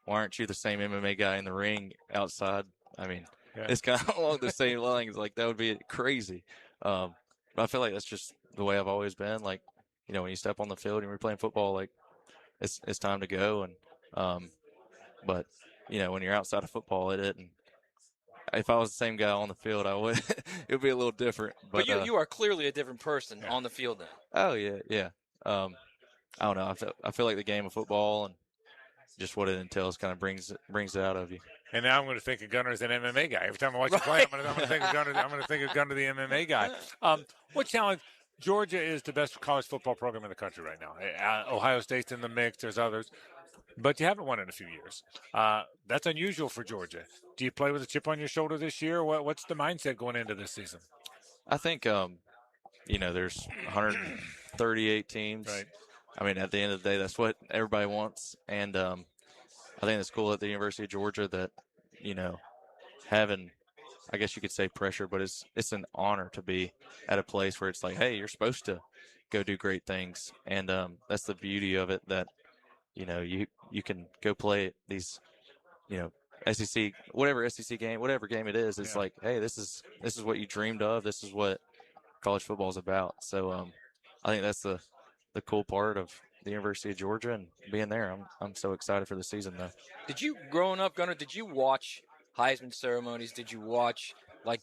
Speaker 29: aren't you the same MMA guy in the ring outside? I mean, it's kind of along the same lines. That would be crazy. But I feel like that's just the way I've always been. When you step on the field and we're playing football, it's time to go. And but when you're outside of football, it isn't. If I was the same guy on the field, I would. It would be a little different.
Speaker 22: But you are clearly a different person on the field then.
Speaker 29: Oh yeah. I don't know. I feel like the game of football and just what it entails kind of brings it out of you.
Speaker 5: And now I'm going to think of Gunnar as an MMA guy. Every time I watch you play, I'm going to think of Gunnar. I'm going to think of Gunnar, the MMA guy. What challenge? Georgia is the best college football program in the country right now. Ohio State's in the mix. There's others. But you haven't won in a few years. That's unusual for Georgia. Do you play with a chip on your shoulder this year? What's the mindset going into this season?
Speaker 29: I think, there's 138 teams.
Speaker 5: Right.
Speaker 29: I mean, at the end of the day, that's what everybody wants. And I think it's cool at the University of Georgia that, having, I guess you could say pressure, but it's an honor to be at a place where it's like, hey, you're supposed to go do great things. And that's the beauty of it, that you can go play these, SEC, whatever SEC game, whatever game it is. It's like, hey, this is what you dreamed of. This is what college football is about. So I think that's the cool part of the University of Georgia and being there. I'm so excited for the season, though.
Speaker 22: Did you, growing up, Gunnar, did you watch Heisman ceremonies? Did you watch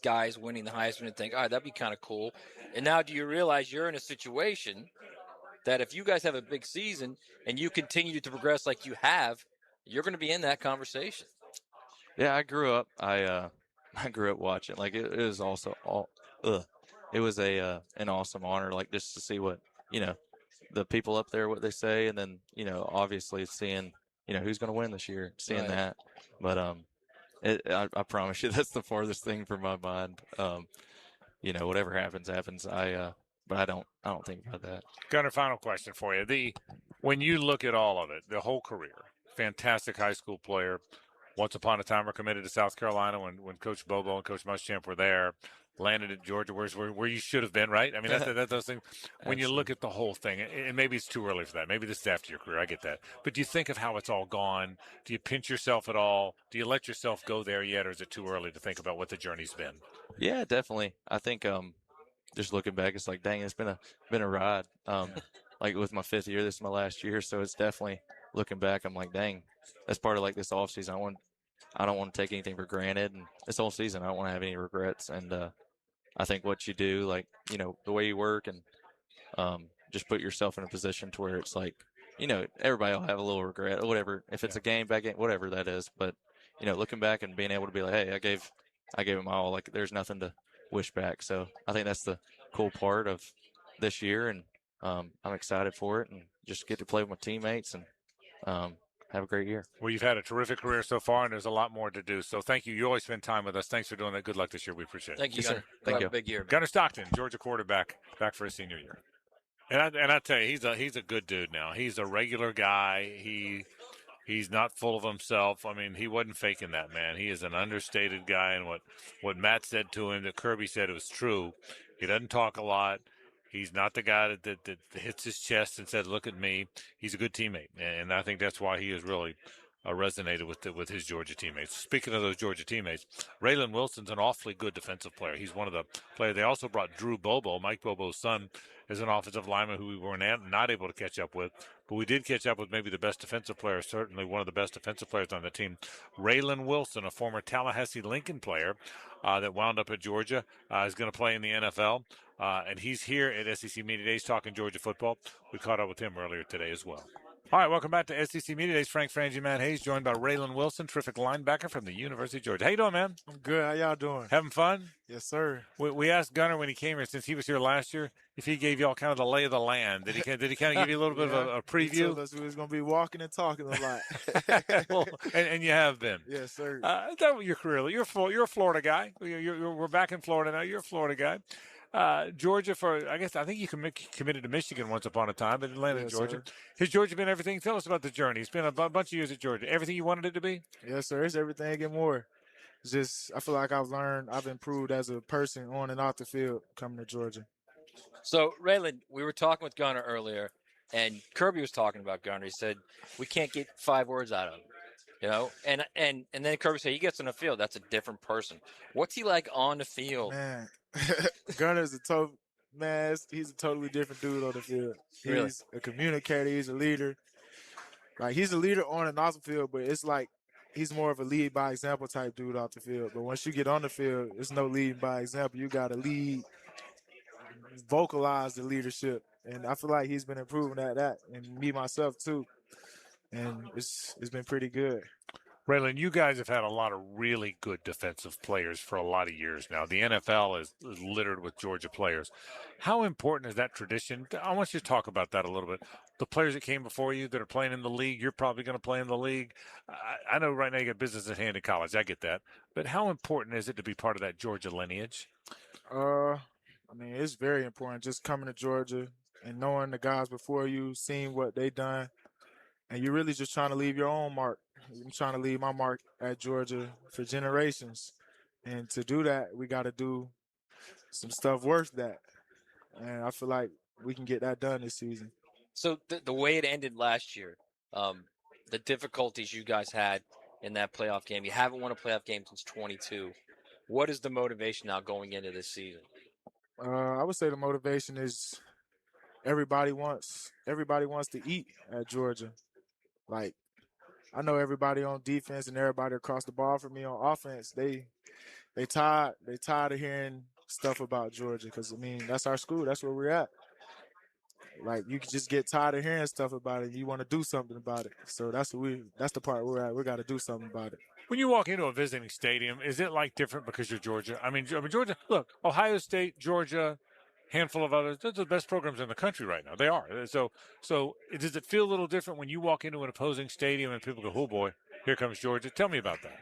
Speaker 22: guys winning the Heisman and think, all right, that'd be kind of cool? And now do you realize you're in a situation that if you guys have a big season and you continue to progress like you have, you're going to be in that conversation?
Speaker 29: Yeah, I grew up. I grew up watching. It was also it was an awesome honor. Just to see what the people up there, what they say, and then obviously seeing who's going to win this year, seeing
Speaker 22: Right.
Speaker 29: that. But I promise you that's the farthest thing from my mind. Whatever happens, happens. But I don't think about that.
Speaker 5: Gunnar, final question for you. When you look at all of it, the whole career, fantastic high school player. Once upon a time, were committed to South Carolina when Coach Bobo and Coach Muschamp were there. Landed at Georgia, where you should have been, right? I mean, that's those things. When you look at the whole thing, and maybe it's too early for that. Maybe this is after your career. I get that. But do you think of how it's all gone? Do you pinch yourself at all? Do you let yourself go there yet, or is it too early to think about what the journey's been?
Speaker 29: Yeah, definitely. I think just looking back, it's like, dang, it's been a ride. Like with my 5th year, this is my last year, so it's definitely looking back. I'm like, dang, that's part of like this off season. I don't want to take anything for granted, and this whole season I don't want to have any regrets. And I think what you do, like the way you work, and just put yourself in a position to where it's like, everybody will have a little regret or whatever. If it's a game, bad game, whatever that is. But looking back and being able to be like, hey, I gave it my all. Like there's nothing to wish back. So I think that's the cool part of this year, and I'm excited for it, and just get to play with my teammates and have a great year.
Speaker 5: Well, you've had a terrific career so far, and there's a lot more to do. So thank you. You always spend time with us. Thanks for doing that. Good luck this year. We appreciate it.
Speaker 22: Thank you,
Speaker 29: Yes,
Speaker 22: Gunnar.
Speaker 29: sir. Thank you.
Speaker 22: Have a big year, man.
Speaker 5: Gunnar Stockton, Georgia quarterback, back for his senior year. And I tell you, he's a good dude now. He's a regular guy. He's not full of himself. I mean, he wasn't faking that, man. He is an understated guy, and what Matt said to him, that Kirby said, it was true. He doesn't talk a lot. He's not the guy that hits his chest and says, "Look at me." He's a good teammate, and I think that's why he has really resonated with his Georgia teammates. Speaking of those Georgia teammates, Raylan Wilson's an awfully good defensive player. He's one of the players. They also brought Drew Bobo, Mike Bobo's son, as an offensive lineman who we were not able to catch up with. But we did catch up with maybe the best defensive player, certainly one of the best defensive players on the team. Raylan Wilson, a former Tallahassee Lincoln player that wound up at Georgia, is going to play in the NFL. And he's here at SEC Media Days talking Georgia football. We caught up with him earlier today as well. All right, welcome back to SEC Media Days. Frangie, Matt Hayes, joined by Raylan Wilson, terrific linebacker from the University of Georgia. How you doing, man?
Speaker 6: I'm good. How y'all doing?
Speaker 5: Having fun?
Speaker 6: Yes, sir.
Speaker 5: We asked Gunnar when he came here, since he was here last year, if he gave y'all kind of the lay of the land. Did he kind of give you a little bit of a preview?
Speaker 6: He told us we was going to be walking and talking a lot.
Speaker 5: Well, and you have been.
Speaker 6: Yes, sir.
Speaker 5: That was your career. You're a Florida guy. We're back in Florida now. You're a Florida guy. Georgia I think you committed to Michigan once upon a time, but Atlanta,
Speaker 6: Yes,
Speaker 5: Georgia.
Speaker 6: sir.
Speaker 5: Has Georgia been everything? Tell us about the journey. It's been a bunch of years at Georgia. Everything you wanted it to be?
Speaker 6: Yes, sir. It's everything and more. It's just, I feel like I've improved as a person on and off the field coming to Georgia.
Speaker 22: So, Raylan, we were talking with Gunnar earlier, and Kirby was talking about Gunnar. He said, we can't get 5 words out of him, and then Kirby said, he gets on the field, that's a different person. What's he like on the field?
Speaker 6: Man, Gunner's he's a totally different dude on the field. He's
Speaker 22: Really?
Speaker 6: a communicator. He's a leader. Like, he's a leader on and off the field, but it's like he's more of a lead by example type dude off the field. But once you get on the field, it's no leading by example. You got to lead, vocalize the leadership. And I feel like he's been improving at that, and me myself too. And it's been pretty good.
Speaker 5: Raylan, you guys have had a lot of really good defensive players for a lot of years now. The NFL is littered with Georgia players. How important is that tradition? I want you to talk about that a little bit. The players that came before you that are playing in the league, you're probably going to play in the league. I know right now you got business at hand in college. I get that. But how important is it to be part of that Georgia lineage?
Speaker 6: I mean, it's very important just coming to Georgia and knowing the guys before you, seeing what they done. And you're really just trying to leave your own mark. I'm trying to leave my mark at Georgia for generations. And to do that, we got to do some stuff worth that. And I feel like we can get that done this season.
Speaker 22: So the way it ended last year, the difficulties you guys had in that playoff game, you haven't won a playoff game since 22. What is the motivation now going into this season?
Speaker 6: I would say the motivation is everybody wants to eat at Georgia. Like, I know everybody on defense and everybody across the ball for me on offense, they tired of hearing stuff about Georgia, because, I mean, that's our school. That's where we're at. Like, you can just get tired of hearing stuff about it. You want to do something about it. So that's the part we're at. We got to do something about it.
Speaker 5: When you walk into a visiting stadium, is it like different because you're Georgia? I mean, Georgia, look, Ohio State, Georgia, handful of others. They're the best programs in the country right now. They are. So does it feel a little different when you walk into an opposing stadium and people go, oh, boy, here comes Georgia? Tell me about that.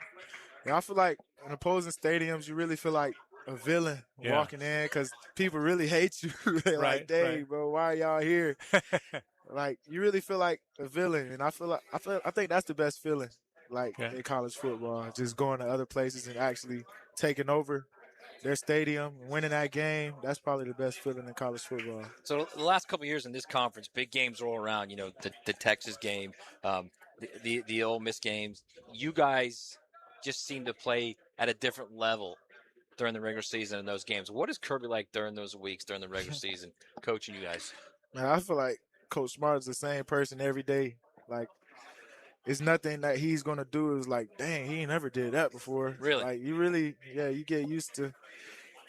Speaker 6: Yeah, I feel like in opposing stadiums, you really feel like a villain walking in because people really hate you. They're like, dang, bro, why are y'all here? Like, you really feel like a villain. And I think that's the best feeling, like, in college football, just going to other places and actually taking over their stadium, winning that game. That's probably the best feeling in college football.
Speaker 22: So the last couple of years in this conference, big games roll around, the Texas game, the Ole Miss games. You guys just seem to play at a different level during the regular season in those games. What is Kirby like during those weeks, during the regular season, coaching you guys?
Speaker 6: Man, I feel like Coach Smart is the same person every day. Like, it's nothing that he's going to do is like, dang, he ain't never did that before.
Speaker 22: Really?
Speaker 6: Like, you get used to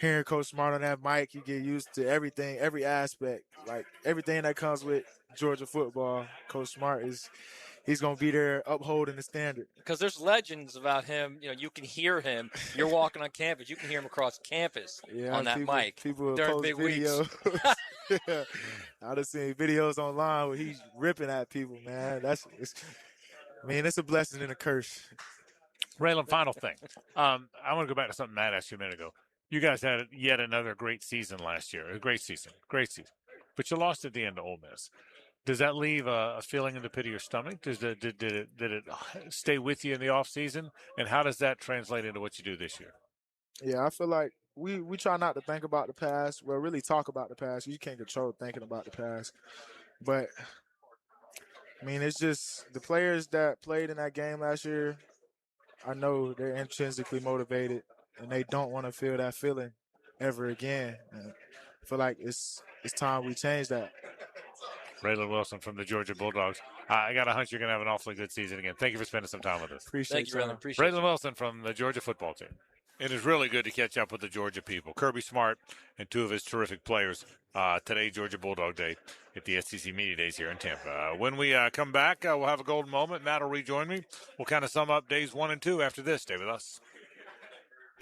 Speaker 6: hearing Coach Smart on that mic. You get used to everything, every aspect, like everything that comes with Georgia football. Coach Smart he's going to be there upholding the standard.
Speaker 22: Because there's legends about him. You can hear him. You're walking on campus. You can hear him across campus on that mic
Speaker 6: people
Speaker 22: during
Speaker 6: post
Speaker 22: big
Speaker 6: videos.
Speaker 22: weeks.
Speaker 6: Yeah. I've seen videos online where he's ripping at people, man. It's a blessing and a curse.
Speaker 5: Raylan, final thing. I want to go back to something Matt asked you a minute ago. You guys had yet another great season last year. A great season. But you lost at the end to Ole Miss. Does that leave a feeling in the pit of your stomach? Did it stay with you in the offseason? And how does that translate into what you do this year?
Speaker 6: Yeah, I feel like we try not to think about the past. Well, really talk about the past. You can't control thinking about the past. But, it's just the players that played in that game last year, I know they're intrinsically motivated, and they don't want to feel that feeling ever again. And I feel like it's time we change that.
Speaker 5: Raylan Wilson from the Georgia Bulldogs. I got a hunch you're going to have an awfully good season again. Thank you for spending some time with us.
Speaker 6: Appreciate
Speaker 22: you, Raylan. Appreciate
Speaker 5: Raylan Wilson from the Georgia football team. It is really good to catch up with the Georgia people. Kirby Smart and two of his terrific players today, Georgia Bulldog Day at the SEC Media Days here in Tampa. When we come back, we'll have a golden moment. Matt will rejoin me. We'll kind of sum up days 1 and 2 after this. Stay with us.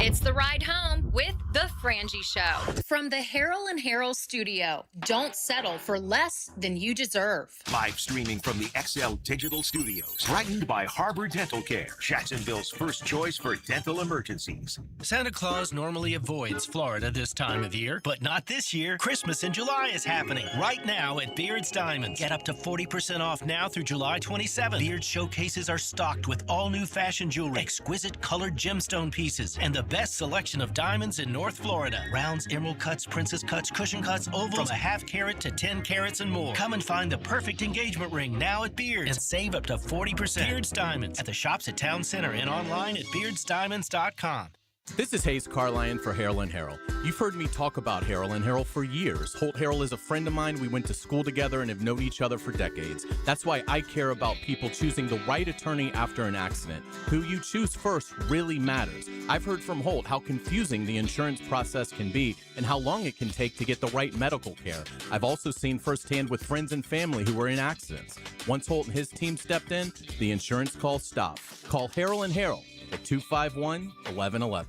Speaker 1: It's the ride home with the Frangie Show from the Harold and Harold studio. Don't settle for less than you deserve.
Speaker 3: Live streaming from the XL Digital Studios. Brightened by Harbor Dental Care, Jacksonville's first choice for dental emergencies.
Speaker 11: Santa Claus normally avoids Florida this time of year, but not this year. Christmas in July is happening right now at Beard's Diamonds. Get up to 40% off now through July 27th. Beard showcases are stocked with all new fashion jewelry, exquisite colored gemstone pieces, and the best selection of diamonds in North Florida. Rounds, emerald cuts, princess cuts, cushion cuts, ovals, from a half carat to 10 carats and more. Come and find the perfect engagement ring now at Beard's and save up to 40%. Beard's Diamonds at the shops at Town Center and online at beardsdiamonds.com.
Speaker 12: This is Hayes Carlyon for Harold & Harold. You've heard me talk about Harold & Harold for years. Holt Harold is a friend of mine. We went to school together and have known each other for decades. That's why I care about people choosing the right attorney after an accident. Who you choose first really matters. I've heard from Holt how confusing the insurance process can be and how long it can take to get the right medical care. I've also seen firsthand with friends and family who were in accidents. Once Holt and his team stepped in, the insurance calls stopped. Call Harold & Harold at 251-1111.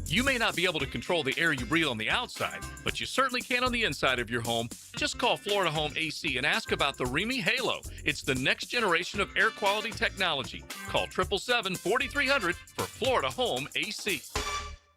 Speaker 20: You may not be able to control the air you breathe on the outside, but you certainly can on the inside of your home. Just call Florida Home AC and ask about the Remy Halo. It's the next generation of air quality technology. Call 777-4300 for Florida Home AC.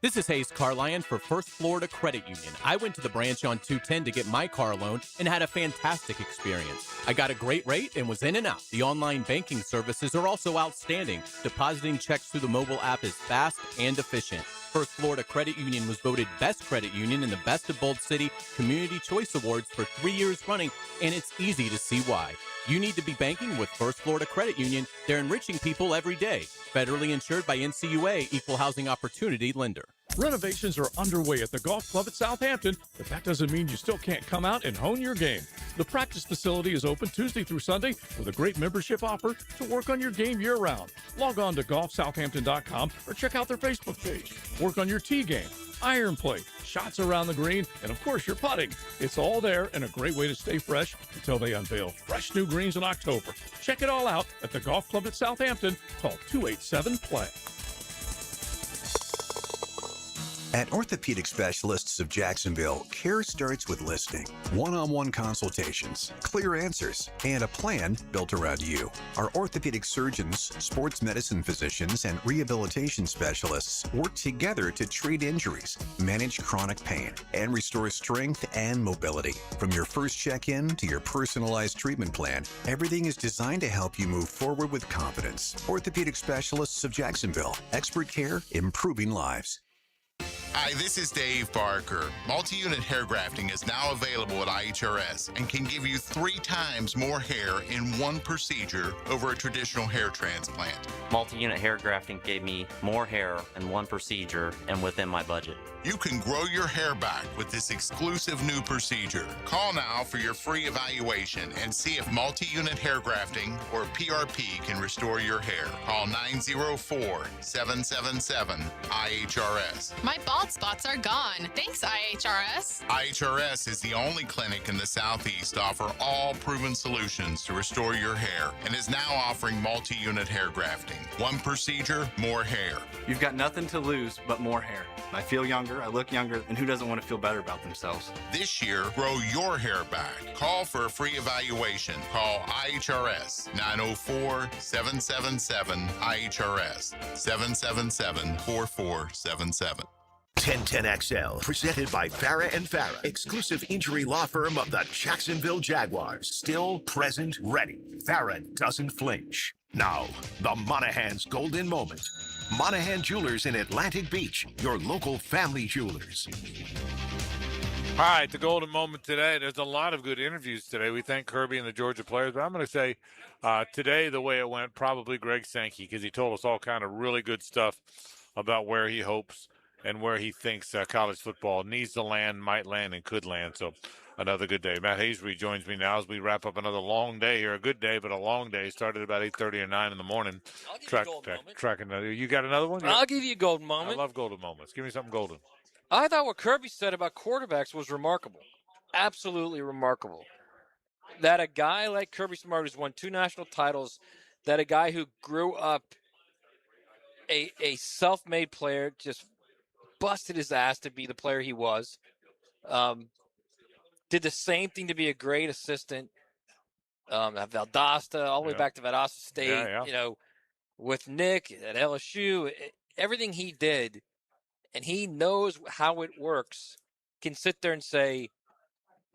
Speaker 12: This is Hayes Carlyon for First Florida Credit Union. I went to the branch on 210 to get my car loan and had a fantastic experience. I got a great rate and was in and out. The online banking services are also outstanding. Depositing checks through the mobile app is fast and efficient. First Florida Credit Union was voted Best Credit Union in the Best of Bold City Community Choice Awards for 3 years running, and it's easy to see why. You need to be banking with First Florida Credit Union. They're enriching people every day. Federally insured by NCUA, Equal Housing Opportunity Lender.
Speaker 14: Renovations are underway at the golf club at Southampton, but that doesn't mean you still can't come out and hone your game. The practice facility is open Tuesday through Sunday with a great membership offer to work on your game year-round. Log on to golfsouthampton.com or check out their Facebook page. Work on your tee game, iron play, shots around the green, and of course your putting. It's all there and a great way to stay fresh until they unveil fresh new greens in October. Check it all out at the golf club at Southampton. Call 287-PLAY.
Speaker 2: At Orthopedic Specialists of Jacksonville, care starts with listening, one-on-one consultations, clear answers, and a plan built around you. Our orthopedic surgeons, sports medicine physicians, and rehabilitation specialists work together to treat injuries, manage chronic pain, and restore strength and mobility. From your first check-in to your personalized treatment plan, everything is designed to help you move forward with confidence. Orthopedic Specialists of Jacksonville, expert care, improving lives.
Speaker 7: Hi, this is Dave Barker. Multi-unit hair grafting is now available at IHRS and can give you 3 times more hair in one procedure over a traditional hair transplant.
Speaker 8: Multi-unit hair grafting gave me more hair in one procedure and within my budget.
Speaker 7: You can grow your hair back with this exclusive new procedure. Call now for your free evaluation and see if multi-unit hair grafting or PRP can restore your hair. Call 904-777-IHRS.
Speaker 15: My bald spots are gone. Thanks, IHRS.
Speaker 7: IHRS is the only clinic in the Southeast to offer all proven solutions to restore your hair and is now offering multi-unit hair grafting. One procedure, more hair.
Speaker 16: You've got nothing to lose but more hair. I feel younger, I look younger, and who doesn't want to feel better about themselves?
Speaker 7: This year, grow your hair back. Call for a free evaluation. Call IHRS 904-777-IHRS 777-4477.
Speaker 3: 1010XL, presented by Farah and Farah, exclusive injury law firm of the Jacksonville Jaguars. Still present, ready. Farah doesn't flinch. Now, the Monahan's golden moment. Monahan Jewelers in Atlantic Beach, your local family jewelers.
Speaker 5: All right, the golden moment today. There's a lot of good interviews today. We thank Kirby and the Georgia players, but I'm going to say today the way it went, probably Greg Sankey, because he told us all kind of really good stuff about where he hopes and where he thinks college football needs to land, might land, and could land. So another good day. Matt Hayes rejoins me now as we wrap up another long day here. A good day, but a long day. Started about 8:30 or 9 in the morning. Tracking another. You got another one?
Speaker 22: I'll give you a golden moment.
Speaker 5: I love golden moments. Give me something golden.
Speaker 22: I thought what Kirby said about quarterbacks was remarkable. Absolutely remarkable. That a guy like Kirby Smart, who's won 2 national titles, that a guy who grew up a self-made player, just busted his ass to be the player he was, did the same thing to be a great assistant at Valdosta, all the way back to Valdosta State, you know, with Nick at LSU, everything he did, and he knows how it works, can sit there and say,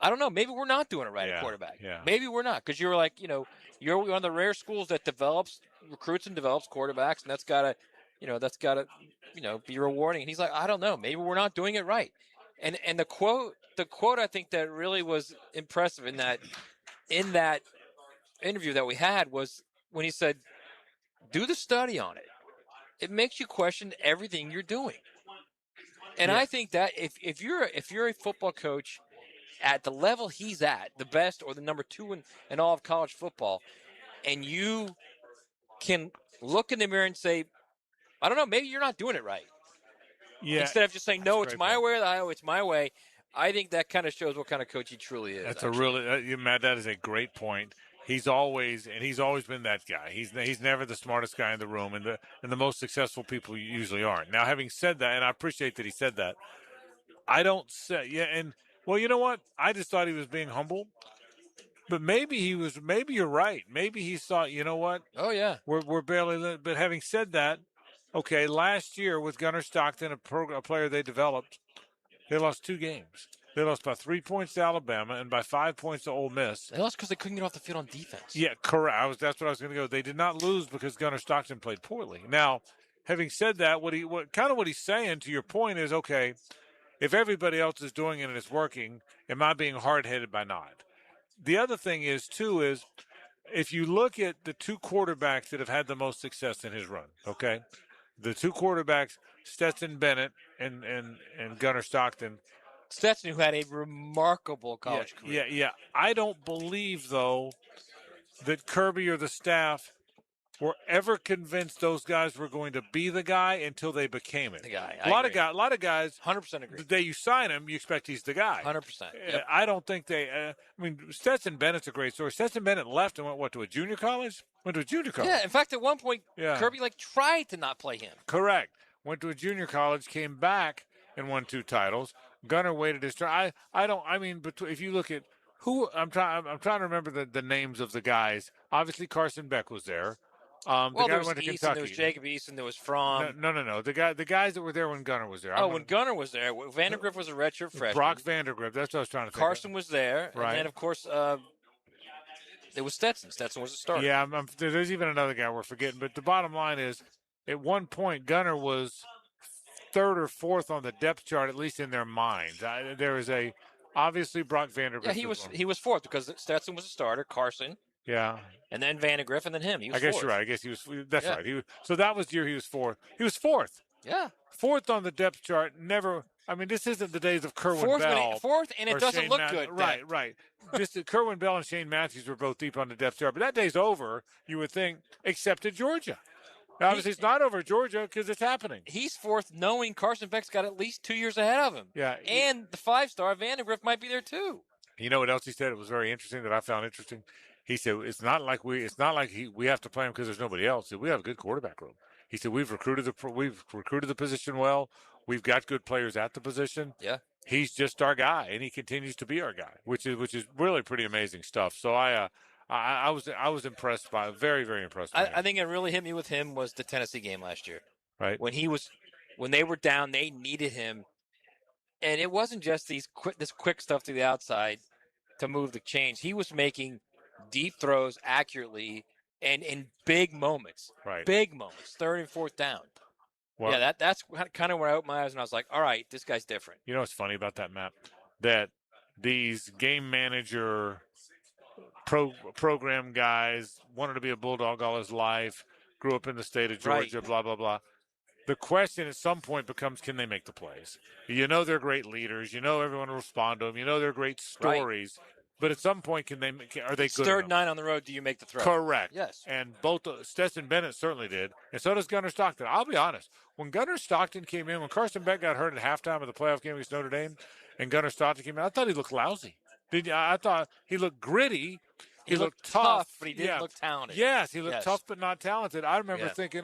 Speaker 22: I don't know, maybe we're not doing it right at quarterback. Maybe we're not, because you're like, you know, you're one of the rare schools that recruits and develops quarterbacks, and that's got to, be rewarding. And he's like, I don't know, maybe we're not doing it right. And the quote I think that really was impressive in that interview that we had was when he said, do the study on it. It makes you question everything you're doing. And I think that if you're a football coach at the level he's at, the best or the number 2 in all of college football, and you can look in the mirror and say, I don't know, maybe you're not doing it right. Yeah. Instead of just saying, no, it's my way or the highway, it's my way. I think that kind of shows what kind of coach he truly is.
Speaker 5: That's Matt, that is a great point. He's always been that guy. He's never the smartest guy in the room, and the most successful people usually aren't. Now, having said that, and I appreciate that he said that, I don't say well, you know what? I just thought he was being humble. But maybe you're right. Maybe he thought, you know what?
Speaker 22: Oh yeah.
Speaker 5: We're barely but having said that, okay, last year with Gunnar Stockton, a player they developed, they lost 2 games. They lost by 3 points to Alabama and by 5 points to Ole Miss.
Speaker 22: They lost because they couldn't get off the field on defense.
Speaker 5: Yeah, correct. That's what I was going to go. They did not lose because Gunnar Stockton played poorly. Now, having said that, what he's saying to your point is, okay, if everybody else is doing it and it's working, am I being hard-headed by not? The other thing is, too, is if you look at the 2 quarterbacks that have had the most success in his run, okay, the 2 quarterbacks, Stetson Bennett and Gunnar Stockton.
Speaker 22: Stetson, who had a remarkable college career.
Speaker 5: Yeah. I don't believe, though, that Kirby or the staff were ever convinced those guys were going to be the guy until they became it.
Speaker 22: The guy.
Speaker 5: A lot of guys.
Speaker 22: 100% agree.
Speaker 5: The day you sign him, you expect he's the guy.
Speaker 22: 100%. Yep.
Speaker 5: I don't think they. Stetson Bennett's a great story. Stetson Bennett left and went to a junior college.
Speaker 22: Yeah. In fact, at one point, Kirby tried to not play him.
Speaker 5: Correct. Went to a junior college, came back, and won 2 titles. Gunnar waited his turn. If you look at who I'm trying to remember the names of the guys. Obviously, Carson Beck was there.
Speaker 22: Well,
Speaker 5: The guy
Speaker 22: there
Speaker 5: who
Speaker 22: was
Speaker 5: went to
Speaker 22: Easton,
Speaker 5: Kentucky.
Speaker 22: there was Jacob Easton, there was Fromm.
Speaker 5: No. The guys that were there when Gunnar was there.
Speaker 22: When Gunnar was there, Vandergriff was a redshirt freshman.
Speaker 5: Brock Vandergriff. That's what I was trying to think.
Speaker 22: Carson was there,
Speaker 5: Right.
Speaker 22: and then of course there was Stetson. Stetson was a starter.
Speaker 5: Yeah, there's even another guy we're forgetting. But the bottom line is, at one point, Gunnar was 3rd or 4th on the depth chart, at least in their minds. There was obviously Brock Vandergriff.
Speaker 22: Yeah, he was 4th because Stetson was a starter. Carson.
Speaker 5: Yeah.
Speaker 22: And then Vandergriff, and then him. He was
Speaker 5: I guess
Speaker 22: 4th.
Speaker 5: you're right. I guess he was. That's right. So that was the year he was 4th. He was 4th.
Speaker 22: Yeah.
Speaker 5: 4th on the depth chart. Never. I mean, this isn't the days of Kerwin Bell.
Speaker 22: 4th, and it
Speaker 5: or
Speaker 22: doesn't
Speaker 5: Shane
Speaker 22: look good.
Speaker 5: Right. Just that Kerwin Bell and Shane Matthews were both deep on the depth chart. But that day's over, you would think, except at Georgia. Obviously, it's not over at Georgia because it's happening.
Speaker 22: He's 4th, knowing Carson Beck's got at least 2 years ahead of him.
Speaker 5: Yeah.
Speaker 22: And the 5-star Vandergriff might be there too.
Speaker 5: You know what else he said? It was very interesting that I found interesting. He said we have to play him because there's nobody else. He said, we have a good quarterback room. He said we've recruited the position well. We've got good players at the position.
Speaker 22: Yeah.
Speaker 5: He's just our guy, and he continues to be our guy, which is really pretty amazing stuff. So I was impressed by very, very impressed. By him.
Speaker 22: I think it really hit me with him was the Tennessee game last year.
Speaker 5: Right.
Speaker 22: When they were down, they needed him, and it wasn't just this quick stuff to the outside to move the chains. He was making deep throws accurately and in big moments.
Speaker 5: Right.
Speaker 22: Big moments, 3rd and 4th down.
Speaker 5: Well,
Speaker 22: yeah, that's kind of where I opened my eyes and I was like, all right, this guy's different.
Speaker 5: You know what's funny about that, Matt? That these game manager program guys wanted to be a Bulldog all his life, grew up in the state of Georgia, blah, blah, blah. The question at some point becomes, can they make the plays? You know they're great leaders. You know everyone will respond to them. You know they're great stories. Right. But at some point, are they good
Speaker 22: 3rd
Speaker 5: enough?
Speaker 22: 9 on the road, do you make the throw?
Speaker 5: Correct.
Speaker 22: Yes.
Speaker 5: And both Stetson Bennett certainly did, and so does Gunnar Stockton. I'll be honest. When Gunnar Stockton came in, when Carson Beck got hurt at halftime of the playoff game against Notre Dame, and Gunnar Stockton came in, I thought he looked lousy. I thought he looked gritty.
Speaker 22: He looked tough, but he didn't look talented.
Speaker 5: Yes, he looked tough but not talented. I remember thinking,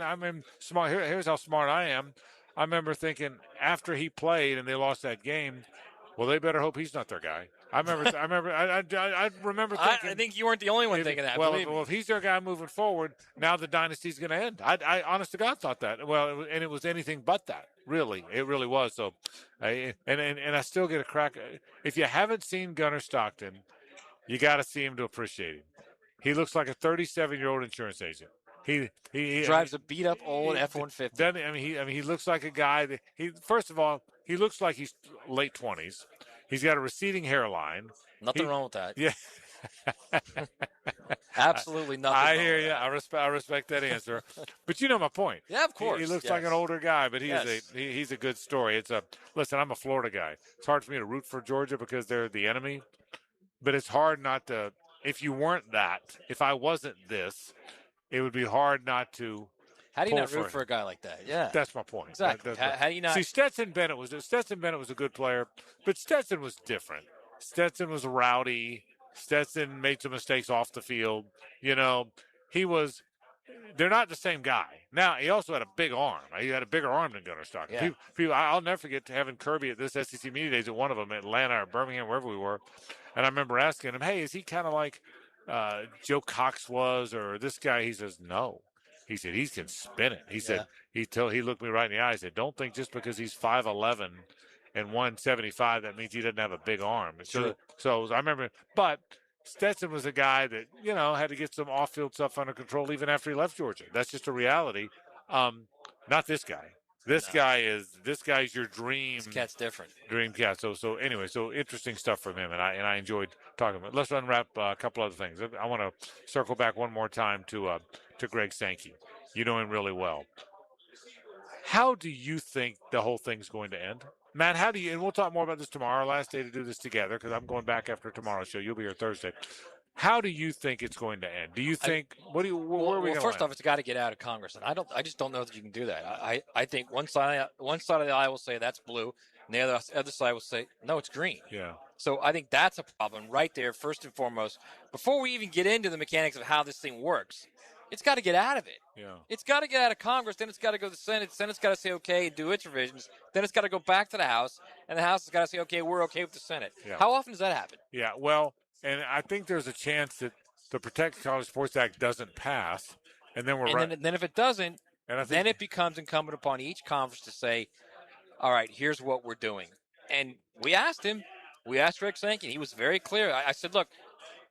Speaker 5: smart. Here's how smart I am. I remember thinking after he played and they lost that game, well, they better hope he's not their guy. I remember thinking.
Speaker 22: I think you weren't the only one thinking that.
Speaker 5: Well, if he's their guy moving forward, now the dynasty's going to end. I honest to God thought that. Well, and it was anything but that. Really, it really was. So, and I still get a crack. If you haven't seen Gunnar Stockton, you got to see him to appreciate him. He looks like a 37-year-old insurance agent. He
Speaker 22: drives a beat up old F-150.
Speaker 5: He looks like a guy that first of all, he looks like he's late 20s. He's got a receding hairline.
Speaker 22: Nothing wrong with that.
Speaker 5: Yeah.
Speaker 22: Absolutely nothing.
Speaker 5: I hear you. I respect that answer. But you know my point.
Speaker 22: Yeah, of course.
Speaker 5: He looks like an older guy, but he's a good story. Listen, I'm a Florida guy. It's hard for me to root for Georgia because they're the enemy. But it's hard not to. If you weren't that, if I wasn't this, it would be hard not to.
Speaker 22: How do you not root for a guy like that? Yeah,
Speaker 5: that's my point.
Speaker 22: Exactly. How do you not
Speaker 5: see? Stetson Bennett was a good player, but Stetson was different. Stetson was rowdy. Stetson made some mistakes off the field. You know, they're not the same guy. Now, he also had a big arm. He had a bigger arm than Gunnar Stockton.
Speaker 22: Yeah.
Speaker 5: I'll never forget having Kirby at this SEC Media Days at one of them, Atlanta or Birmingham, wherever we were. And I remember asking him, hey, is he kind of like Joe Cox was or this guy? He says, no. He said, he can spin it. He said, he looked me right in the eye. He said, don't think just because he's 5'11" and 175, that means he doesn't have a big arm. So I remember, but Stetson was a guy that, had to get some off-field stuff under control even after he left Georgia. That's just a reality. Not this guy. This guy's your dream.
Speaker 22: This cat's different.
Speaker 5: Dream cat. So anyway, interesting stuff from him, and I enjoyed talking about it. Let's unwrap a couple other things. I want to circle back one more time to Greg Sankey. You know him really well. How do you think the whole thing's going to end? Matt, and we'll talk more about this tomorrow, last day to do this together, because I'm going back after tomorrow's show. You'll be here Thursday. How do you think it's going to end? Do you think where are we going to
Speaker 22: first off, it's got to get out of Congress, and I just don't know that you can do that. I think one side of the aisle will say that's blue, and the other side will say no, it's green.
Speaker 5: Yeah.
Speaker 22: So I think that's a problem right there, first and foremost. Before we even get into the mechanics of how this thing works, It's got to get out of it.
Speaker 5: Yeah.
Speaker 22: It's got to get out of Congress. Then it's got to go to the Senate. Senate's got to say okay and do its revisions. Then it's got to go back to the House, and the House has got to say okay, we're okay with the Senate.
Speaker 5: Yeah.
Speaker 22: How often does that happen?
Speaker 5: Yeah, well, and I think there's a chance that the Protect College Sports Act doesn't pass, and then
Speaker 22: Then if it doesn't,
Speaker 5: and I think,
Speaker 22: then it becomes incumbent upon each conference to say, all right, here's what we're doing. And we asked him. We asked Rick Sankey. He was very clear. I said, look,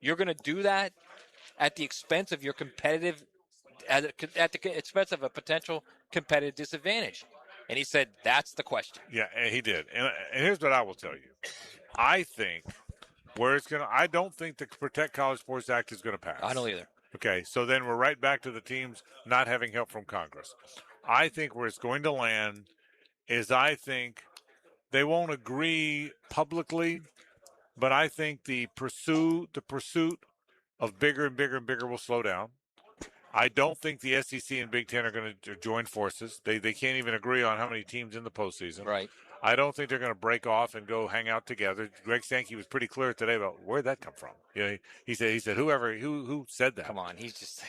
Speaker 22: you're going to do that at the expense of your competitive at the expense of a potential competitive disadvantage. And he said, that's the question.
Speaker 5: Yeah, and he did. And here's what I will tell you. I think I don't think the Protect College Sports Act is going to pass.
Speaker 22: I don't either.
Speaker 5: Okay, so then we're right back to the teams not having help from Congress. I think where it's going to land is I think they won't agree publicly, but I think the pursuit of bigger and bigger and bigger will slow down. I don't think the SEC and Big Ten are going to join forces. They can't even agree on how many teams in the postseason.
Speaker 22: Right.
Speaker 5: I don't think they're going to break off and go hang out together. Greg Sankey was pretty clear today about where'd that come from. He said who said that?
Speaker 22: Come on, he's just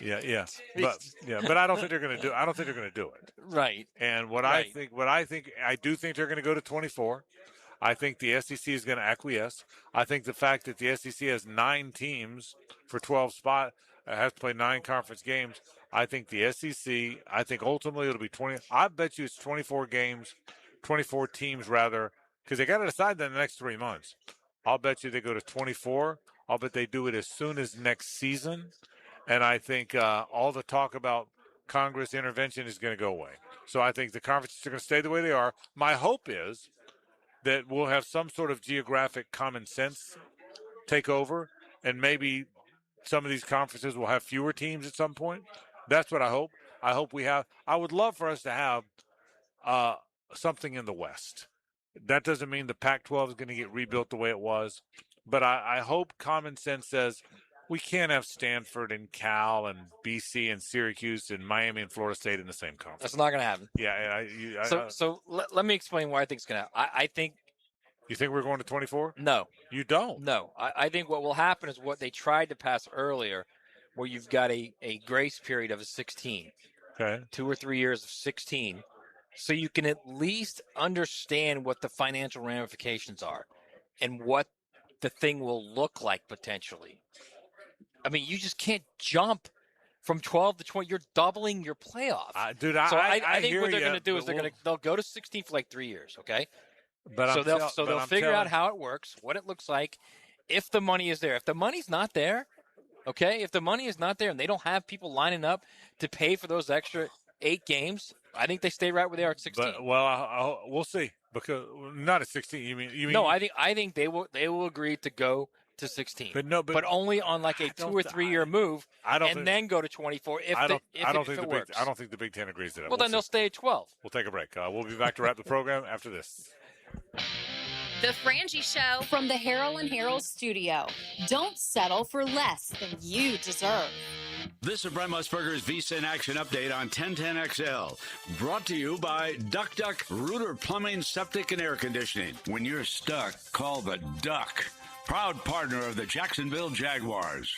Speaker 5: but I don't think they're going to do. I don't think they're going to do it.
Speaker 22: Right.
Speaker 5: And I do think they're going to go to 24. I think the SEC is going to acquiesce. I think the fact that the SEC has 9 teams for 12 spots, has to play 9 conference games. I think the SEC. I think ultimately it'll be 20. I bet you it's 24 games. 24 teams rather, because they got to decide that in the next 3 months. I'll bet you they go to 24. I'll bet they do it as soon as next season. And I think all the talk about Congress intervention is going to go away. So I think the conferences are going to stay the way they are. My hope is that we'll have some sort of geographic common sense take over, and maybe some of these conferences will have fewer teams at some point. That's what I hope. I would love for us to have something in the West. That doesn't mean the Pac-12 is going to get rebuilt the way it was, but I hope common sense says we can't have Stanford and Cal and BC and Syracuse and Miami and Florida State in the same conference.
Speaker 22: That's not going to happen.
Speaker 5: Yeah.
Speaker 22: So let me explain why I think it's going to happen. I think.
Speaker 5: You think we're going to 24?
Speaker 22: No.
Speaker 5: You don't?
Speaker 22: No. I think what will happen is what they tried to pass earlier, where you've got a grace period of a 16.
Speaker 5: Okay.
Speaker 22: 2 or 3 years of 16. So you can at least understand what the financial ramifications are and what the thing will look like potentially. I mean, you just can't jump from 12 to 20. You're doubling your playoff.
Speaker 5: I
Speaker 22: think what they're going to do is they'll go to 16 for like 3 years, okay?
Speaker 5: But
Speaker 22: they'll figure out how it works, what it looks like, if the money is there. If the money's not there, okay, if the money is not there and they don't have people lining up to pay for those extra 8 games, I think they stay right where they are at 16.
Speaker 5: But, we'll see. Because not at 16. You mean?
Speaker 22: No, I think they will agree to go to 16. But only on like a 2 or 3 year move, then go to 24 if it works.
Speaker 5: I don't think the Big Ten agrees to that.
Speaker 22: Well, then they'll stay at 12.
Speaker 5: We'll take a break. We'll be back to wrap the program after this.
Speaker 1: The Frangie Show from the Harold and Harold studio. Don't settle for less than you deserve.
Speaker 9: This is Brent Musburger's Visa in Action update on 1010XL. Brought to you by Duck Duck Rooter Plumbing, Septic, and Air Conditioning. When you're stuck, call the Duck. Proud partner of the Jacksonville Jaguars.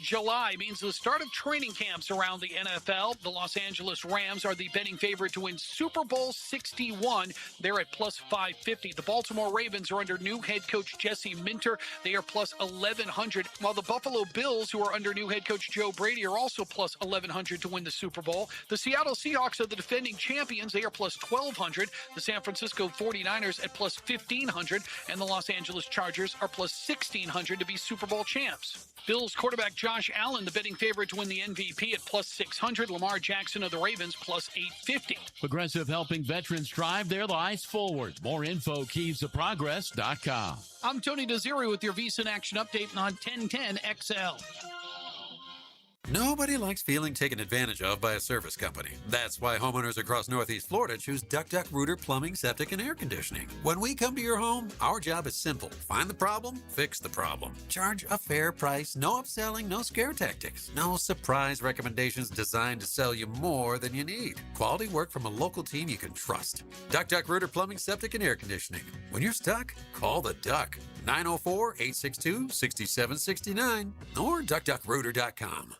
Speaker 10: July means the start of training camps around the NFL. The Los Angeles Rams are the betting favorite to win Super Bowl 61. They're at plus 550. The Baltimore Ravens are under new head coach Jesse Minter. They are plus 1,100. While the Buffalo Bills, who are under new head coach Joe Brady, are also plus 1,100 to win the Super Bowl. The Seattle Seahawks are the defending champions. They are plus 1,200. The San Francisco 49ers at plus 1,500. And the Los Angeles Chargers are plus 1,600 to be Super Bowl champs. Bills quarterback Josh Allen, the betting favorite to win the MVP at plus 600. Lamar Jackson of the Ravens plus 850.
Speaker 20: Progressive helping veterans drive their lives forward. More info, keysofprogress.com.
Speaker 10: I'm Tony Desiri with your Visa in Action update on 1010XL.
Speaker 17: Nobody likes feeling taken advantage of by a service company. That's why homeowners across Northeast Florida choose Duck Duck Rooter Plumbing, Septic, and Air Conditioning. When we come to your home, our job is simple. Find the problem, fix the problem. Charge a fair price, no upselling, no scare tactics, no surprise recommendations designed to sell you more than you need. Quality work from a local team you can trust. Duck Duck Rooter Plumbing, Septic, and Air Conditioning. When you're stuck, call the Duck. 904-862-6769 or duckduckrooter.com.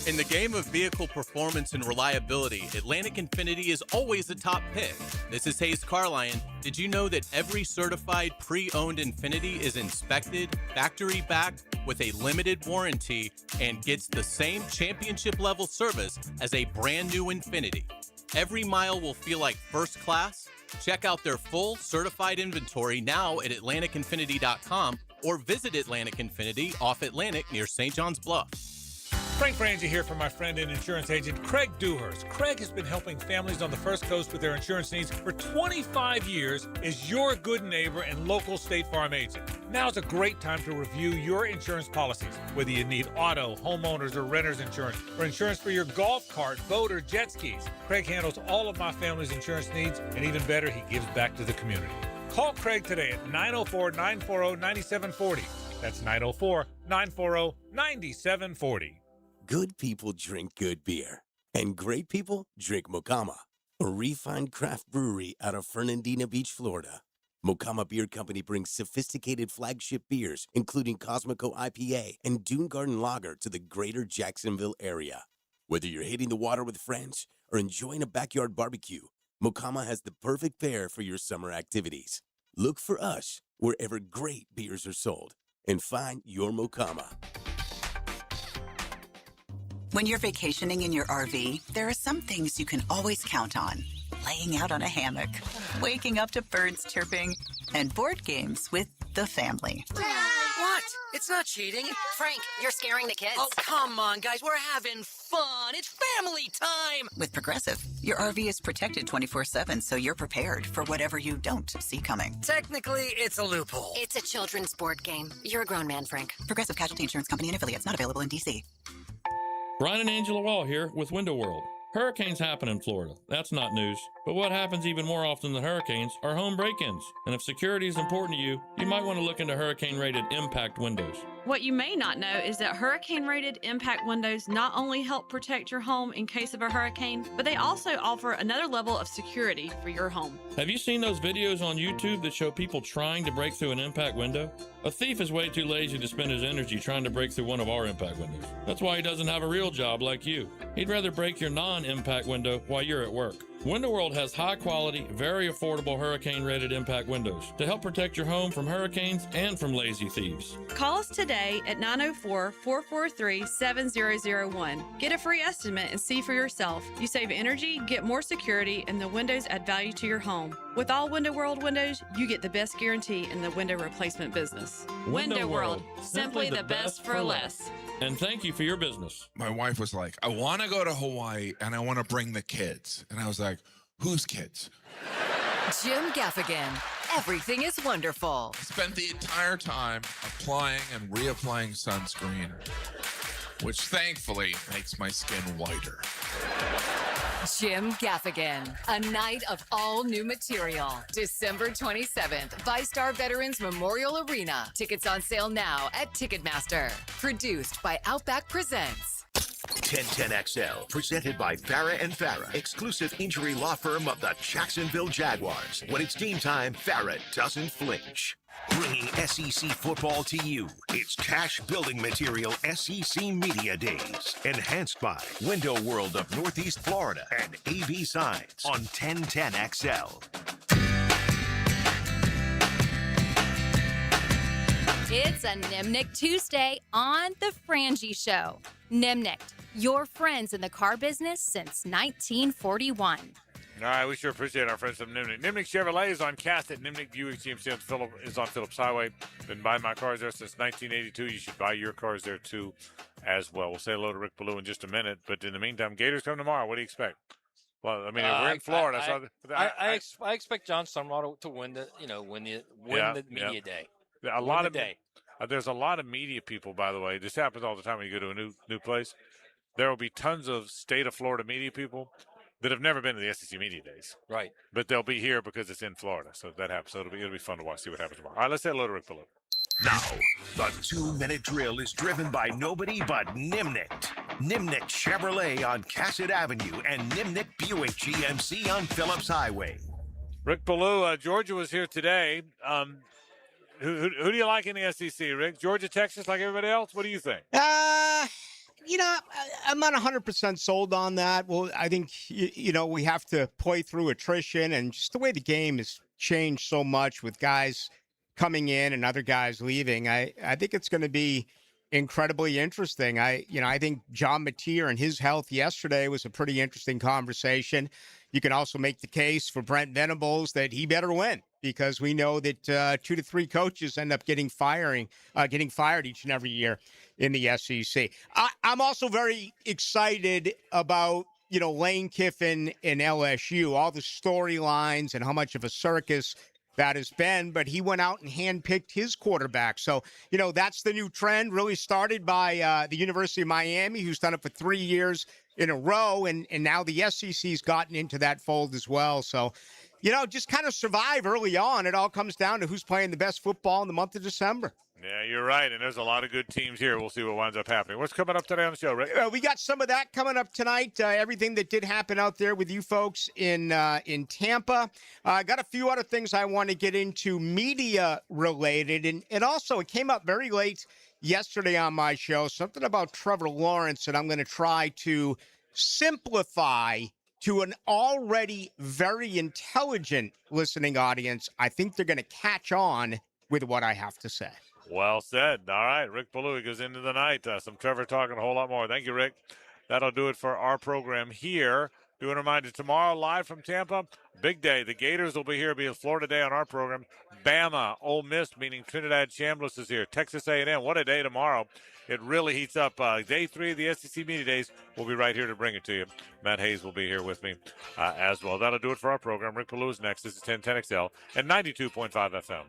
Speaker 12: In the game of vehicle performance and reliability, Atlantic Infinity is always the top pick. This is Hayes Carlion. Did you know that every certified pre-owned Infinity is inspected, factory-backed, with a limited warranty, and gets the same championship-level service as a brand-new Infinity? Every mile will feel like first class. Check out their full certified inventory now at AtlanticInfinity.com or visit Atlantic Infinity off Atlantic near St. John's Bluff.
Speaker 5: Frank Frangie here for my friend and insurance agent Craig Dewhurst. Craig has been helping families on the First Coast with their insurance needs for 25 years as your good neighbor and local State Farm agent. Now's a great time to review your insurance policies, whether you need auto, homeowners, or renter's insurance, or insurance for your golf cart, boat, or jet skis. Craig handles all of my family's insurance needs, and even better, he gives back to the community. Call Craig today at 904-940-9740. That's 904-940-9740.
Speaker 18: Good people drink good beer, and great people drink Mocama, a refined craft brewery out of Fernandina Beach, Florida. Mocama Beer Company brings sophisticated flagship beers, including Cosmico IPA and Dune Garden Lager, to the greater Jacksonville area. Whether you're hitting the water with friends or enjoying a backyard barbecue, Mocama has the perfect pair for your summer activities. Look for us wherever great beers are sold and find your Mocama.
Speaker 19: When you're vacationing in your RV, there are some things you can always count on. Laying out on a hammock, waking up to birds chirping, and board games with the family.
Speaker 21: What? It's not cheating.
Speaker 23: Frank, you're scaring the kids.
Speaker 21: Oh, come on, guys. We're having fun. It's family time.
Speaker 19: With Progressive, your RV is protected 24/7, so you're prepared for whatever you don't see coming.
Speaker 21: Technically, it's a loophole.
Speaker 23: It's a children's board game. You're a grown man, Frank.
Speaker 19: Progressive Casualty Insurance Company and affiliates, not available in D.C.
Speaker 24: Brian and Angela Wall here with Window World. Hurricanes happen in Florida. That's not news. But what happens even more often than hurricanes are home break-ins. And if security is important to you, you might want to look into hurricane-rated impact windows.
Speaker 25: What you may not know is that hurricane-rated impact windows not only help protect your home in case of a hurricane, but they also offer another level of security for your home.
Speaker 24: Have you seen those videos on YouTube that show people trying to break through an impact window? A thief is way too lazy to spend his energy trying to break through one of our impact windows. That's why he doesn't have a real job like you. He'd rather break your non-impact window while you're at work. Window World has high-quality, very affordable hurricane-rated impact windows to help protect your home from hurricanes and from lazy thieves.
Speaker 25: Call us today at 904-443-7001. Get a free estimate and see for yourself. You save energy, get more security, and the windows add value to your home. With all Window World windows, you get the best guarantee in the window replacement business.
Speaker 24: Window World,
Speaker 25: simply the best for less.
Speaker 24: And thank you for your business.
Speaker 26: My wife was like, I want to go to Hawaii and I want to bring the kids. And I was like, whose kids?
Speaker 13: Jim Gaffigan. Everything is wonderful.
Speaker 26: I spent the entire time applying and reapplying sunscreen, which thankfully makes my skin whiter.
Speaker 13: Jim Gaffigan. A night of all new material. December 27th, ViStar Veterans Memorial Arena. Tickets on sale now at Ticketmaster. Produced by Outback Presents.
Speaker 3: 1010XL, presented by Farah and Farah, exclusive injury law firm of the Jacksonville Jaguars. When it's game time, Farah doesn't flinch. Bringing SEC football to you, it's Cash Building Material SEC Media Days. Enhanced by Window World of Northeast Florida and AV Signs on 1010XL.
Speaker 1: It's a Nimnick Tuesday on The Frangie Show. Nimnick, your friends in the car business since 1941.
Speaker 5: All right, we sure appreciate our friends from Nimnick. Nimnick Chevrolet is on Cass at Nimnick Buick GMC is on Phillips Highway. Been buying my cars there since 1982. You should buy your cars there, too, as well. We'll say hello to Rick Ballou in just a minute. But in the meantime, Gators come tomorrow. What do you expect? Well, I mean, we're in Florida.
Speaker 22: I expect John Sumrall to win the media day.
Speaker 5: There's a lot of media people, by the way. This happens all the time when you go to a new place. There will be tons of state of Florida media people that have never been to the SEC Media Days.
Speaker 22: Right.
Speaker 5: But they'll be here because it's in Florida. So that happens. So it'll be fun to watch, see what happens tomorrow. All right, let's say hello to Rick Ballou.
Speaker 3: Now, the 2-minute drill is driven by nobody but Nimnick. Nimnick Chevrolet on Cassett Avenue and Nimnick Buick GMC on Phillips Highway.
Speaker 5: Rick Ballou, Georgia was here today. Who do you like in the SEC, Rick? Georgia, Texas, like everybody else? What do you think?
Speaker 2: I'm not 100% sold on that. Well, I think, we have to play through attrition and just the way the game has changed so much with guys coming in and other guys leaving. I think it's going to be incredibly interesting. I think John Mateer and his health yesterday was a pretty interesting conversation. You can also make the case for Brent Venables that he better win because we know that 2 to 3 coaches end up getting fired each and every year in the SEC. I'm also very excited about, Lane Kiffin and LSU, all the storylines and how much of a circus that has been, but he went out and handpicked his quarterback. So, that's the new trend, really started by the University of Miami, who's done it for 3 years in a row, and now the SEC's gotten into that fold as well. So, just kind of survive early on. It all comes down to who's playing the best football in the month of December.
Speaker 5: Yeah, you're right, and there's a lot of good teams here. We'll see what winds up happening. What's coming up today on the show, Rick?
Speaker 2: We got some of that coming up tonight. Everything that did happen out there with you folks in Tampa. I got a few other things I want to get into media related, and also it came up very late yesterday on my show, something about Trevor Lawrence, and I'm going to try to simplify to an already very intelligent listening audience. I think they're going to catch on with what I have to say.
Speaker 5: Well said. All right, Rick Ballou goes into the night. Some Trevor talking a whole lot more. Thank you, Rick. That'll do it for our program here. Do a reminder, tomorrow live from Tampa, big day. The Gators will be here. It'll be a Florida Day on our program. Bama, Ole Miss, meaning Trinidad Chambliss is here. Texas A&M, what a day tomorrow. It really heats up. Day 3 of the SEC Media Days. We'll be right here to bring it to you. Matt Hayes will be here with me as well. That'll do it for our program. Rick Ballou is next. This is 1010XL and 92.5 FM.